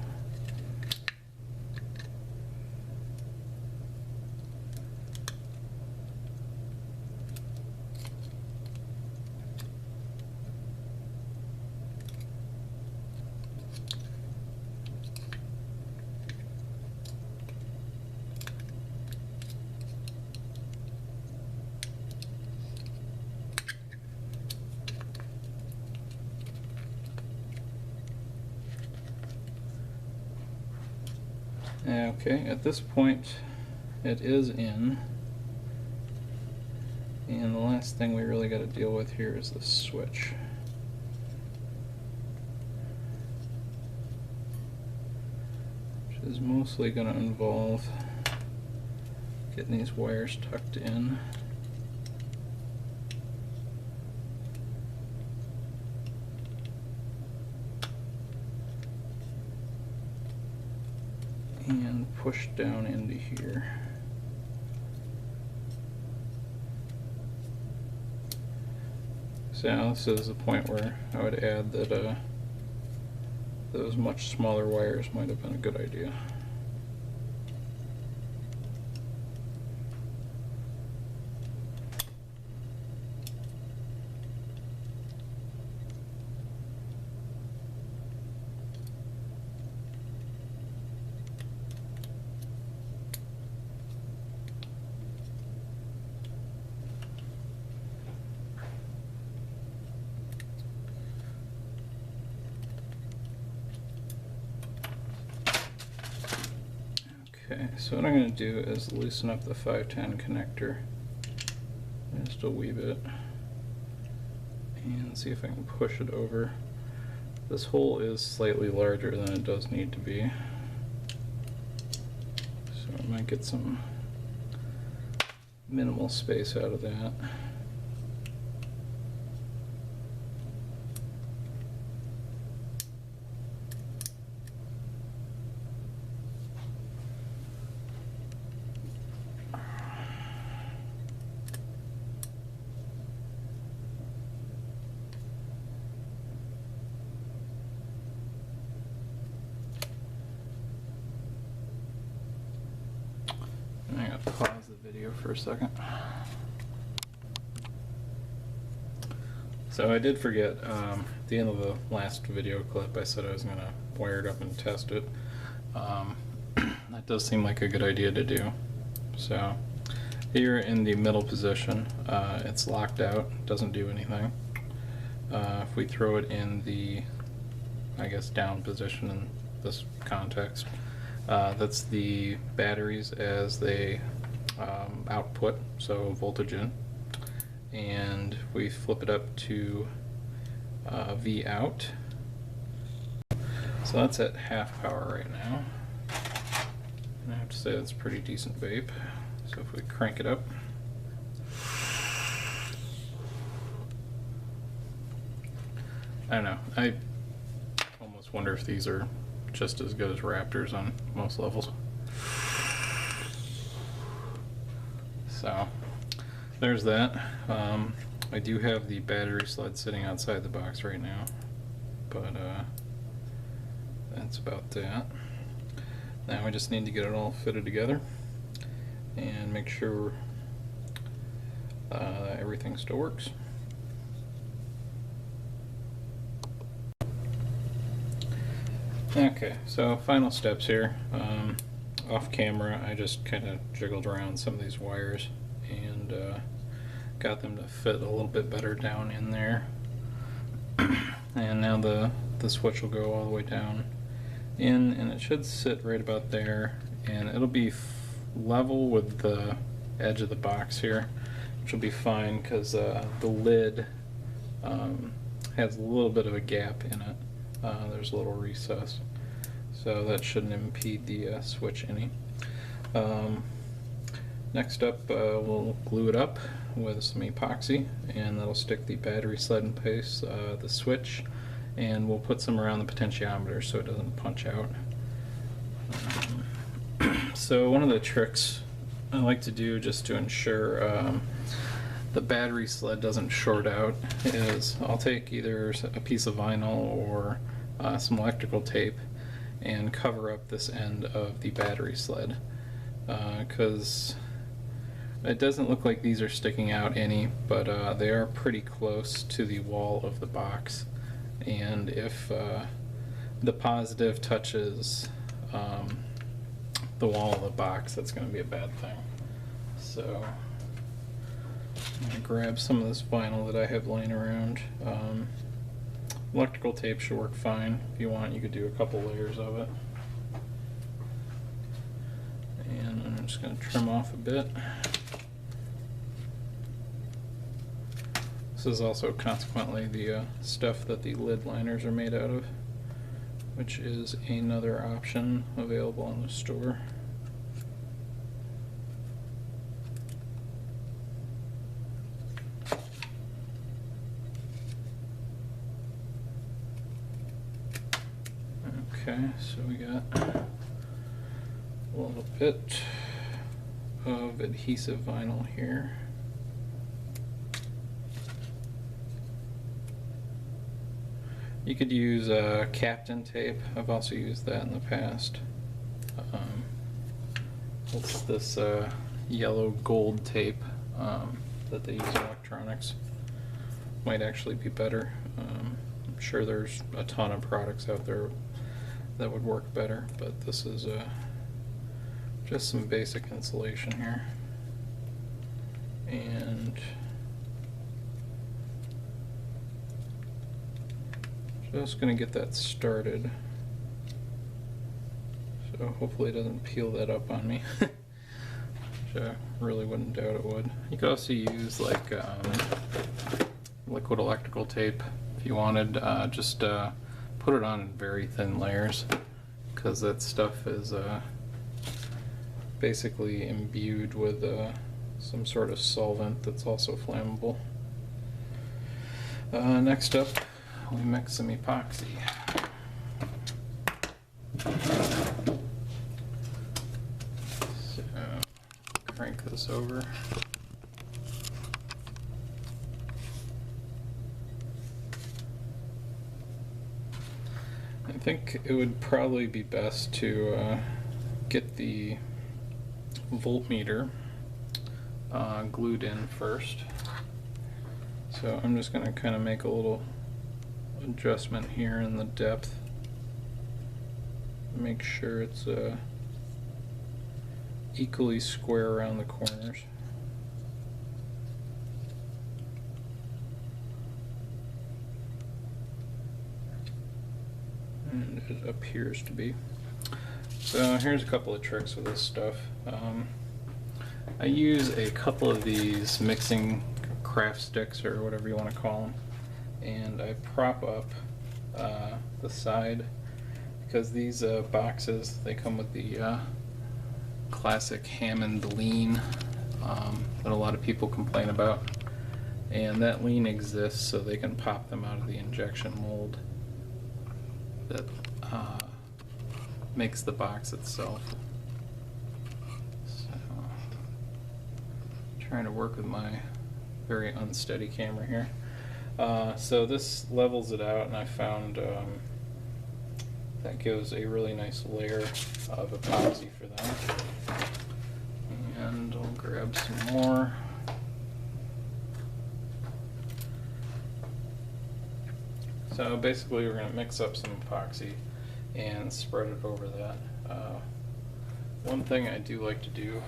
S2: Okay, at this point it is in, and the last thing we really got to deal with here is the switch. Which is mostly going to involve getting these wires tucked in. And push down into here. So now this is the point where I would add that those much smaller wires might have been a good idea. Okay, so what I'm going to do is loosen up the 510 connector just a wee bit and see if I can push it over. This hole is slightly larger than it does need to be, so I might get some minimal space out of that. I'm going to pause the video for a second. So I did forget, at the end of the last video clip I said I was going to wired up and test it. That does seem like a good idea to do. So here in the middle position, it's locked out, doesn't do anything. If we throw it in the, I guess, down position in this context, that's the batteries as they output, so voltage in. And we flip it up to V out. So that's at half power right now. And I have to say that's pretty decent vape. So if we crank it up, I don't know, I almost wonder if these are just as good as Raptors on most levels. So there's that. I do have the battery sled sitting outside the box right now, but that's about that. Now we just need to get it all fitted together and make sure everything still works. Okay, so final steps here. Off camera, I just kind of jiggled around some of these wires and got them to fit a little bit better down in there. And now the switch will go all the way down in, and it should sit right about there, and it'll be level with the edge of the box here, which will be fine because the lid has a little bit of a gap in it. There's a little recess, so that shouldn't impede the switch any. Next up, we'll glue it up with some epoxy, and that'll stick the battery sled in place, the switch, and we'll put some around the potentiometer so it doesn't punch out. So one of the tricks I like to do just to ensure the battery sled doesn't short out is I'll take either a piece of vinyl or some electrical tape and cover up this end of the battery sled, because it doesn't look like these are sticking out any, but they are pretty close to the wall of the box, and if the positive touches the wall of the box, that's going to be a bad thing. So I'm going to grab some of this vinyl that I have laying around. Electrical tape should work fine. If you want, you could do a couple layers of it. And I'm just going to trim off a bit. This is also consequently the stuff that the lid liners are made out of, which is another option available in the store. Okay, so we got a little bit of adhesive vinyl here. You could use Captain tape. I've also used that in the past. It's this yellow gold tape that they use in electronics. Might actually be better. I'm sure there's a ton of products out there that would work better, but this is just some basic insulation here. And just going to get that started, so hopefully it doesn't peel that up on me, which I really wouldn't doubt it would. You could also use like liquid electrical tape if you wanted. Just put it on in very thin layers, because that stuff is basically imbued with some sort of solvent that's also flammable. Next up, we mix some epoxy. So, crank this over. I think it would probably be best to get the voltmeter glued in first. So I'm just going to kind of make a little adjustment here in the depth make sure it's equally square around the corners. And it appears to be. So here's a couple of tricks with this stuff. I use a couple of these mixing craft sticks, or whatever you want to call them, and I prop up the side, because these boxes, they come with the classic Hammond lean that a lot of people complain about, and that lean exists so they can pop them out of the injection mold that makes the box itself. So, trying to work with my very unsteady camera here. So this levels it out, and I found that gives a really nice layer of epoxy for them. And I'll grab some more. So basically we're going to mix up some epoxy and spread it over that. One thing I do like to do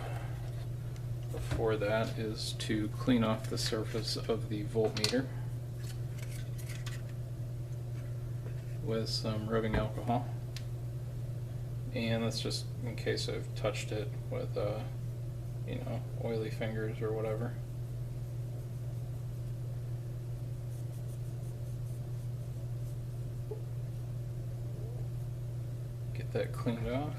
S2: before that is to clean off the surface of the voltmeter with some rubbing alcohol, and that's just in case I've touched it with you know, oily fingers or whatever. Get that cleaned off.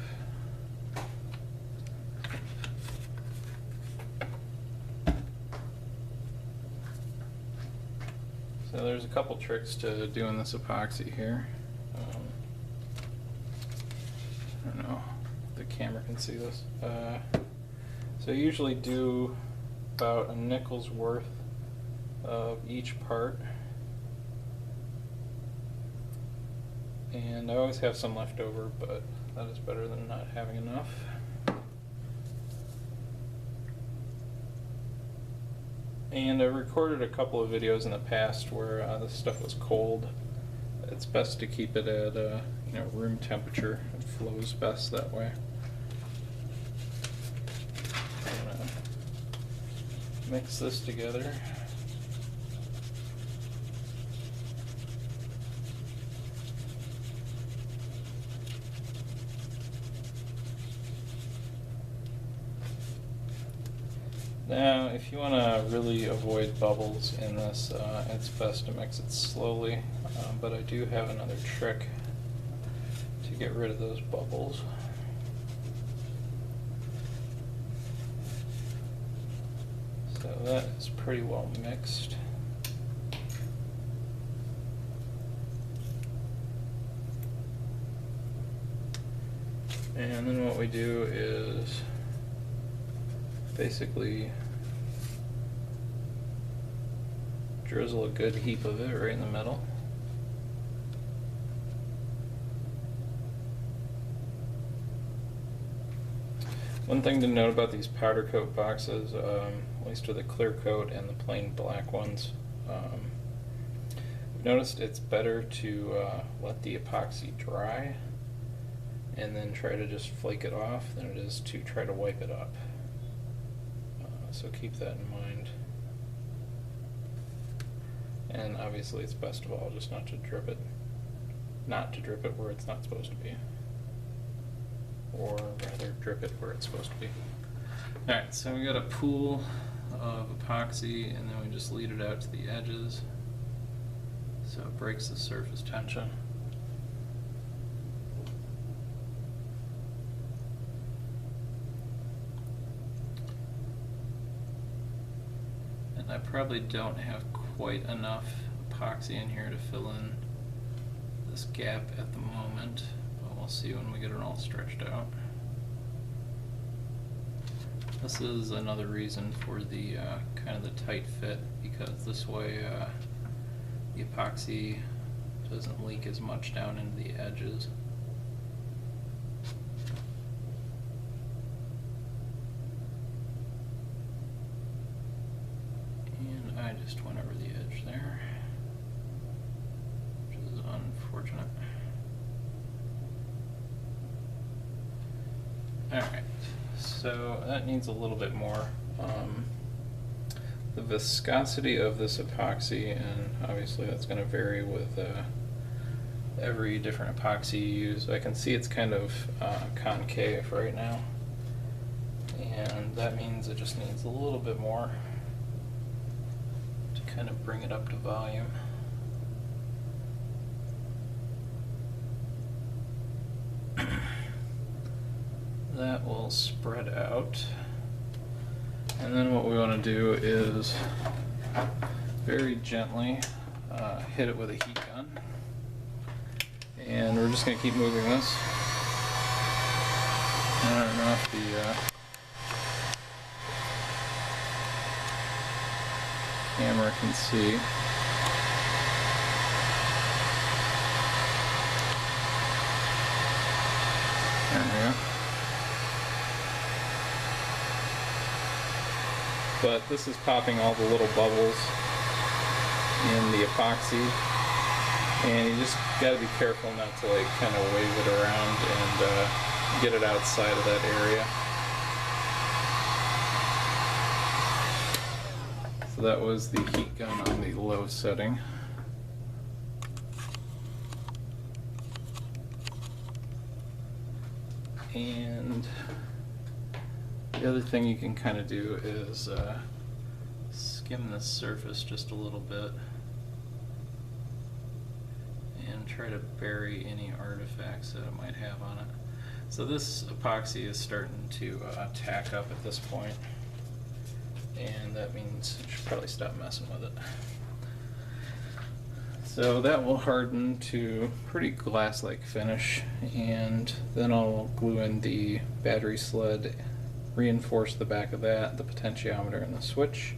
S2: So there's a couple tricks to doing this epoxy here. I don't know if the camera can see this. So I usually do about a nickel's worth of each part, and I always have some left over, but that is better than not having enough. And I've recorded a couple of videos in the past where this stuff was cold. It's best to keep it at you know, room temperature. It flows best that way. I'm gonna mix this together. Now, if you want to really avoid bubbles in this, it's best to mix it slowly, but I do have another trick to get rid of those bubbles. So that is pretty well mixed. And then what we do is basically drizzle a good heap of it right in the middle. One thing to note about these powder coat boxes, at least with the clear coat and the plain black ones, I've noticed it's better to let the epoxy dry and then try to just flake it off than it is to try to wipe it up. So keep that in mind. And obviously it's best of all just not to drip it where it's not supposed to be. Or rather drip it where it's supposed to be. Alright, so we got a pool of epoxy, and then we just lead it out to the edges so it breaks the surface tension. I probably don't have quite enough epoxy in here to fill in this gap at the moment, but we'll see when we get it all stretched out. This is another reason for the kind of the tight fit, because this way the epoxy doesn't leak as much down into the edges. I just went over the edge there, which is unfortunate. Alright, so that needs a little bit more. The viscosity of this epoxy, and obviously that's going to vary with every different epoxy you use. I can see it's kind of concave right now, and that means it just needs a little bit more to kind of bring it up to volume. That will spread out, and then what we want to do is very gently hit it with a heat gun, and we're just going to keep moving this. I don't know if the camera can see. There we go. But this is popping all the little bubbles in the epoxy, and you just got to be careful not to like kind of wave it around and get it outside of that area. So that was the heat gun on the low setting. And the other thing you can kind of do is skim the surface just a little bit and try to bury any artifacts that it might have on it. So this epoxy is starting to tack up at this point, and that means you should probably stop messing with it. So that will harden to pretty glass-like finish, and then I'll glue in the battery sled, reinforce the back of that, the potentiometer, and the switch,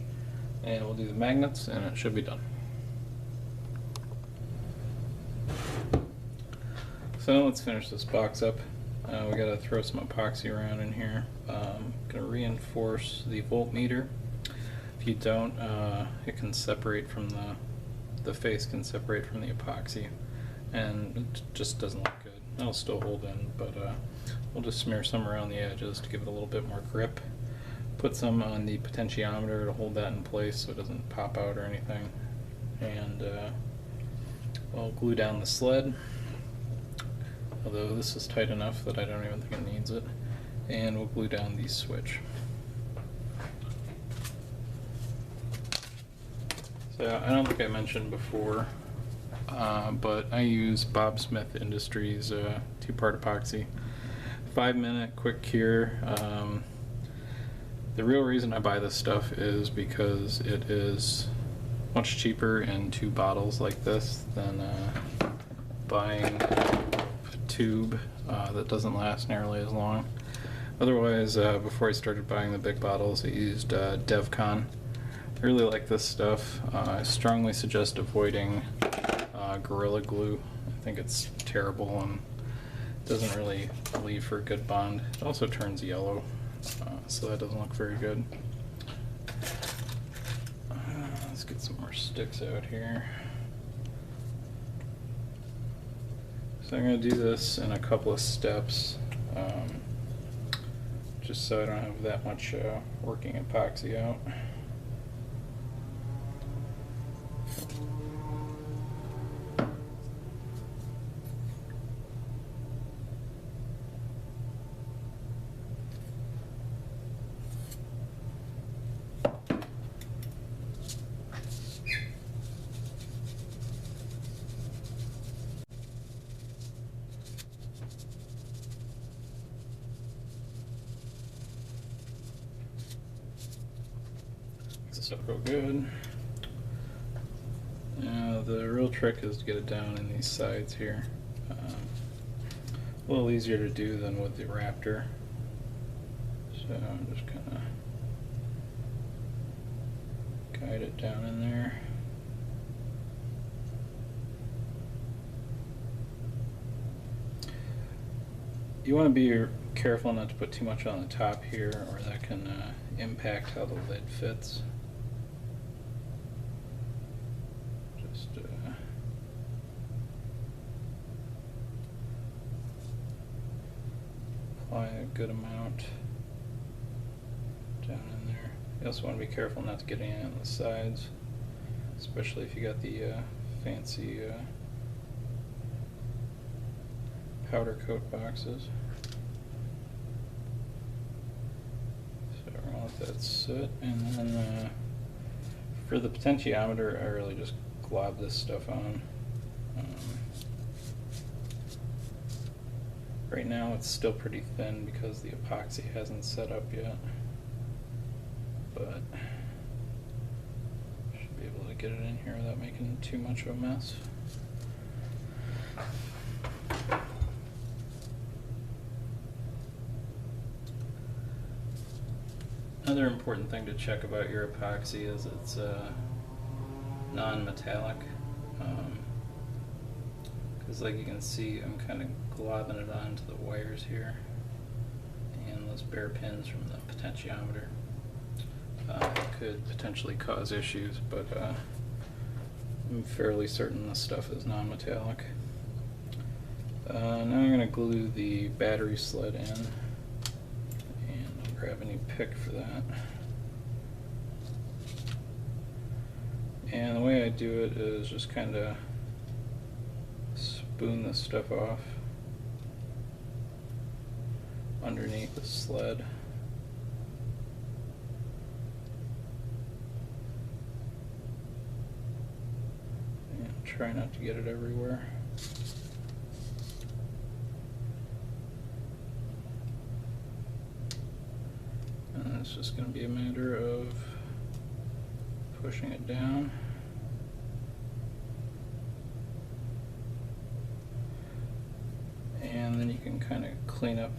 S2: and we'll do the magnets, and it should be done. So let's finish this box up. We gotta throw some epoxy around in here. Gonna reinforce the voltmeter. If you don't, it can separate from the face can separate from the epoxy, and it just doesn't look good. It'll still hold in, but we'll just smear some around the edges to give it a little bit more grip. Put some on the potentiometer to hold that in place so it doesn't pop out or anything. And I'll glue down the sled, although this is tight enough that I don't even think it needs it. And we'll glue down the switch. So I don't think I mentioned before, but I use Bob Smith Industries 2-part epoxy. 5-minute quick cure. The real reason I buy this stuff is because it is much cheaper in 2 bottles like this than buying a tube that doesn't last nearly as long. Otherwise, before I started buying the big bottles, I used DevCon. I really like this stuff. I strongly suggest avoiding Gorilla Glue. I think it's terrible and doesn't really leave for a good bond. It also turns yellow, so that doesn't look very good. Let's get some more sticks out here. So I'm going to do this in a couple of steps, just so I don't have that much working epoxy out. This will go good. Now the real trick is to get it down in these sides here. A little easier to do than with the Raptor. So I'm just kind of guide it down in there. You want to be careful not to put too much on the top here, or that can impact how the lid fits. Just apply a good amount down in there. You also want to be careful not to get any on the sides, especially if you got the fancy powder coat boxes. So we're gonna let that sit, and then for the potentiometer, I really just glob this stuff on. Right now it's still pretty thin because the epoxy hasn't set up yet, but should be able to get it in here without making too much of a mess. Another important thing to check about your epoxy is it's non-metallic, because like you can see I'm kind of globbing it onto the wires here and those bare pins from the potentiometer. It could potentially cause issues, but I'm fairly certain this stuff is non-metallic. Now I'm going to glue the battery sled in, and I'll grab a new pick for that. And the way I do it is just kind of spoon this stuff off underneath the sled. And try not to get it everywhere. And it's just going to be a matter of pushing it down. And then you can kind of clean up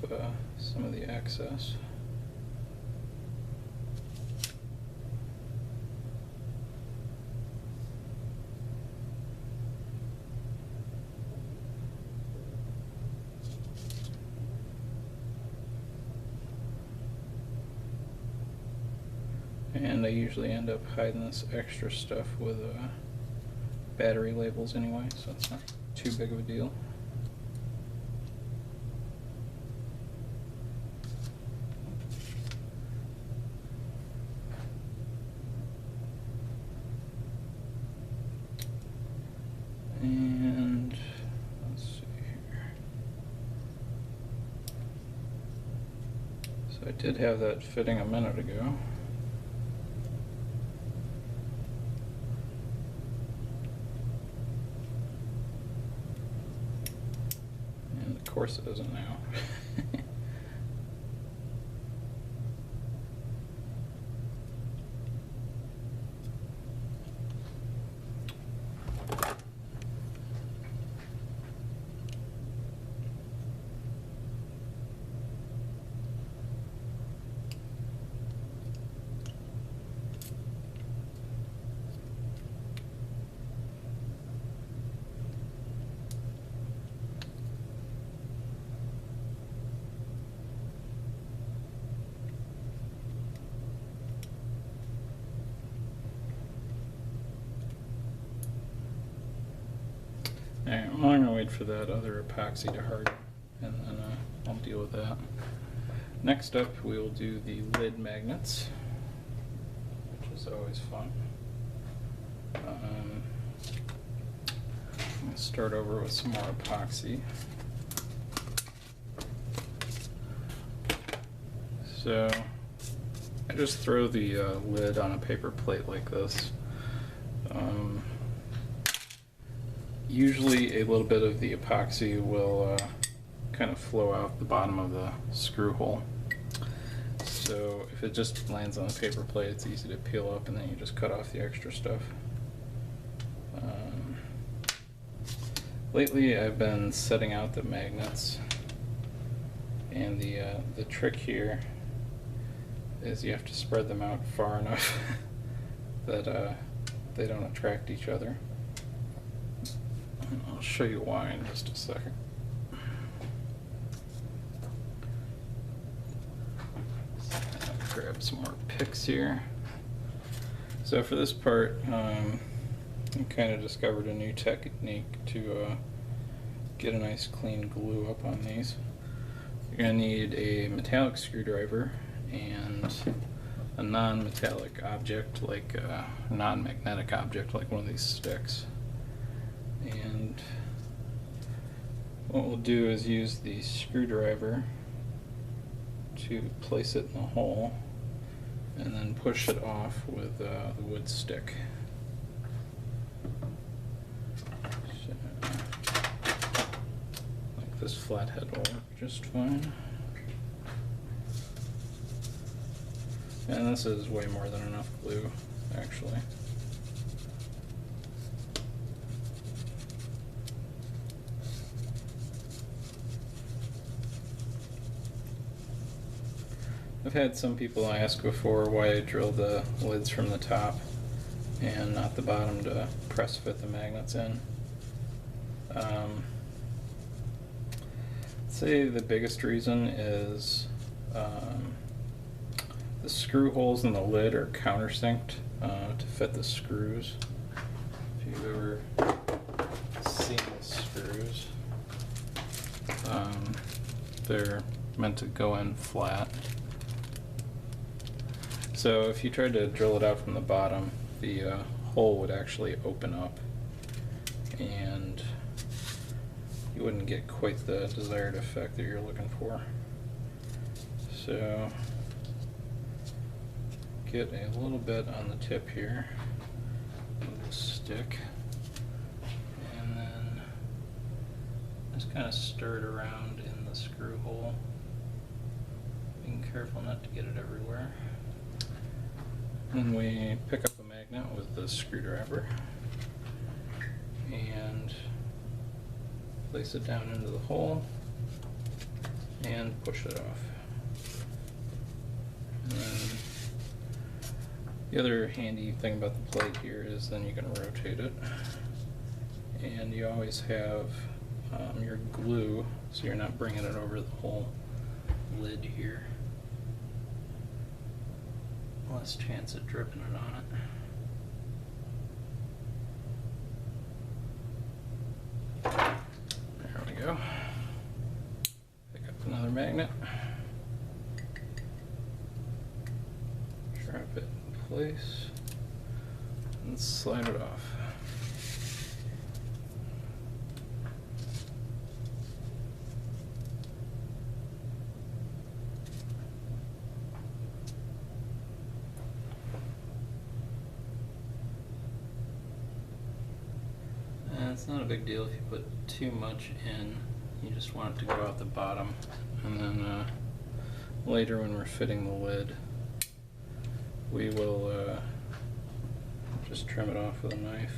S2: some of the excess. And I usually end up hiding this extra stuff with battery labels anyway, so it's not too big of a deal. And let's see here. So I did have that fitting a minute ago. And of course it doesn't now. Alright, well, I'm going to wait for that other epoxy to harden, and then I'll deal with that. Next up, we will do the lid magnets, which is always fun. I'm going to start over with some more epoxy. So, I just throw the lid on a paper plate like this. Usually a little bit of the epoxy will kind of flow out the bottom of the screw hole. So if it just lands on the paper plate, it's easy to peel up, and then you just cut off the extra stuff. Lately I've been setting out the magnets, and the trick here is you have to spread them out far enough that they don't attract each other. I'll show you why in just a second. I'll grab some more picks here. So for this part, I kind of discovered a new technique to get a nice clean glue up on these. You're going to need a metallic screwdriver and a non-metallic object, like a non-magnetic object, like one of these sticks. And what we'll do is use the screwdriver to place it in the hole and then push it off with the wood stick. So, like this flathead will work just fine. And this is way more than enough glue, actually. I've had some people ask before why I drill the lids from the top and not the bottom to press fit the magnets in. I'd say the biggest reason is the screw holes in the lid are countersinked to fit the screws. If you've ever seen the screws, they're meant to go in flat. So if you tried to drill it out from the bottom, the hole would actually open up and you wouldn't get quite the desired effect that you're looking for. So get a little bit on the tip here of the stick and then just kind of stir it around in the screw hole, being careful not to get it everywhere. Then we pick up a magnet with the screwdriver and place it down into the hole and push it off. And then the other handy thing about the plate here is then you can rotate it, and you always have your glue, so you're not bringing it over the whole lid here. Less chance of dripping it on it. There we go. Pick up another magnet. Strap it in place and slide it off. It's not a big deal if you put too much in. You just want it to go out the bottom, and then later when we're fitting the lid, we will just trim it off with a knife.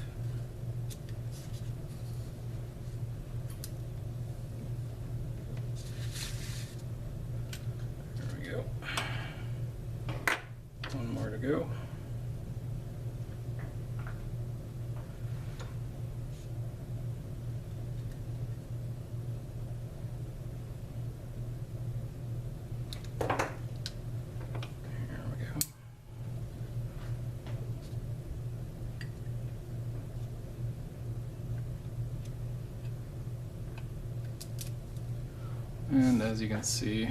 S2: There we go. One more to go. And as you can see,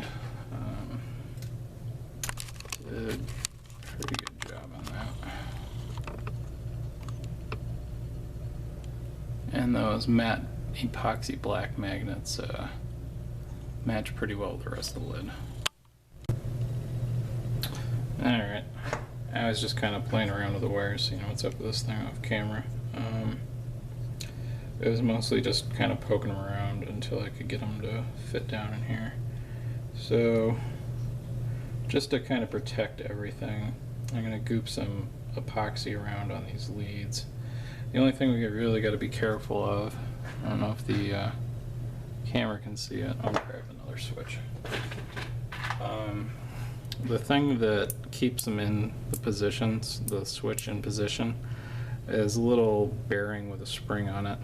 S2: did a pretty good job on that. And those matte epoxy black magnets match pretty well with the rest of the lid. Alright, I was just kind of playing around with the wires, seeing what's up with this thing off camera. It was mostly just kind of poking them around until I could get them to fit down in here. So just to kind of protect everything, I'm going to goop some epoxy around on these leads. The only thing we really got to be careful of, I don't know if the camera can see it, I'll grab another switch. The thing that keeps them in the positions, the switch in position, is a little bearing with a spring on it,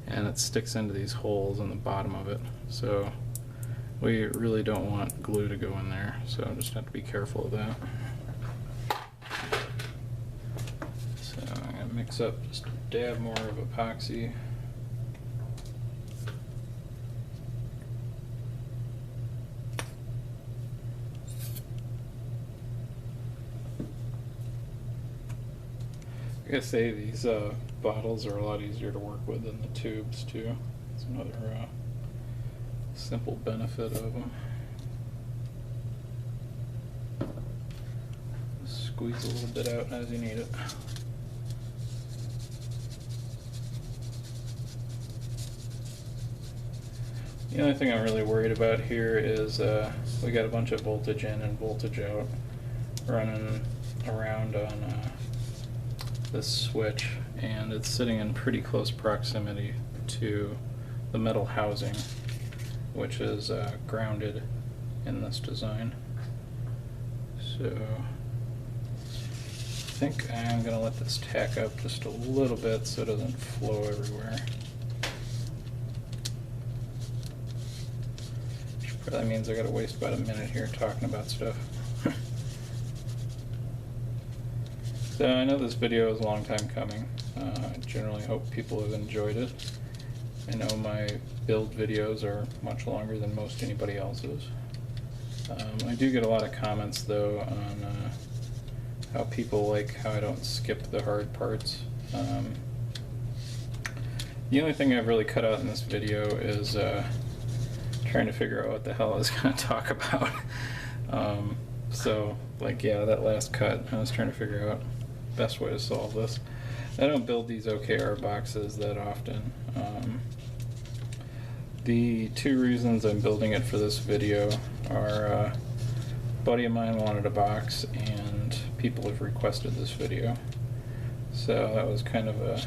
S2: and it sticks into these holes in the bottom of it. So we really don't want glue to go in there, so just have to be careful of that. So I'm going to mix up just a dab more of epoxy. I say, these bottles are a lot easier to work with than the tubes too. It's another simple benefit of them. Squeeze a little bit out as you need it. The only thing I'm really worried about here is we got a bunch of voltage in and voltage out running around on this switch, and it's sitting in pretty close proximity to the metal housing, which is grounded in this design. So I think I'm going to let this tack up just a little bit so it doesn't flow everywhere. Which probably means I got to waste about a minute here talking about stuff. So I know this video is a long time coming. I generally hope people have enjoyed it. I know my build videos are much longer than most anybody else's. I do get a lot of comments though on how people like how I don't skip the hard parts. The only thing I've really cut out in this video is trying to figure out what the hell I was going to talk about. So, like, yeah, that last cut, I was trying to figure out the best way to solve this. I don't build these OKR boxes that often. The two reasons I'm building it for this video are a buddy of mine wanted a box and people have requested this video. So that was kind of a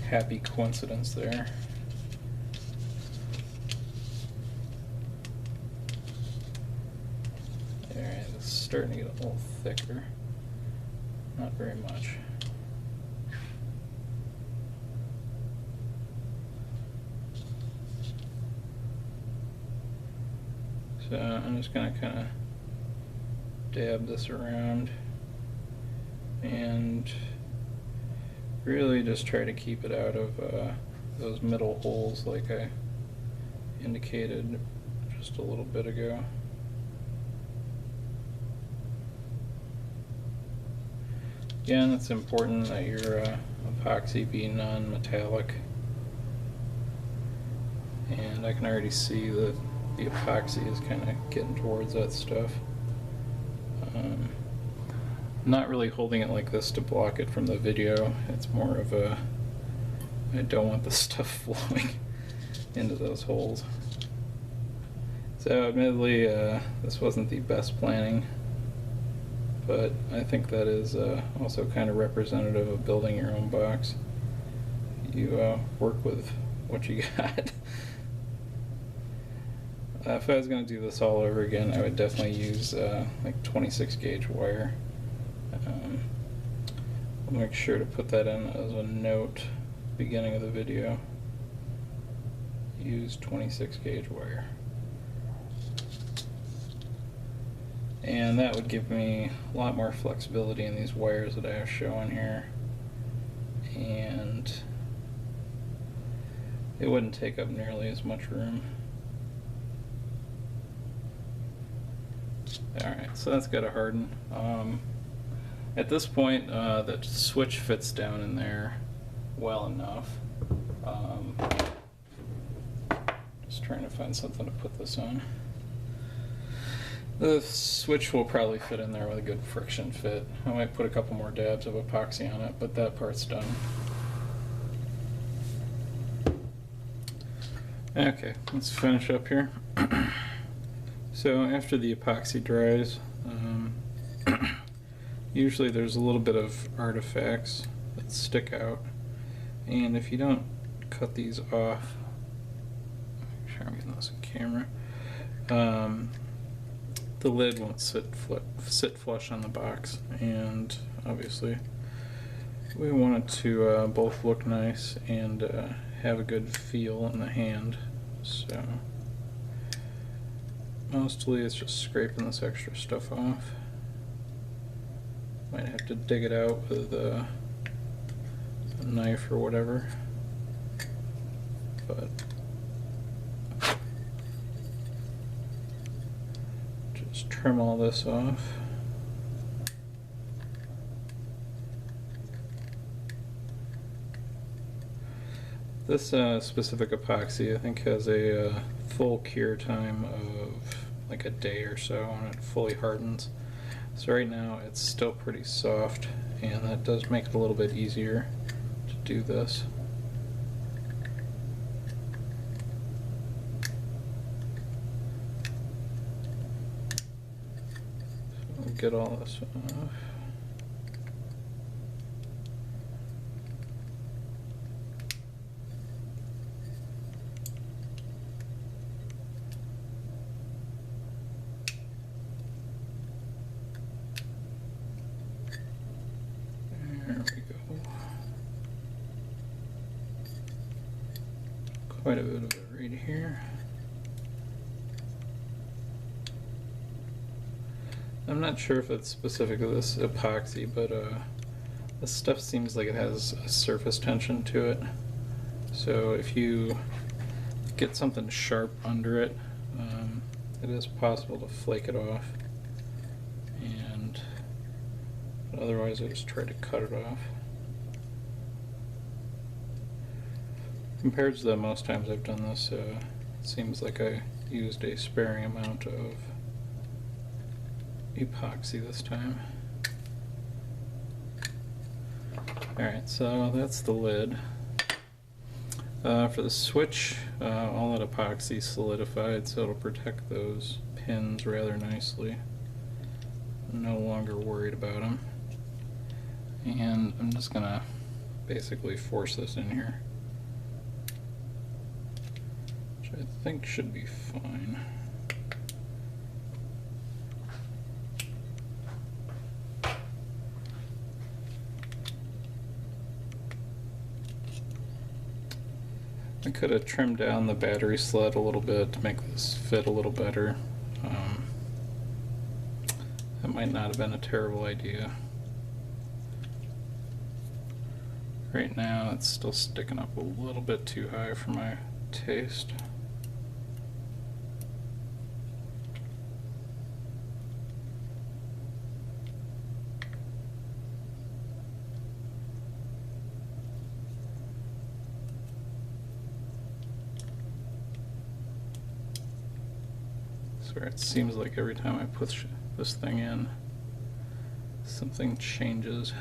S2: happy coincidence there. Alright, it's starting to get a little thicker. Not very much. So I'm just going to kind of dab this around and really just try to keep it out of those middle holes like I indicated just a little bit ago. Again, it's important that your epoxy be non-metallic, and I can already see that the epoxy is kind of getting towards that stuff. I'm not really holding it like this to block it from the video. It's more of a, I don't want the stuff flowing into those holes. So admittedly, this wasn't the best planning, but I think that is also kind of representative of building your own box. You work with what you got. If I was going to do this all over again, I would definitely use like 26 gauge wire. I'll make sure to put that in as a note beginning of the video. Use 26 gauge wire. And that would give me a lot more flexibility in these wires that I have showing here. And it wouldn't take up nearly as much room. Alright, so that's got to harden. At this point, the switch fits down in there well enough. Just trying to find something to put this on. The switch will probably fit in there with a good friction fit. I might put a couple more dabs of epoxy on it, but that part's done. Okay, let's finish up here. So after the epoxy dries, usually there's a little bit of artifacts that stick out, and if you don't cut these off, make sure I'm getting this on camera, the lid won't sit flush on the box, and obviously we want it to both look nice and have a good feel in the hand. So mostly it's just scraping this extra stuff off. Might have to dig it out with a knife or whatever, but just trim all this off. This specific epoxy I think has a full cure time of like a day or so when it fully hardens. So right now it's still pretty soft, and that does make it a little bit easier to do this. So I'll get all this off. There we go. Quite a bit of it right here. I'm not sure if it's specific to this epoxy, but this stuff seems like it has a surface tension to it. So if you get something sharp under it, it is possible to flake it off. But otherwise I just try to cut it off. Compared to the most times I've done this, it seems like I used a sparing amount of epoxy this time. Alright, so that's the lid. For the switch, all that epoxy solidified, so it'll protect those pins rather nicely. I'm no longer worried about them. And I'm just gonna basically force this in here, which I think should be fine. I could have trimmed down the battery sled a little bit to make this fit a little better. That might not have been a terrible idea. Right now it's still sticking up a little bit too high for my taste. Where it seems like every time I push this thing in, something changes.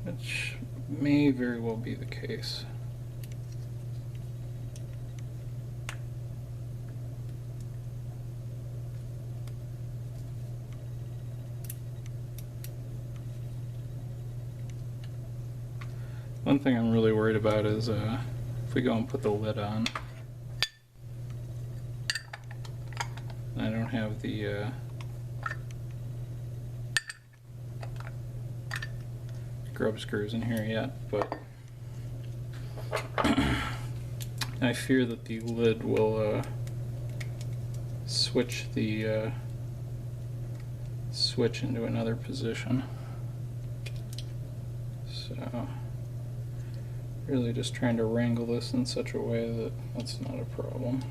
S2: Which may very well be the case. One thing I'm really worried about is if we go and put the lid on, I don't have the grub screws in here yet, but I fear that the lid will switch the switch into another position. So really just trying to wrangle this in such a way that that's not a problem.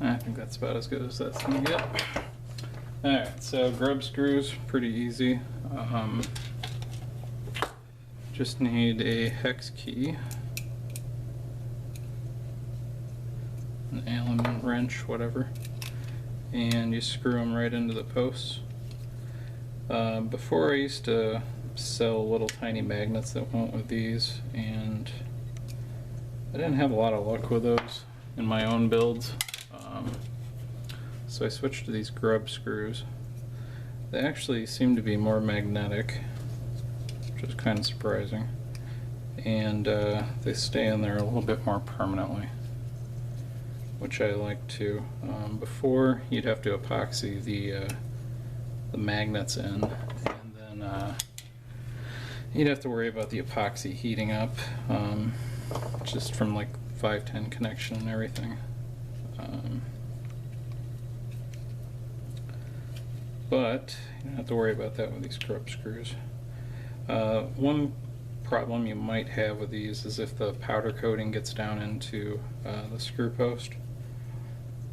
S2: I think that's about as good as that's gonna get. Alright, so grub screws, pretty easy. Just need a hex key, an Allen wrench, whatever, and you screw them right into the posts. Before I used to sell little tiny magnets that went with these, and I didn't have a lot of luck with those in my own builds. So I switched to these grub screws. They actually seem to be more magnetic, which is kind of surprising. and they stay in there a little bit more permanently, which I like too. Before, you'd have to epoxy the magnets in, and then you'd have to worry about the epoxy heating up, just from like 510 connection and everything. But you don't have to worry about that with these grub screws. One problem you might have with these is if the powder coating gets down into the screw post.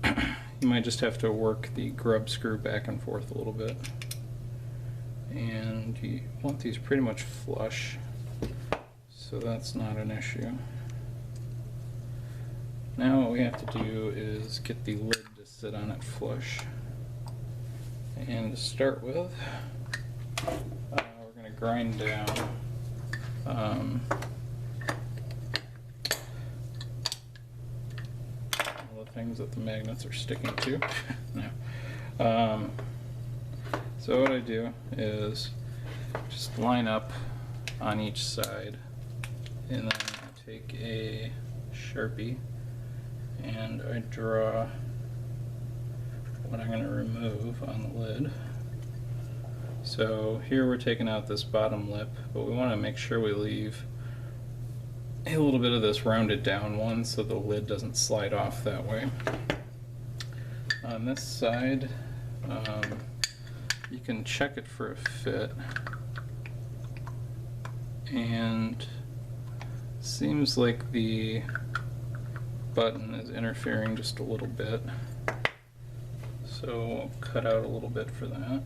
S2: You might just have to work the grub screw back and forth a little bit. And you want these pretty much flush, so that's not an issue. Now what we have to do is get the lid to sit on it flush. And to start with, we're going to grind down all the things that the magnets are sticking to. No. So what I do is just line up on each side, and then I take a Sharpie and I draw what I'm going to remove on the lid. So here we're taking out this bottom lip, but we want to make sure we leave a little bit of this rounded down one so the lid doesn't slide off that way. On this side, you can check it for a fit, and seems like the button is interfering just a little bit. So we'll cut out a little bit for that.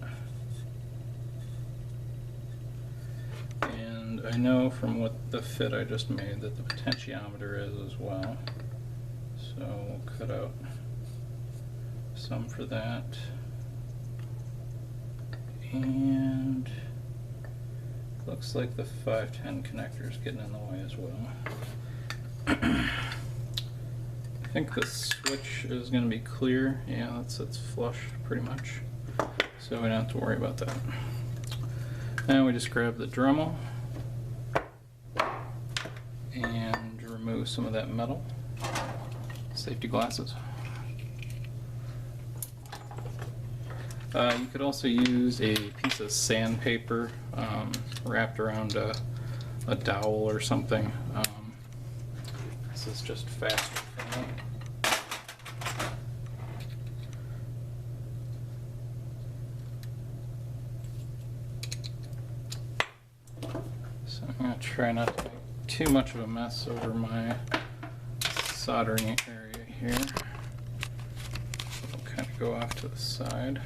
S2: And I know from what the fit I just made that the potentiometer is as well. So we'll cut out some for that. And looks like the 510 connector is getting in the way as well. I think the switch is going to be clear. Yeah, it's flush pretty much, so we don't have to worry about that. Now we just grab the Dremel and remove some of that metal. Safety glasses. You could also use a piece of sandpaper wrapped around a dowel or something. This is just faster for me. So I'm going to try not to make too much of a mess over my soldering area here. It'll kind of go off to the side.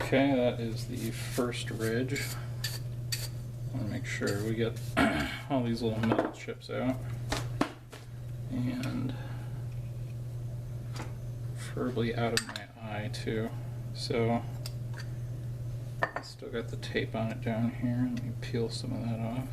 S2: Okay, that is the first ridge. I want to make sure we get all these little metal chips out, and preferably out of my eye too. So I still got the tape on it down here. Let me peel some of that off.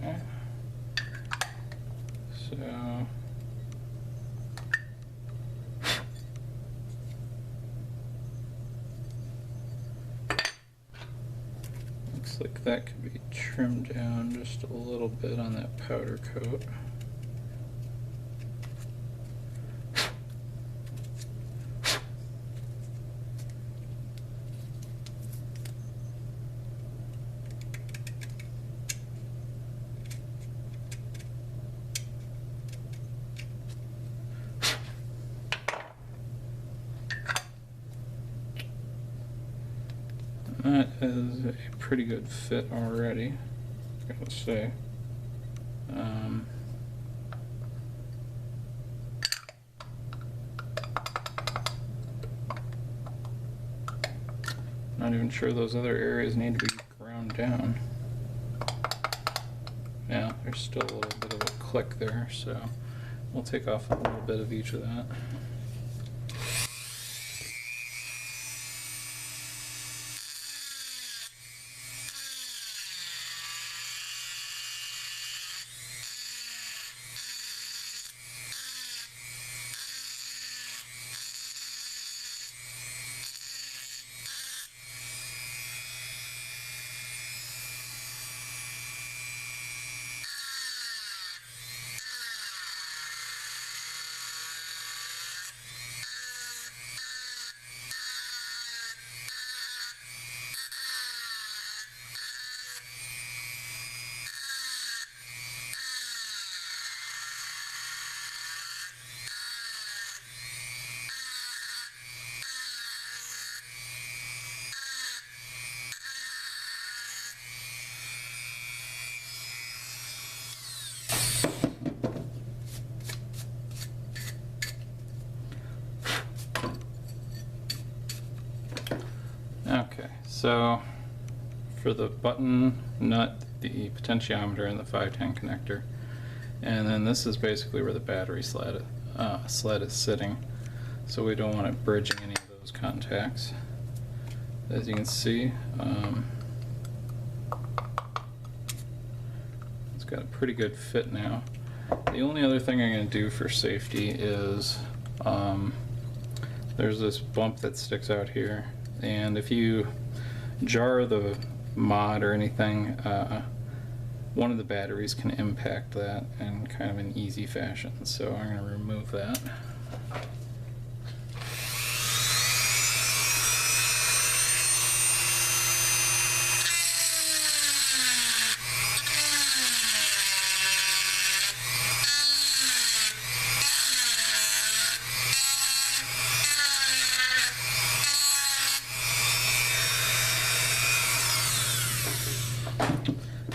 S2: Okay. Looks like that could be trimmed down just a little bit on that powder coat. That is a pretty good fit already, I gotta say. Not even sure those other areas need to be ground down. Yeah, there's still a little bit of a click there, so we'll take off a little bit of each of that. Okay, so for the button nut, the potentiometer, and the 510 connector, and then this is basically where the battery sled is sitting, so we don't want it bridging any of those contacts. As you can see, it's got a pretty good fit now. The only other thing I'm going to do for safety is there's this bump that sticks out here, and if you jar the mod or anything, one of the batteries can impact that in kind of an easy fashion, so I'm going to remove that.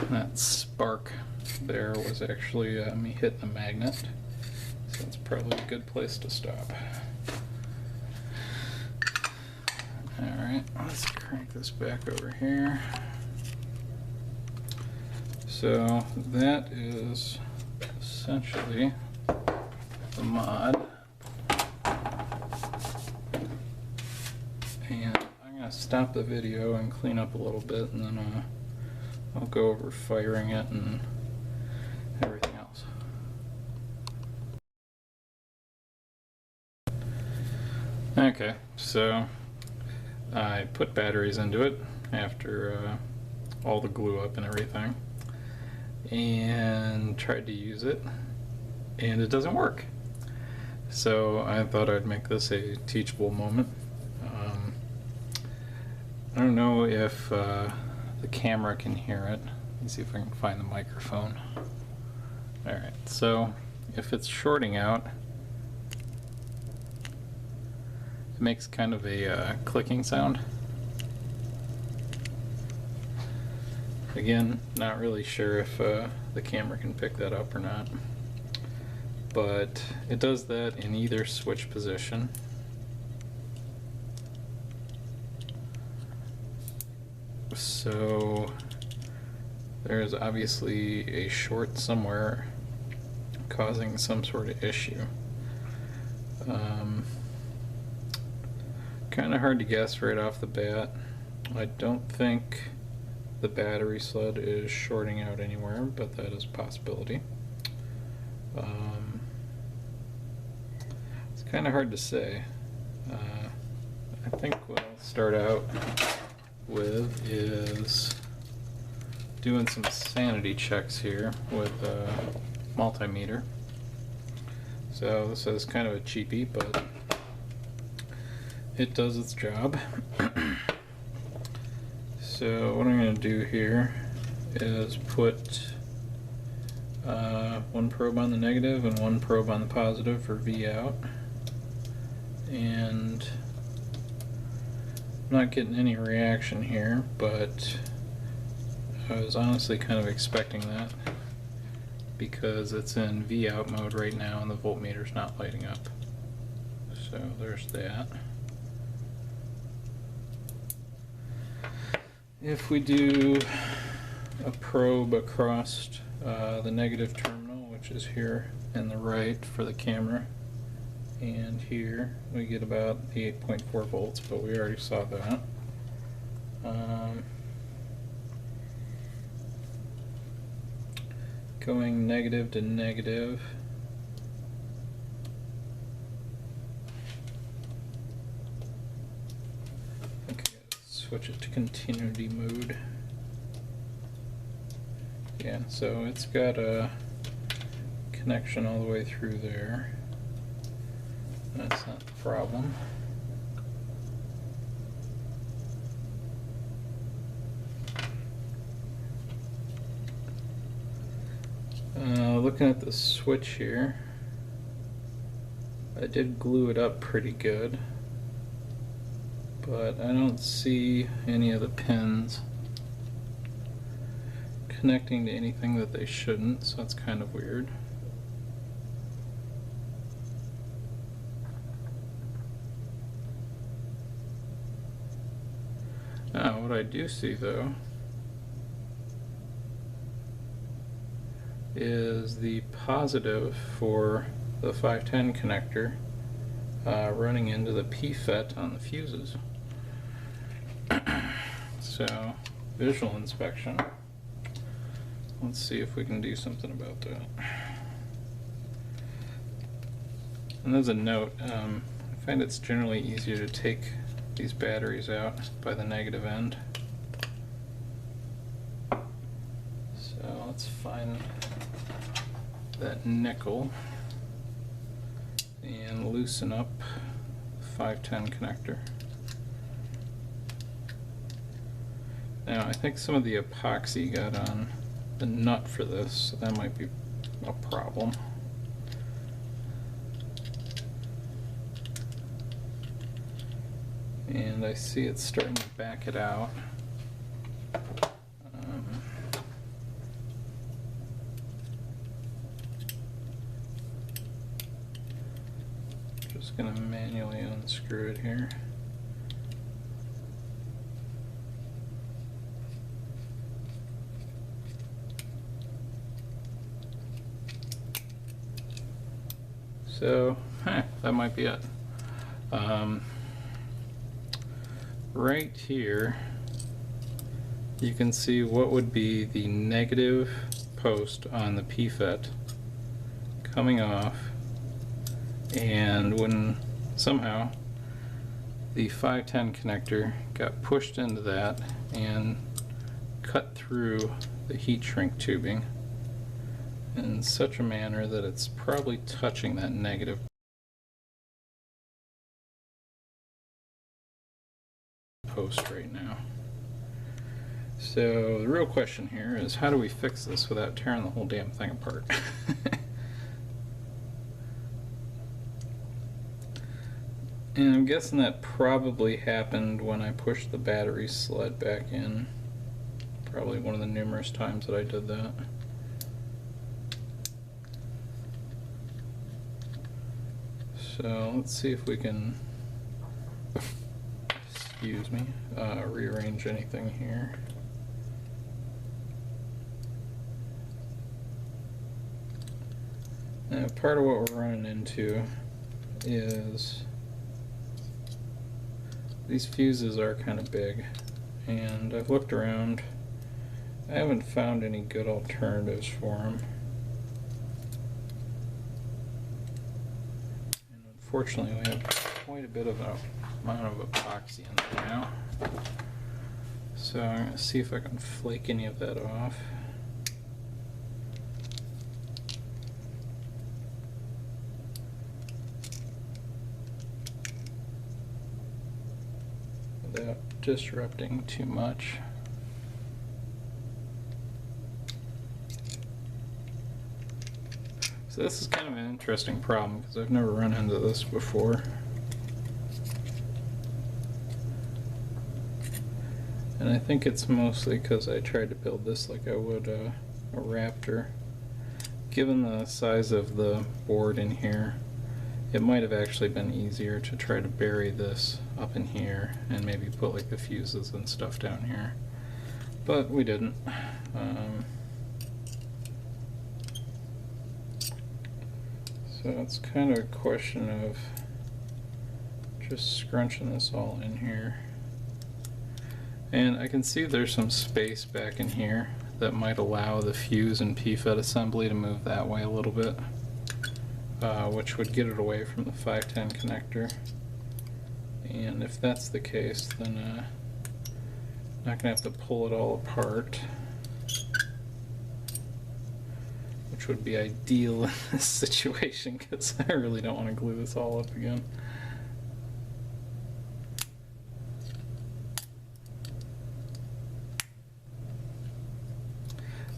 S2: That spark there was actually me hitting the magnet, so that's probably a good place to stop. Alright, let's crank this back over here. So that is essentially the mod. And I'm going to stop the video and clean up a little bit, and then I'll go over firing it and everything else. Okay, so I put batteries into it after all the glue up and everything, and tried to use it, and it doesn't work. So I thought I'd make this a teachable moment. I don't know if the camera can hear it. Let's see if I can find the microphone. Alright, so if it's shorting out, it makes kind of a clicking sound. Again, not really sure if the camera can pick that up or not, but it does that in either switch position. So there's obviously a short somewhere causing some sort of issue. Kind of hard to guess right off the bat. I don't think the battery sled is shorting out anywhere, but that is a possibility. It's kind of hard to say. I think what I'll start out with is doing some sanity checks here with a multimeter. So this is kind of a cheapie, but it does its job. So what I'm going to do here is put one probe on the negative and one probe on the positive for V out. And I'm not getting any reaction here, but I was honestly kind of expecting that because it's in V out mode right now and the voltmeter's not lighting up. So there's that. If we do a probe across the negative terminal, which is here in the right for the camera, and here we get about the 8.4 volts, but we already saw that. Going negative to negative. Okay, switch it to continuity mode. Yeah, so it's got a connection all the way through there. That's not the problem. Looking at the switch here, I did glue it up pretty good, but I don't see any of the pins connecting to anything that they shouldn't, so that's kind of weird. Now, what I do see though is the positive for the 510 connector running into the PFET on the fuses. So, visual inspection. Let's see if we can do something about that. And as a note, I find it's generally easier to take these batteries out by the negative end. So let's find that nickel and loosen up the 510 connector. Now I think some of the epoxy got on the nut for this, so that might be a problem. And I see it's starting to back it out. Just going to manually unscrew it here. So, that might be it. Right here, you can see what would be the negative post on the PFET coming off, and when somehow the 510 connector got pushed into that and cut through the heat shrink tubing in such a manner that it's probably touching that negative post right now. So the real question here is, how do we fix this without tearing the whole damn thing apart? And I'm guessing that probably happened when I pushed the battery sled back in. Probably one of the numerous times that I did that. So let's see if we can, excuse me, rearrange anything here. Now, part of what we're running into is these fuses are kind of big, and I've looked around. I haven't found any good alternatives for them. And unfortunately, we have quite a bit of an amount of epoxy in there now. So I'm going to see if I can flake any of that off. Without disrupting too much. So this is kind of an interesting problem because I've never run into this before. And I think it's mostly because I tried to build this like I would a Raptor. Given the size of the board in here, it might have actually been easier to try to bury this up in here and maybe put like the fuses and stuff down here. But we didn't. So it's kind of a question of just scrunching this all in here. And I can see there's some space back in here that might allow the fuse and PFET assembly to move that way a little bit, which would get it away from the 510 connector. And if that's the case, then I'm not going to have to pull it all apart, which would be ideal in this situation because I really don't want to glue this all up again.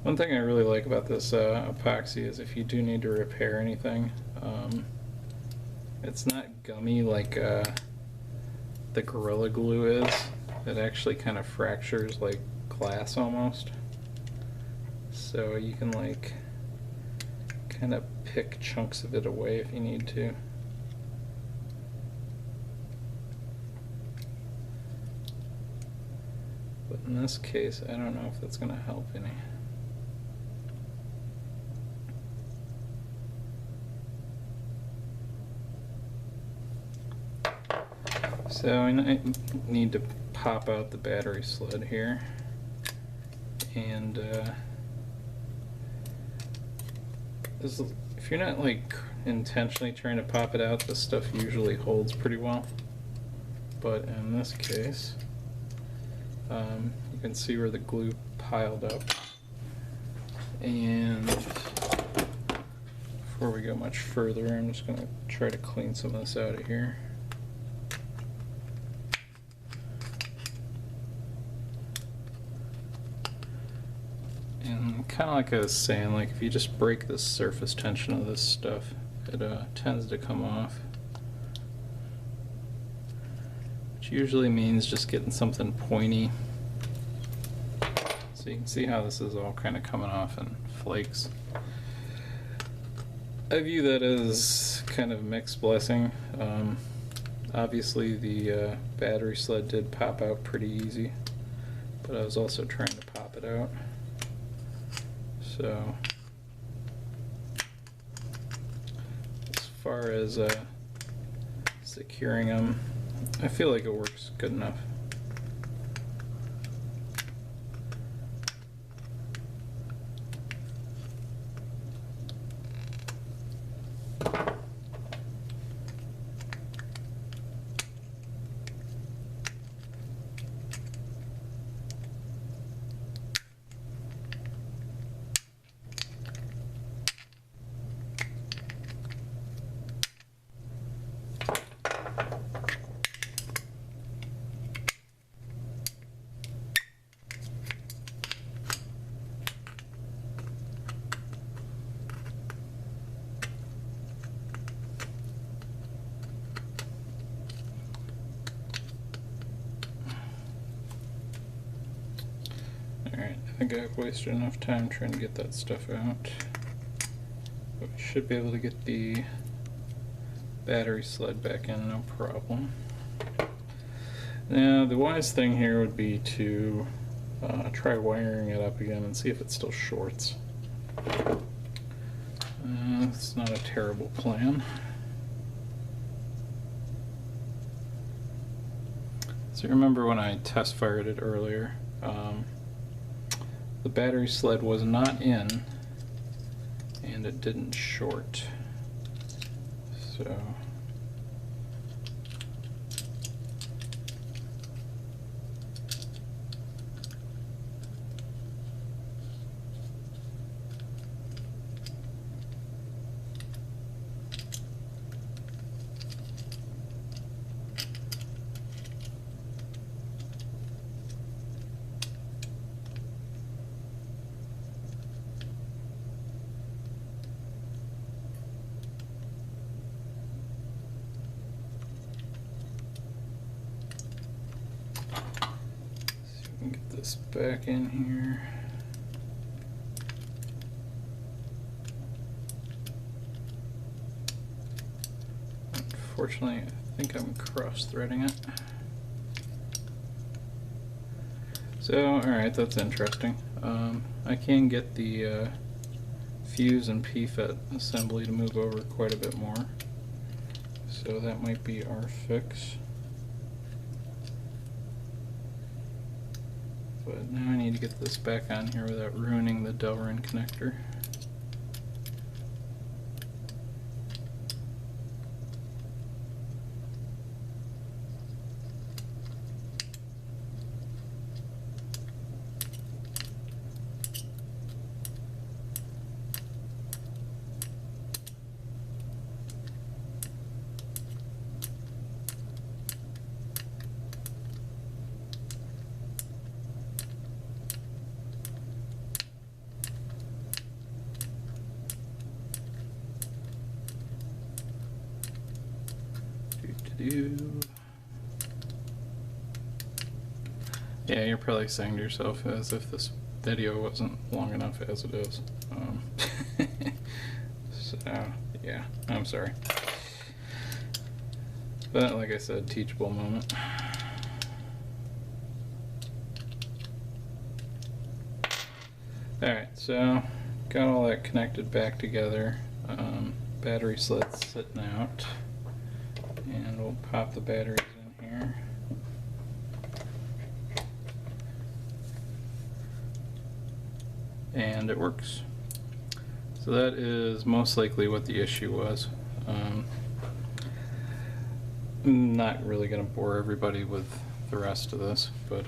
S2: One thing I really like about this epoxy is if you do need to repair anything, it's not gummy like the Gorilla Glue is. It actually kind of fractures like glass almost. So you can like kind of pick chunks of it away if you need to. But in this case, I don't know if that's going to help any. So I need to pop out the battery sled here, and if you're not like intentionally trying to pop it out, this stuff usually holds pretty well. But in this case, you can see where the glue piled up. And before we go much further, I'm just going to try to clean some of this out of here. And kind of like I was saying, like if you just break the surface tension of this stuff, it tends to come off. Which usually means just getting something pointy. So you can see how this is all kind of coming off in flakes. I view that as kind of mixed blessing. Obviously the battery sled did pop out pretty easy, but I was also trying to pop it out. So as far as securing them, I feel like it works good enough. Alright, I think I've wasted enough time trying to get that stuff out. But we should be able to get the battery sled back in, no problem. Now, the wise thing here would be to try wiring it up again and see if it still shorts. It's not a terrible plan. So remember when I test fired it earlier, the battery sled was not in and it didn't short. So Put this back in here. Unfortunately, I think I'm cross-threading it. So, alright, that's interesting. I can get the fuse and PFET assembly to move over quite a bit more. So that might be our fix. But now I need to get this back on here without ruining the Delrin connector. Yeah, you're probably saying to yourself as if this video wasn't long enough as it is. So, yeah, I'm sorry. But like I said, teachable moment. Alright, so got all that connected back together. Battery slits sitting out. And we'll pop the batteries in here. And it works. So that is most likely what the issue was. I'm not really going to bore everybody with the rest of this, but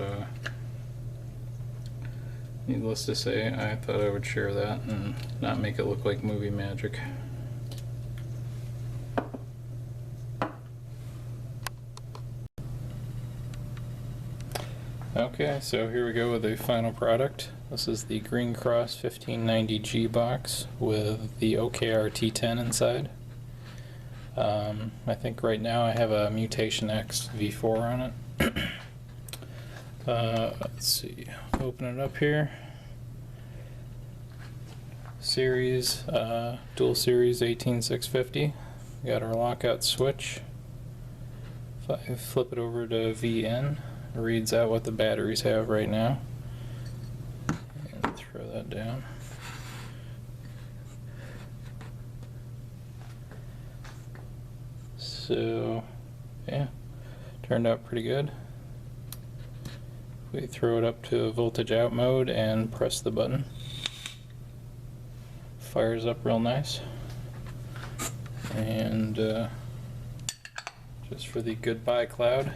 S2: needless to say, I thought I would share that and not make it look like movie magic. Okay, so here we go with the final product. This is the Green Cross 1590G box with the OKR T10 inside. I think right now I have a Mutation X V4 on it. Let's see, open it up here. Series, dual series 18650. Got our lockout switch. If I flip it over to VN, it reads out what the batteries have right now. And throw that down. So, yeah, turned out pretty good. We throw it up to voltage out mode and press the button. Fires up real nice. And just for the goodbye cloud,